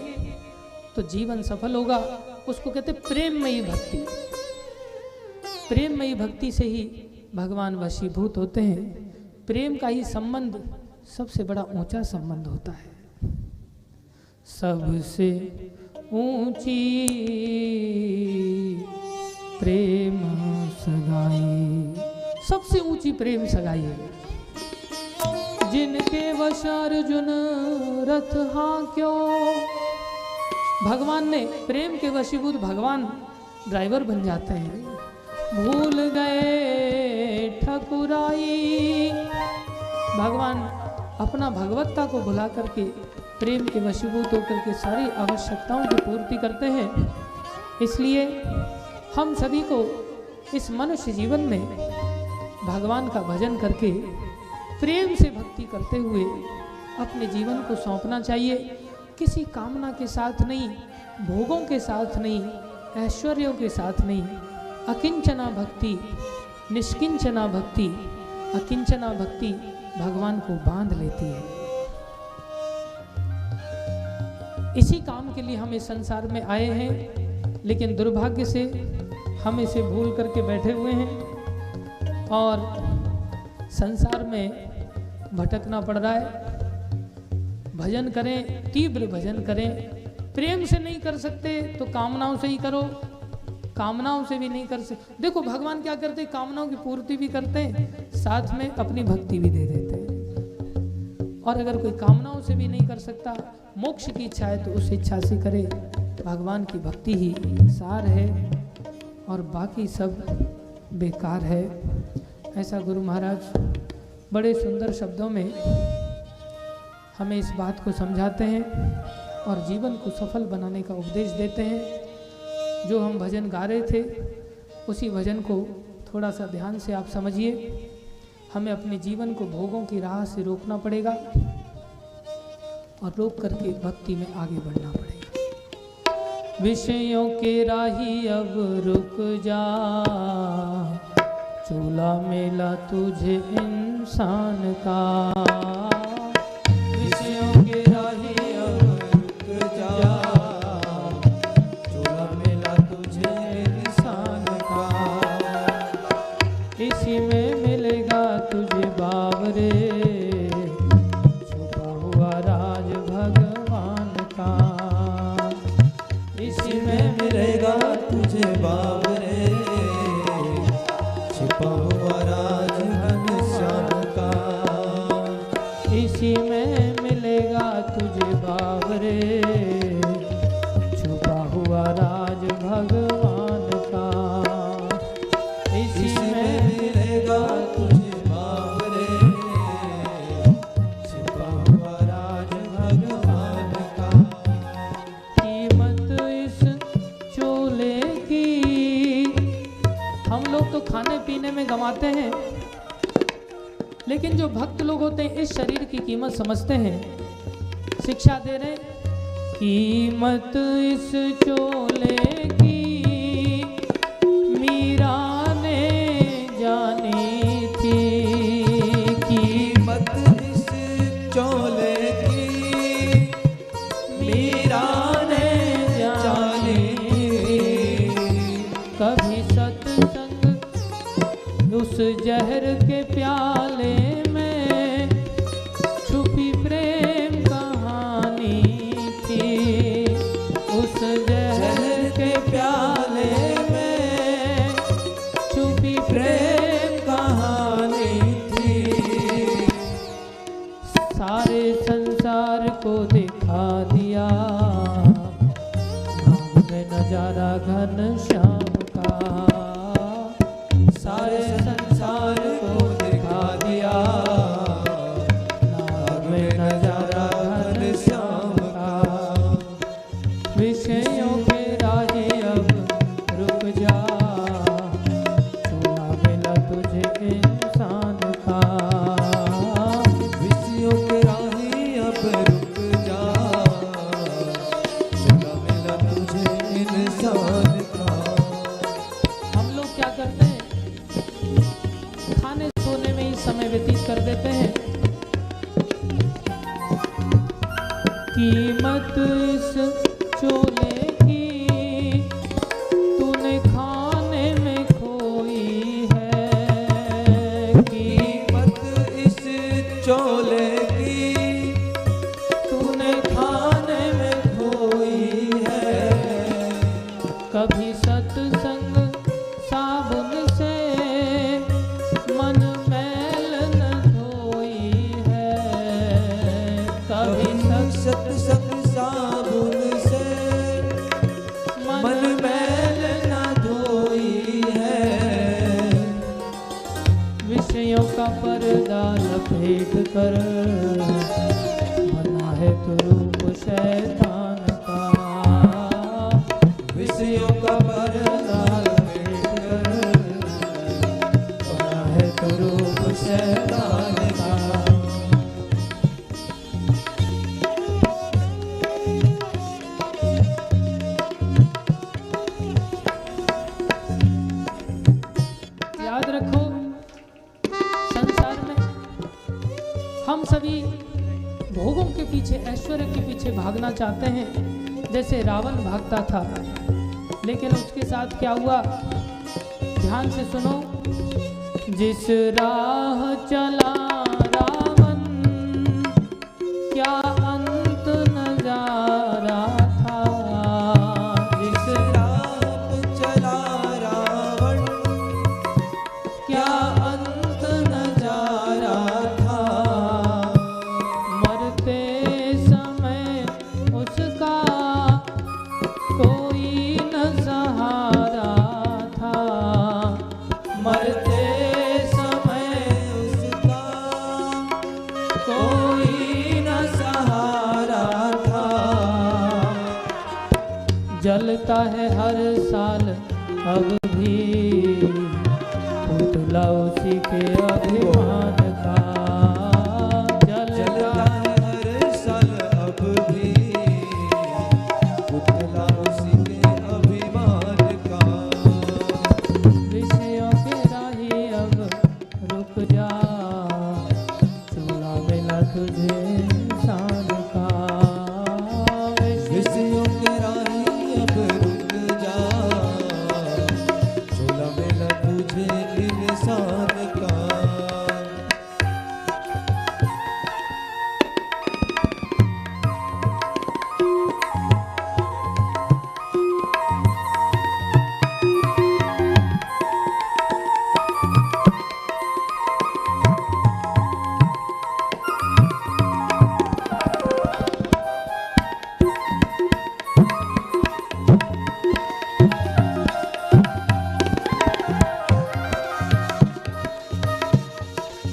तो जीवन सफल होगा। उसको कहते प्रेममयी भक्ति। प्रेममयी भक्ति से ही भगवान वशीभूत होते हैं। प्रेम का ही संबंध सबसे बड़ा ऊंचा संबंध होता है। सबसे ऊंची प्रेम सगाई, सबसे ऊंची प्रेम सगाई है। जिनके वश अर्जुन रथ हाँक्यो, भगवान ने प्रेम के वशीभूत भगवान ड्राइवर बन जाते हैं। भूल गए ठकुराई, भगवान अपना भगवत्ता को भुला करके प्रेम के वशीभूत होकर के सारी आवश्यकताओं की पूर्ति करते हैं। इसलिए हम सभी को इस मनुष्य जीवन में भगवान का भजन करके प्रेम से भक्ति करते हुए अपने जीवन को सौंपना चाहिए। किसी कामना के साथ नहीं, भोगों के साथ नहीं, ऐश्वर्यों के साथ नहीं। अकिंचना भक्ति, निष्किंचना भक्ति, अकिंचना भक्ति भगवान को बांध लेती है। इसी काम के लिए हम इस संसार में आए हैं, लेकिन दुर्भाग्य से हम इसे भूल करके बैठे हुए हैं और संसार में भटकना पड़ रहा है। भजन करें, तीव्र भजन करें। प्रेम से नहीं कर सकते तो कामनाओं से ही करो। कामनाओं से भी नहीं कर सकते, देखो भगवान क्या करते, कामनाओं की पूर्ति भी करते हैं, साथ में अपनी भक्ति भी दे देते हैं। और अगर कोई कामनाओं से भी नहीं कर सकता, मोक्ष की इच्छा है तो उस इच्छा से करे। भगवान की भक्ति ही सार है और बाकी सब बेकार है। ऐसा गुरु महाराज बड़े सुंदर शब्दों में हमें इस बात को समझाते हैं और जीवन को सफल बनाने का उपदेश देते हैं। जो हम भजन गा रहे थे उसी भजन को थोड़ा सा ध्यान से आप समझिए। हमें अपने जीवन को भोगों की राह से रोकना पड़ेगा और रोक करके भक्ति में आगे बढ़ना पड़ेगा। विषयों के राही अब रुक जा, चूल्हा मेला तुझे इंसान का। विषयों के राही अब रुक जा, चूल्हा मेला तुझे इंसान का। इसी में मिलेगा तुझे बावरे, छुपा हुआ राज भगवान का। इसी में मिलेगा तुझे बाबरे, छिपा हुआ राज घनश्याम का। इसी में मिलेगा तुझे बावरे, छुपा हुआ राज भगवान का। इसी में मिलेगा तुझे बाबरे, छिपा हुआ राज भगवान का। कीमत इस चोले की, हम लोग तो खाने पीने में गंवाते हैं, लेकिन जो भक्त लोग होते हैं इस शरीर की कीमत समझते हैं। शिक्षा दे रहे, कीमत इस चोले की मीरा ने जानी थी। कीमत इस चोले की मीरा ने जानी। नजारा घन श्याम का, सारे संसार को दिखा दिया, नाग में नजारा घन श्याम का। विषयों के राही अब रुक जा, चूल्हा मिला तुझे इंसान का। विषयों के राही अब रुक जा, चूल्हा मिला तुझे इंसान का। हम लोग क्या करते हैं, खाने सोने में ही समय व्यतीत कर देते हैं। कीमत इस चोले की तूने खाने में खोई है, कीमत इस चोले की तूने खाने में खोई है। कभी सत्संग साबुन से मन मैल न धोई है, कभी सत्संग साबुन से मन मैल न धोई है। विषयों का पर्दा लपेट कर बना है तो रूप शैतान का। विषयों का पर्दा लपेट कर बना है तो रूप शैतान का। याद रखो, संसार में हम सभी भोगों के पीछे, ऐश्वर्य के पीछे भागना चाहते हैं, जैसे रावण भागता था। लेकिन उसके साथ क्या हुआ, ध्यान से सुनो। जिस राह चला रावण, क्या अंत नजारा था। जिस राह चला रावण, क्या अंत नजारा था। मरते समय उसका कोई न सहारा था। मरते समय उसका कोई न सहारा था। जलता है हर साल अब भी पुतला उसी के अभिमान का। जलता है हर साल अब भी पुतला उसी के अभिमान का। विषयों के राही अब रुक जा, चूल्हा मिला तुझे इंसान का। विषयों के राही अब रुक जा, चूल्हा मिला तुझे इंसान का।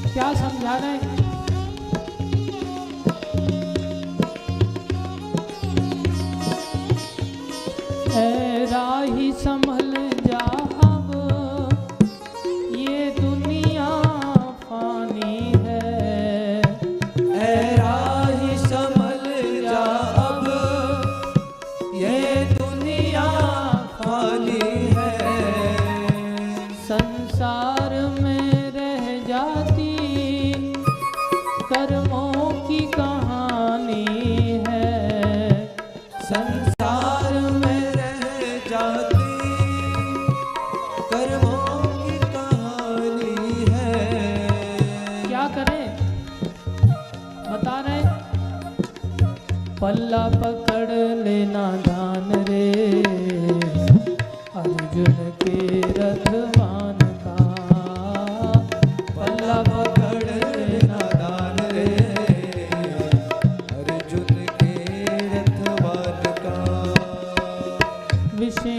क्या समझा रहे हैं? ऐ राही संभल जा अब, ये दुनिया फानी है। ऐ राही संभल जा अब, ये दुनिया फानी है। संसार में रह जाती कर्मों की कहानी है। संसार में रह जाती कर्मों की कहानी है। क्या करें, बता रहे, पल्ला पकड़ लेना दान रे अर्जुन के रथवान का। पल्ला पकड़ लेना दान रे अर्जुन के रथवान का। विषय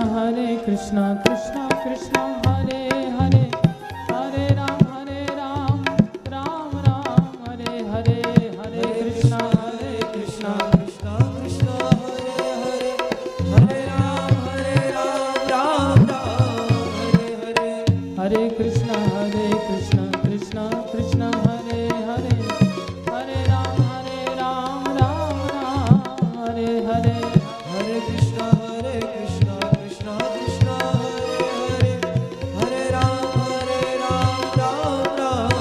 हरे कृष्णा कृष्णा कृष्णा हरे हरे, हरे राम राम राम हरे हरे, हरे कृष्णा कृष्णा कृष्णा कृष्णा हरे हरे, हरे राम राम राम हरे हरे, हरे कृष्णा कृष्णा कृष्णा हरे हरे, हरे राम राम राम हरे हरे, हरे कृष्णा कृष्णा कृष्णा हरे हरे, हरे राम राम राम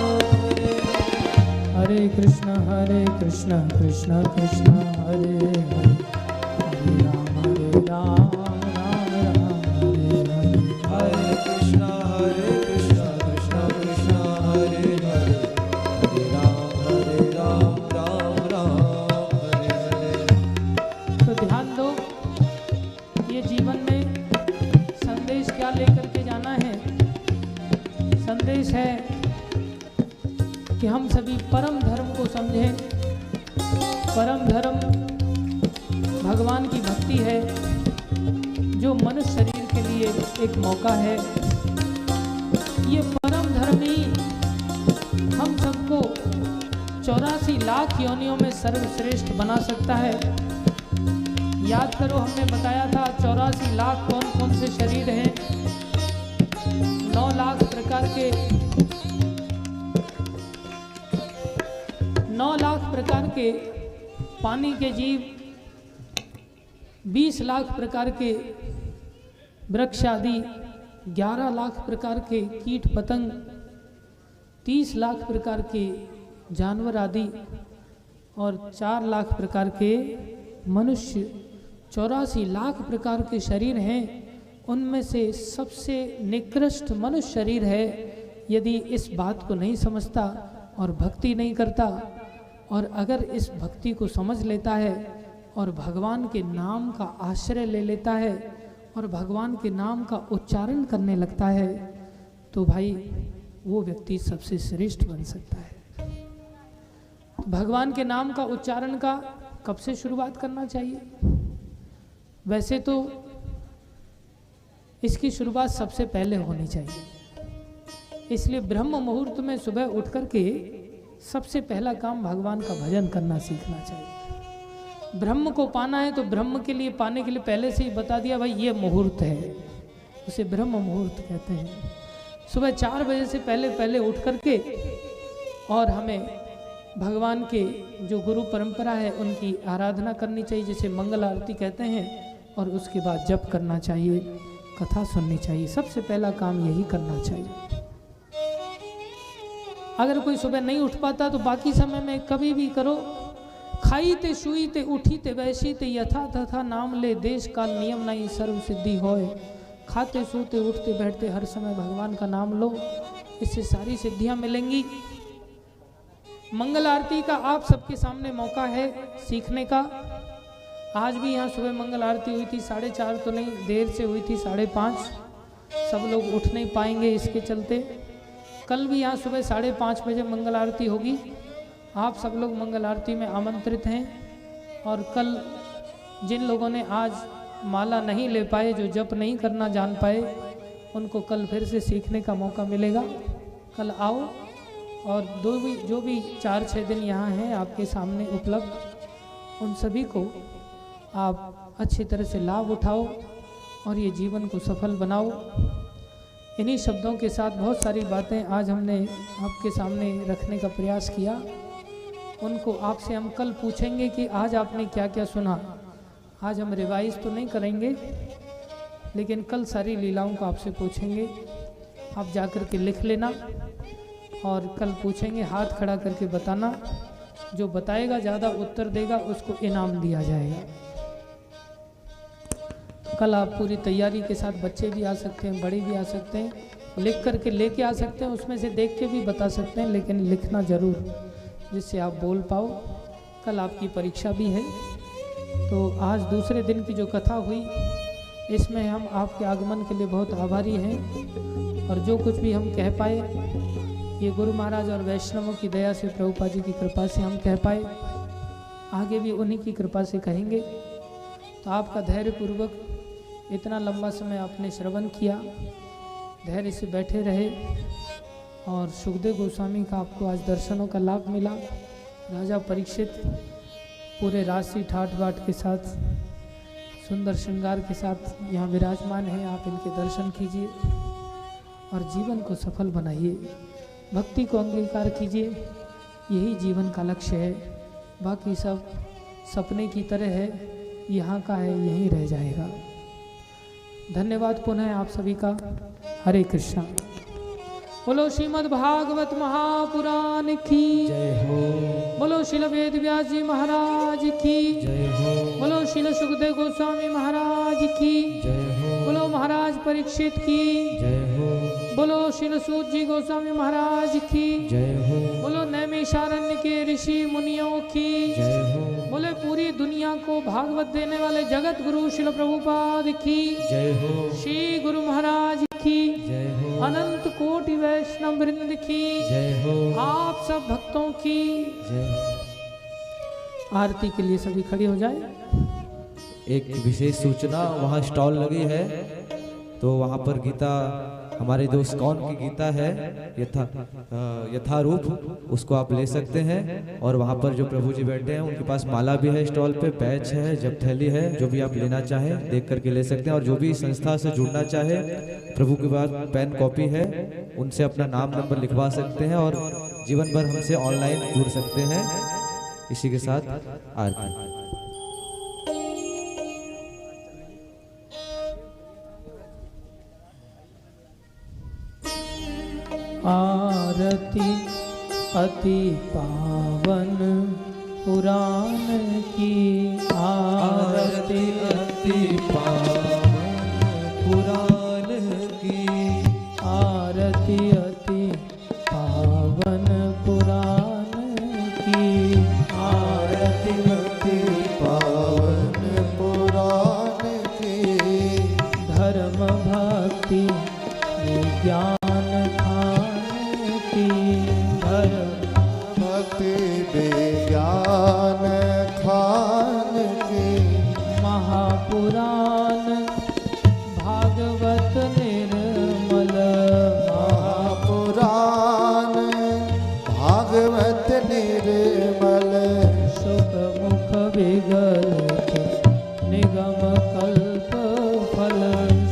हरे हरे, हरे कृष्णा कृष्णा कृष्णा हरे हरे, हरे राम राम राम हरे हरे, हरे कृष्णा कृष्णा कृष्णा हरे हरे, हरे राम राम हरे हरे। तो ध्यान दो, ये जीवन में संदेश क्या लेकर के जाना है। संदेश है कि हम सभी परम धर्म को समझें। परम धर्म भगवान की भक्ति है, जो मनुष्य शरीर के लिए एक मौका है। ये परम धर्म ही हम सबको 84 लाख योनियों में सर्वश्रेष्ठ बना सकता है। याद करो, हमने बताया था 84 लाख कौन कौन से शरीर हैं। 9 लाख प्रकार के 9 लाख प्रकार के पानी के जीव, 20 लाख प्रकार के वृक्ष आदि, 11 लाख प्रकार के कीट पतंग, 30 लाख प्रकार के जानवर आदि और 4 लाख प्रकार के मनुष्य। 84 लाख प्रकार के शरीर हैं। उनमें से सबसे निकृष्ट मनुष्य शरीर है। यदि इस बात को नहीं समझता और भक्ति नहीं करता, और अगर इस भक्ति को समझ लेता है और भगवान के नाम का आश्रय ले लेता है और भगवान के नाम का उच्चारण करने लगता है, तो भाई वो व्यक्ति सबसे श्रेष्ठ बन सकता है। भगवान के नाम का उच्चारण का कब से शुरुआत करना चाहिए? वैसे तो इसकी शुरुआत सबसे पहले होनी चाहिए। इसलिए ब्रह्म मुहूर्त में सुबह उठ कर के सबसे पहला काम भगवान का भजन करना सीखना चाहिए। ब्रह्म को पाना है तो ब्रह्म के लिए पाने के लिए पहले से ही बता दिया, भाई ये मुहूर्त है, उसे ब्रह्म मुहूर्त कहते हैं। सुबह 4 बजे से पहले उठ करके और हमें भगवान के जो गुरु परंपरा है उनकी आराधना करनी चाहिए, जिसे मंगल आरती कहते हैं। और उसके बाद जप करना चाहिए, कथा सुननी चाहिए। सबसे पहला काम यही करना चाहिए। अगर कोई सुबह नहीं उठ पाता तो बाकी समय में कभी भी करो। खाई ते शुई ते उठी ते वैसी ते यथा तथा नाम ले, देश काल नियम नहीं सर्व सिद्धि होए। खाते सोते उठते बैठते हर समय भगवान का नाम लो, इससे सारी सिद्धियां मिलेंगी। मंगल आरती का आप सबके सामने मौका है सीखने का। आज भी यहाँ सुबह मंगल आरती हुई थी, 4:30 तो नहीं, देर से हुई थी, 5:30। सब लोग उठ नहीं पाएंगे इसके चलते। कल भी यहाँ सुबह 5:30 बजे मंगल आरती होगी। आप सब लोग मंगल आरती में आमंत्रित हैं। और कल जिन लोगों ने आज माला नहीं ले पाए, जो जप नहीं करना जान पाए, उनको कल फिर से सीखने का मौका मिलेगा। कल आओ और जो भी 4-6 दिन यहाँ हैं आपके सामने उपलब्ध, उन सभी को आप अच्छी तरह से लाभ उठाओ और ये जीवन को सफल बनाओ। इन्हीं शब्दों के साथ बहुत सारी बातें आज हमने आपके सामने रखने का प्रयास किया। उनको आपसे हम कल पूछेंगे कि आज आपने क्या क्या सुना। आज हम रिवाइज तो नहीं करेंगे, लेकिन कल सारी लीलाओं को आपसे पूछेंगे। आप जा कर के लिख लेना और कल पूछेंगे, हाथ खड़ा करके बताना। जो बताएगा, ज़्यादा उत्तर देगा, उसको इनाम दिया जाएगा। कल आप पूरी तैयारी के साथ, बच्चे भी आ सकते हैं, बड़े भी आ सकते हैं, लिख करके लेके आ सकते हैं। उसमें से देख के भी बता सकते हैं, लेकिन लिखना ज़रूर, जिससे आप बोल पाओ। कल आपकी परीक्षा भी है। तो आज दूसरे दिन की जो कथा हुई, इसमें हम आपके आगमन के लिए बहुत आभारी हैं। और जो कुछ भी हम कह पाए, ये गुरु महाराज और वैष्णवों की दया से, प्रभुपाद जी की कृपा से हम कह पाए। आगे भी उन्हीं की कृपा से कहेंगे। तो आपका धैर्यपूर्वक इतना लंबा समय आपने श्रवण किया, धैर्य से बैठे रहे और सुखदेव गोस्वामी का आपको आज दर्शनों का लाभ मिला। राजा परीक्षित पूरे राशि ठाट बाट के साथ सुंदर श्रृंगार के साथ यहाँ विराजमान हैं। आप इनके दर्शन कीजिए और जीवन को सफल बनाइए, भक्ति को अंगीकार कीजिए। यही जीवन का लक्ष्य है, बाकी सब सपने की तरह है, यहाँ का है यहीं रह जाएगा। धन्यवाद पुनः आप सभी का। हरे कृष्णा। बोलो श्रीमद् भागवत महापुराण की जय हो। बोलो श्रील वेद व्यास जी महाराज की जय हो। बोलो श्रील सुखदेव गोस्वामी महाराज की जय हो। बोलो महाराज परीक्षित की जय हो। बोलो श्रील सूत जी गोस्वामी महाराज की जय हो। बोलो नैमिषारण्य के ऋषि मुनियों की जय हो। बोले पूरी दुनिया को भागवत देने वाले जगत गुरु श्रील प्रभुपाद की जय हो। श्री गुरु महाराज की जय हो। अनंत कोटि वैष्णव वृंद की जय हो। आप सब भक्तों की जय। आरती के लिए सभी खड़े हो जाए। एक विशेष सूचना, वहाँ स्टॉल लगी है तो वहाँ पर गीता, हमारे जो इस्कॉन की गीता है यथारूप, उसको आप ले सकते हैं। और वहाँ पर जो प्रभु जी बैठे हैं उनके पास माला भी है स्टॉल पे, पैच है, जपथैली है, जो भी आप लेना चाहें देख करके ले सकते हैं। और जो भी संस्था से जुड़ना चाहे, प्रभु के बाद पेन कॉपी है, उनसे अपना नाम नंबर लिखवा सकते हैं और जीवन भर हमसे ऑनलाइन जुड़ सकते हैं। इसी के साथ आरती। आरती अति पावन पुराण की, आरती अति पावन पुराण की, आरती अति पावन पुराण की, आरती अति पावन पुराण की, धर्म भक्ति विज्ञान भक्ति विज्ञान खान की, महापुराण भागवत निर्मल, महापुराण भागवत निर्मल, सुख मुख विगलित निगम कल्प फल,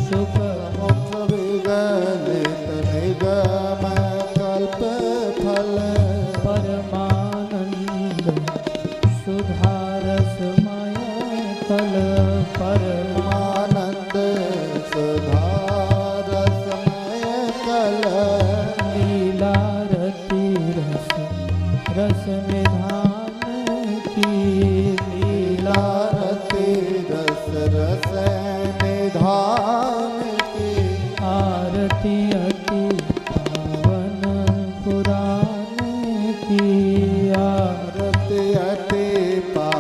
सुख मुख विगलित निगम कल्प फल, परमानंद सुधारसमय कल, परमानंद सुधारसमय कल, लीला रति रस रस निधान की, लीला रति रस रस निधान